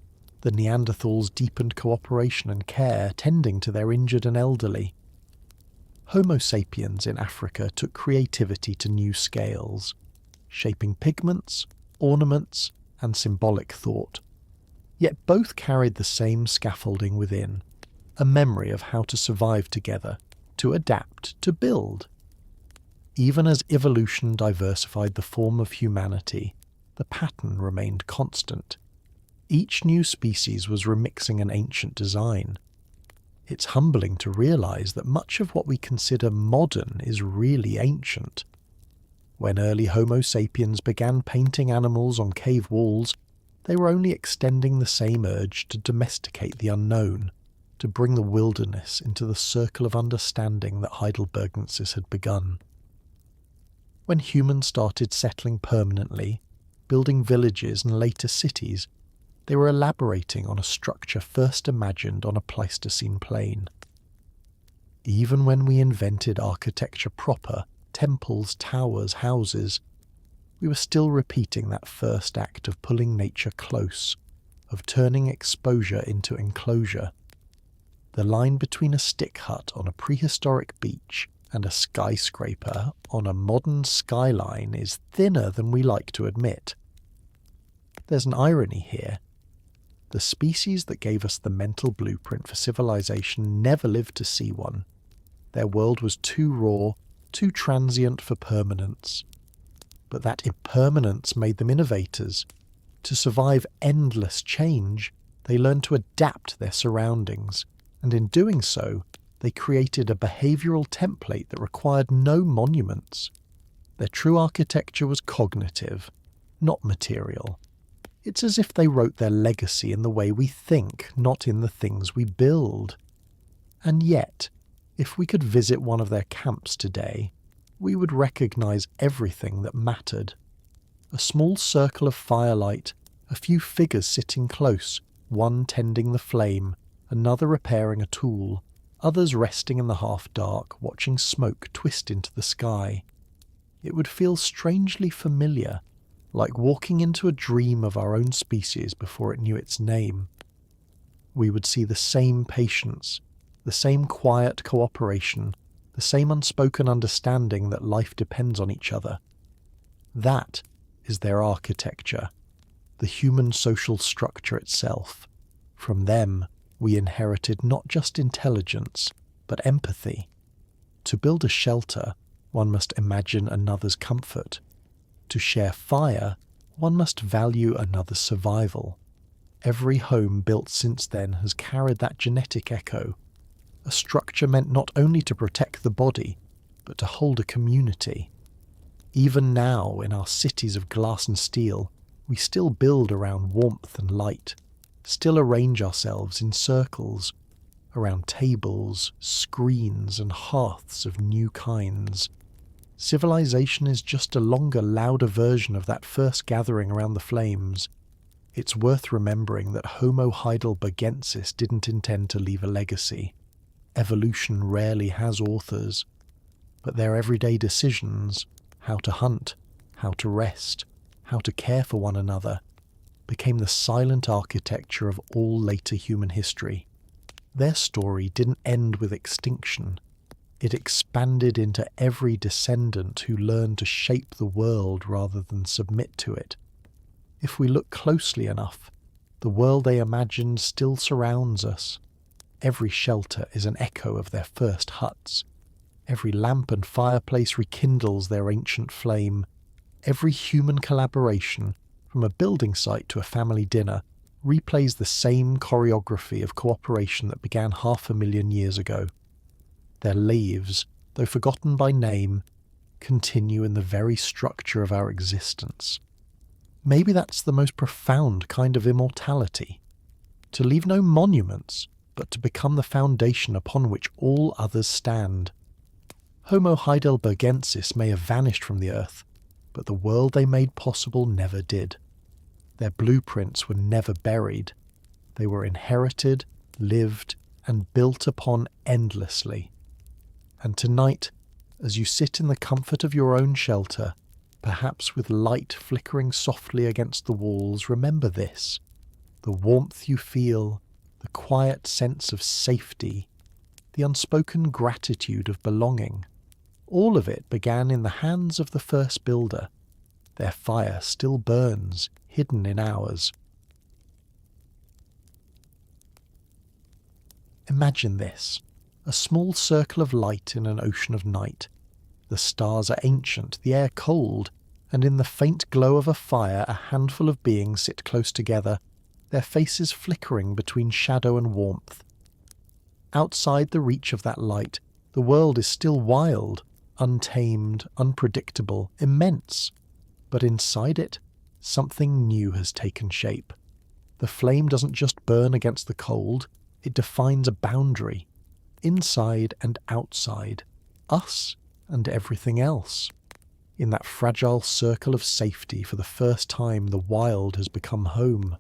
The Neanderthals deepened cooperation and care, tending to their injured and elderly. Homo sapiens in Africa took creativity to new scales, shaping pigments, ornaments, and symbolic thought. Yet both carried the same scaffolding within, a memory of how to survive together, to adapt, to build. Even as evolution diversified the form of humanity, the pattern remained constant. Each new species was remixing an ancient design. It's humbling to realize that much of what we consider modern is really ancient. When early Homo sapiens began painting animals on cave walls, they were only extending the same urge to domesticate the unknown, to bring the wilderness into the circle of understanding that Heidelbergensis had begun. When humans started settling permanently, building villages and later cities, they were elaborating on a structure first imagined on a Pleistocene plain. Even when we invented architecture proper, temples, towers, houses, we were still repeating that first act of pulling nature close, of turning exposure into enclosure. The line between a stick hut on a prehistoric beach and a skyscraper on a modern skyline is thinner than we like to admit. There's an irony here. The species that gave us the mental blueprint for civilization never lived to see one. Their world was too raw, too transient for permanence. But that impermanence made them innovators. To survive endless change, they learned to adapt their surroundings, and in doing so, they created a behavioral template that required no monuments. Their true architecture was cognitive, not material. It's as if they wrote their legacy in the way we think, not in the things we build. And yet, if we could visit one of their camps today, we would recognize everything that mattered. A small circle of firelight, a few figures sitting close, one tending the flame, another repairing a tool, others resting in the half-dark, watching smoke twist into the sky. It would feel strangely familiar, like walking into a dream of our own species before it knew its name. We would see the same patience, the same quiet cooperation, the same unspoken understanding that life depends on each other. That is their architecture, the human social structure itself. From them, we inherited not just intelligence, but empathy. To build a shelter, one must imagine another's comfort. To share fire, one must value another's survival. Every home built since then has carried that genetic echo, a structure meant not only to protect the body, but to hold a community. Even now, in our cities of glass and steel, we still build around warmth and light, still arrange ourselves in circles, around tables, screens, and hearths of new kinds. Civilization is just a longer, louder version of that first gathering around the flames. It's worth remembering that Homo heidelbergensis didn't intend to leave a legacy. Evolution rarely has authors, but their everyday decisions, how to hunt, how to rest, how to care for one another, became the silent architecture of all later human history. Their story didn't end with extinction. It expanded into every descendant who learned to shape the world rather than submit to it. If we look closely enough, the world they imagined still surrounds us. Every shelter is an echo of their first huts. Every lamp and fireplace rekindles their ancient flame. Every human collaboration, from a building site to a family dinner, replays the same choreography of cooperation that began 500,000 years ago. Their lives, though forgotten by name, continue in the very structure of our existence. Maybe that's the most profound kind of immortality. To leave no monuments, but to become the foundation upon which all others stand. Homo heidelbergensis may have vanished from the earth, but the world they made possible never did. Their blueprints were never buried. They were inherited, lived, and built upon endlessly. And tonight, as you sit in the comfort of your own shelter, perhaps with light flickering softly against the walls, remember this: the warmth you feel, the quiet sense of safety, the unspoken gratitude of belonging. All of it began in the hands of the first builder. Their fire still burns, hidden in ours. Imagine this: a small circle of light in an ocean of night. The stars are ancient, the air cold, and in the faint glow of a fire a handful of beings sit close together, their faces flickering between shadow and warmth. Outside the reach of that light, the world is still wild, untamed, unpredictable, immense. But inside it, something new has taken shape. The flame doesn't just burn against the cold, it defines a boundary. Inside and outside, us and everything else. In that fragile circle of safety, for the first time the wild has become home.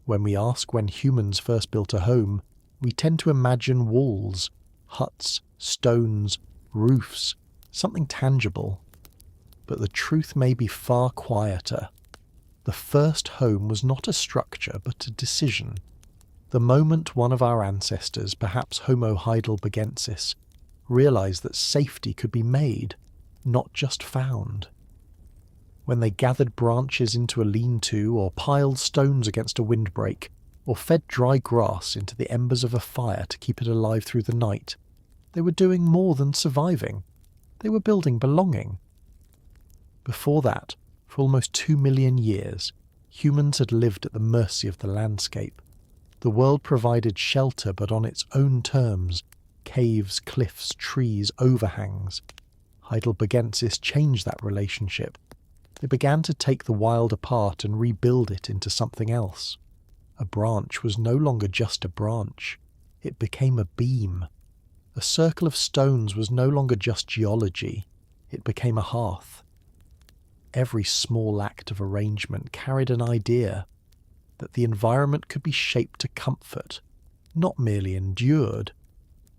When we ask when humans first built a home, we tend to imagine walls, huts, stones, roofs, something tangible. But the truth may be far quieter. The first home was not a structure, but a decision. The moment one of our ancestors, perhaps Homo heidelbergensis, realized that safety could be made, not just found. When they gathered branches into a lean-to, or piled stones against a windbreak, or fed dry grass into the embers of a fire to keep it alive through the night, they were doing more than surviving. They were building belonging. Before that, for almost 2 million years, humans had lived at the mercy of the landscape. The world provided shelter, but on its own terms: caves, cliffs, trees, overhangs. Heidelbergensis changed that relationship. They began to take the wild apart and rebuild it into something else. A branch was no longer just a branch. It became a beam. A circle of stones was no longer just geology. It became a hearth. Every small act of arrangement carried an idea that the environment could be shaped to comfort, not merely endured.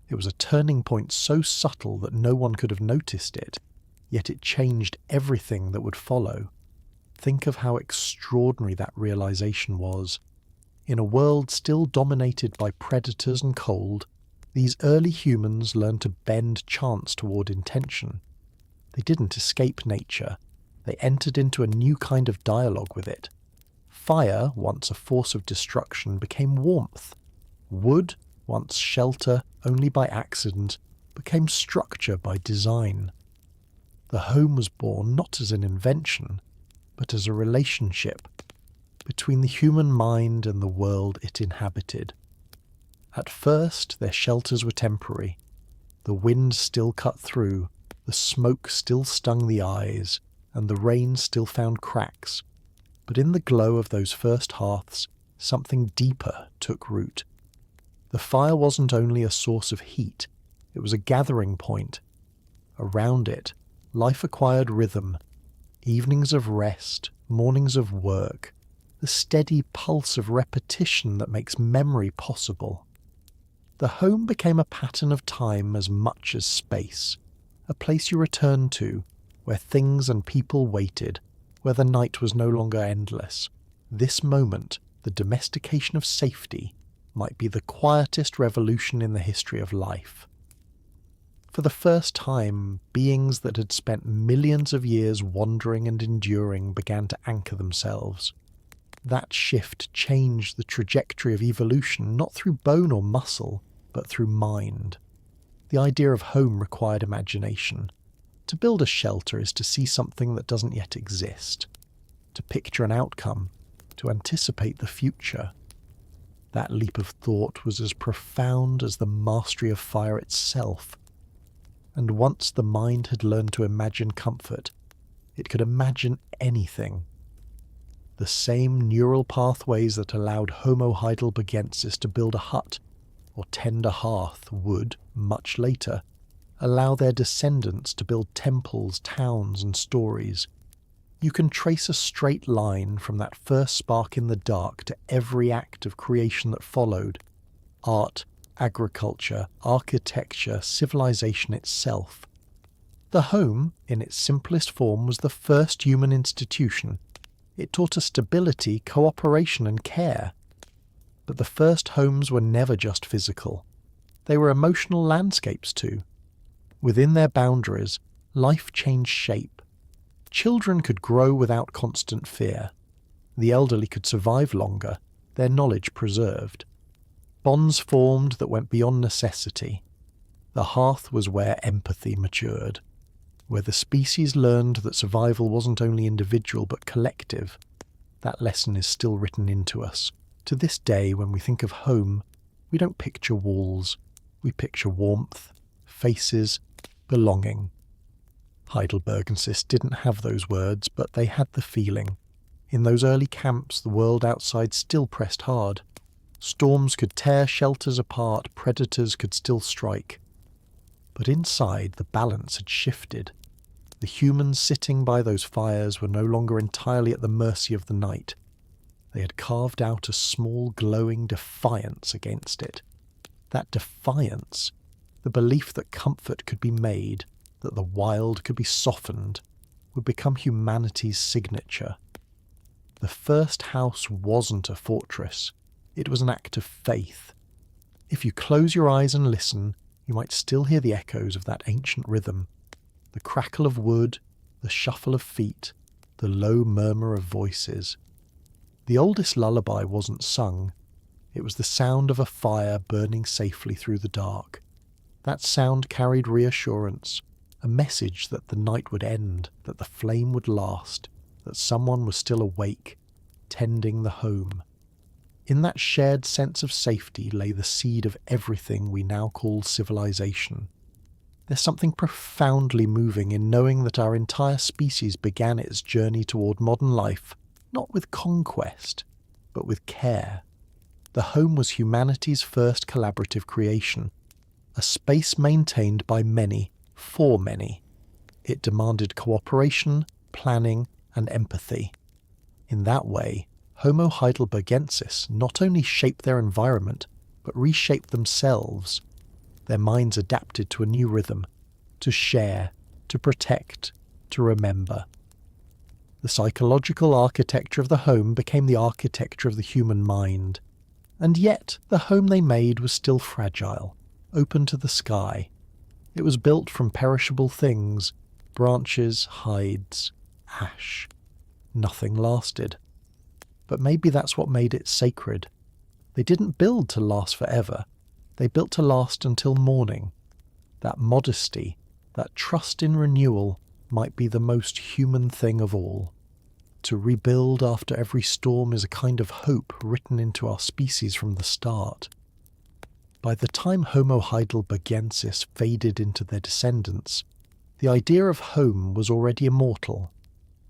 It was a turning point so subtle that no one could have noticed it, yet it changed everything that would follow. Think of how extraordinary that realization was. In a world still dominated by predators and cold, these early humans learned to bend chance toward intention. They didn't escape nature. They entered into a new kind of dialogue with it. Fire, once a force of destruction, became warmth. Wood, once shelter only by accident, became structure by design. The home was born not as an invention, but as a relationship between the human mind and the world it inhabited. At first, their shelters were temporary. The wind still cut through, the smoke still stung the eyes, and the rain still found cracks. But in the glow of those first hearths, something deeper took root. The fire wasn't only a source of heat, it was a gathering point. Around it, life acquired rhythm, evenings of rest, mornings of work, the steady pulse of repetition that makes memory possible. The home became a pattern of time as much as space, a place you returned to, where things and people waited, where the night was no longer endless. This moment, the domestication of safety, might be the quietest revolution in the history of life. For the first time, beings that had spent millions of years wandering and enduring began to anchor themselves. That shift changed the trajectory of evolution, not through bone or muscle, but through mind. The idea of home required imagination. To build a shelter is to see something that doesn't yet exist, to picture an outcome, to anticipate the future. That leap of thought was as profound as the mastery of fire itself. And once the mind had learned to imagine comfort, it could imagine anything. The same neural pathways that allowed Homo heidelbergensis to build a hut or tend a hearth would, much later, allow their descendants to build temples, towns, and stories. You can trace a straight line from that first spark in the dark to every act of creation that followed. Art, agriculture, architecture, civilization itself. The home, in its simplest form, was the first human institution. It taught us stability, cooperation, and care. But the first homes were never just physical. They were emotional landscapes too. Within their boundaries, life changed shape. Children could grow without constant fear. The elderly could survive longer, their knowledge preserved. Bonds formed that went beyond necessity. The hearth was where empathy matured, where the species learned that survival wasn't only individual but collective. That lesson is still written into us. To this day, when we think of home, we don't picture walls. We picture warmth, faces, belonging. Heidelbergensis didn't have those words, but they had the feeling. In those early camps, the world outside still pressed hard. Storms could tear shelters apart, predators could still strike. But inside, the balance had shifted. The humans sitting by those fires were no longer entirely at the mercy of the night. They had carved out a small glowing defiance against it. That defiance, the belief that comfort could be made, that the wild could be softened, would become humanity's signature. The first house wasn't a fortress. It was an act of faith. If you close your eyes and listen, you might still hear the echoes of that ancient rhythm. The crackle of wood, the shuffle of feet, the low murmur of voices. The oldest lullaby wasn't sung. It was the sound of a fire burning safely through the dark. That sound carried reassurance, a message that the night would end, that the flame would last, that someone was still awake, tending the home. In that shared sense of safety lay the seed of everything we now call civilization. There's something profoundly moving in knowing that our entire species began its journey toward modern life, not with conquest, but with care. The home was humanity's first collaborative creation, a space maintained by many, for many. It demanded cooperation, planning, and empathy. In that way, Homo heidelbergensis not only shaped their environment, but reshaped themselves. Their minds adapted to a new rhythm, to share, to protect, to remember. The psychological architecture of the home became the architecture of the human mind. And yet, the home they made was still fragile, open to the sky. It was built from perishable things, branches, hides, ash. Nothing lasted. But maybe that's what made it sacred. They didn't build to last forever. They built to last until morning. That modesty, that trust in renewal, might be the most human thing of all. To rebuild after every storm is a kind of hope written into our species from the start. By the time Homo heidelbergensis faded into their descendants, the idea of home was already immortal.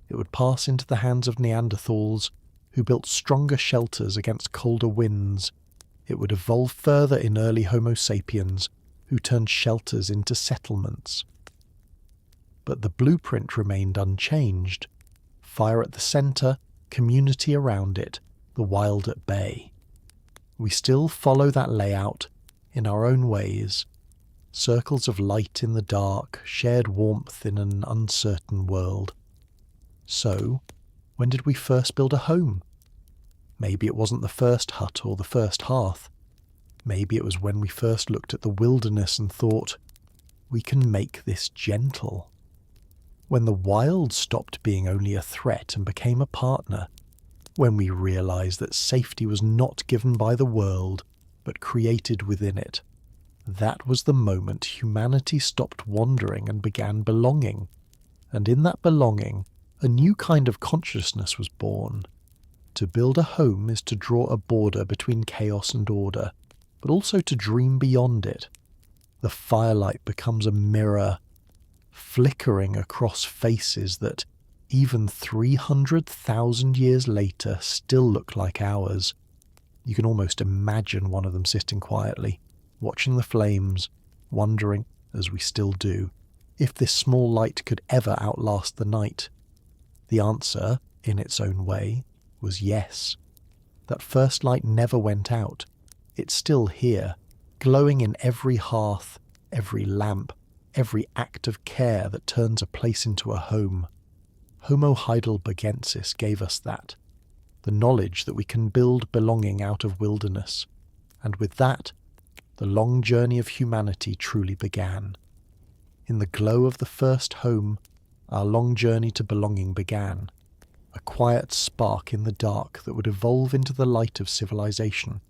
It would pass into the hands of Neanderthals, who built stronger shelters against colder winds. It would evolve further in early Homo sapiens, who turned shelters into settlements. But the blueprint remained unchanged. Fire at the centre, community around it, the wild at bay. We still follow that layout in our own ways. Circles of light in the dark, shared warmth in an uncertain world. So, when did we first build a home? Maybe it wasn't the first hut or the first hearth. Maybe it was when we first looked at the wilderness and thought, we can make this gentle. When the wild stopped being only a threat and became a partner. When we realized that safety was not given by the world, but created within it. That was the moment humanity stopped wandering and began belonging. And in that belonging, a new kind of consciousness was born. To build a home is to draw a border between chaos and order, but also to dream beyond it. The firelight becomes a mirror, flickering across faces that, even 300,000 years later, still look like ours. You can almost imagine one of them sitting quietly, watching the flames, wondering, as we still do, if this small light could ever outlast the night. The answer, in its own way, was yes. That first light never went out. It's still here, glowing in every hearth, every lamp, every act of care that turns a place into a home. Homo HEIDELBERGENSIS gave us that, the knowledge that we can build belonging out of wilderness, and with that, the long journey of humanity truly began. In the glow of the first home, our long journey to belonging began, a quiet spark in the dark that would evolve into the light of civilization,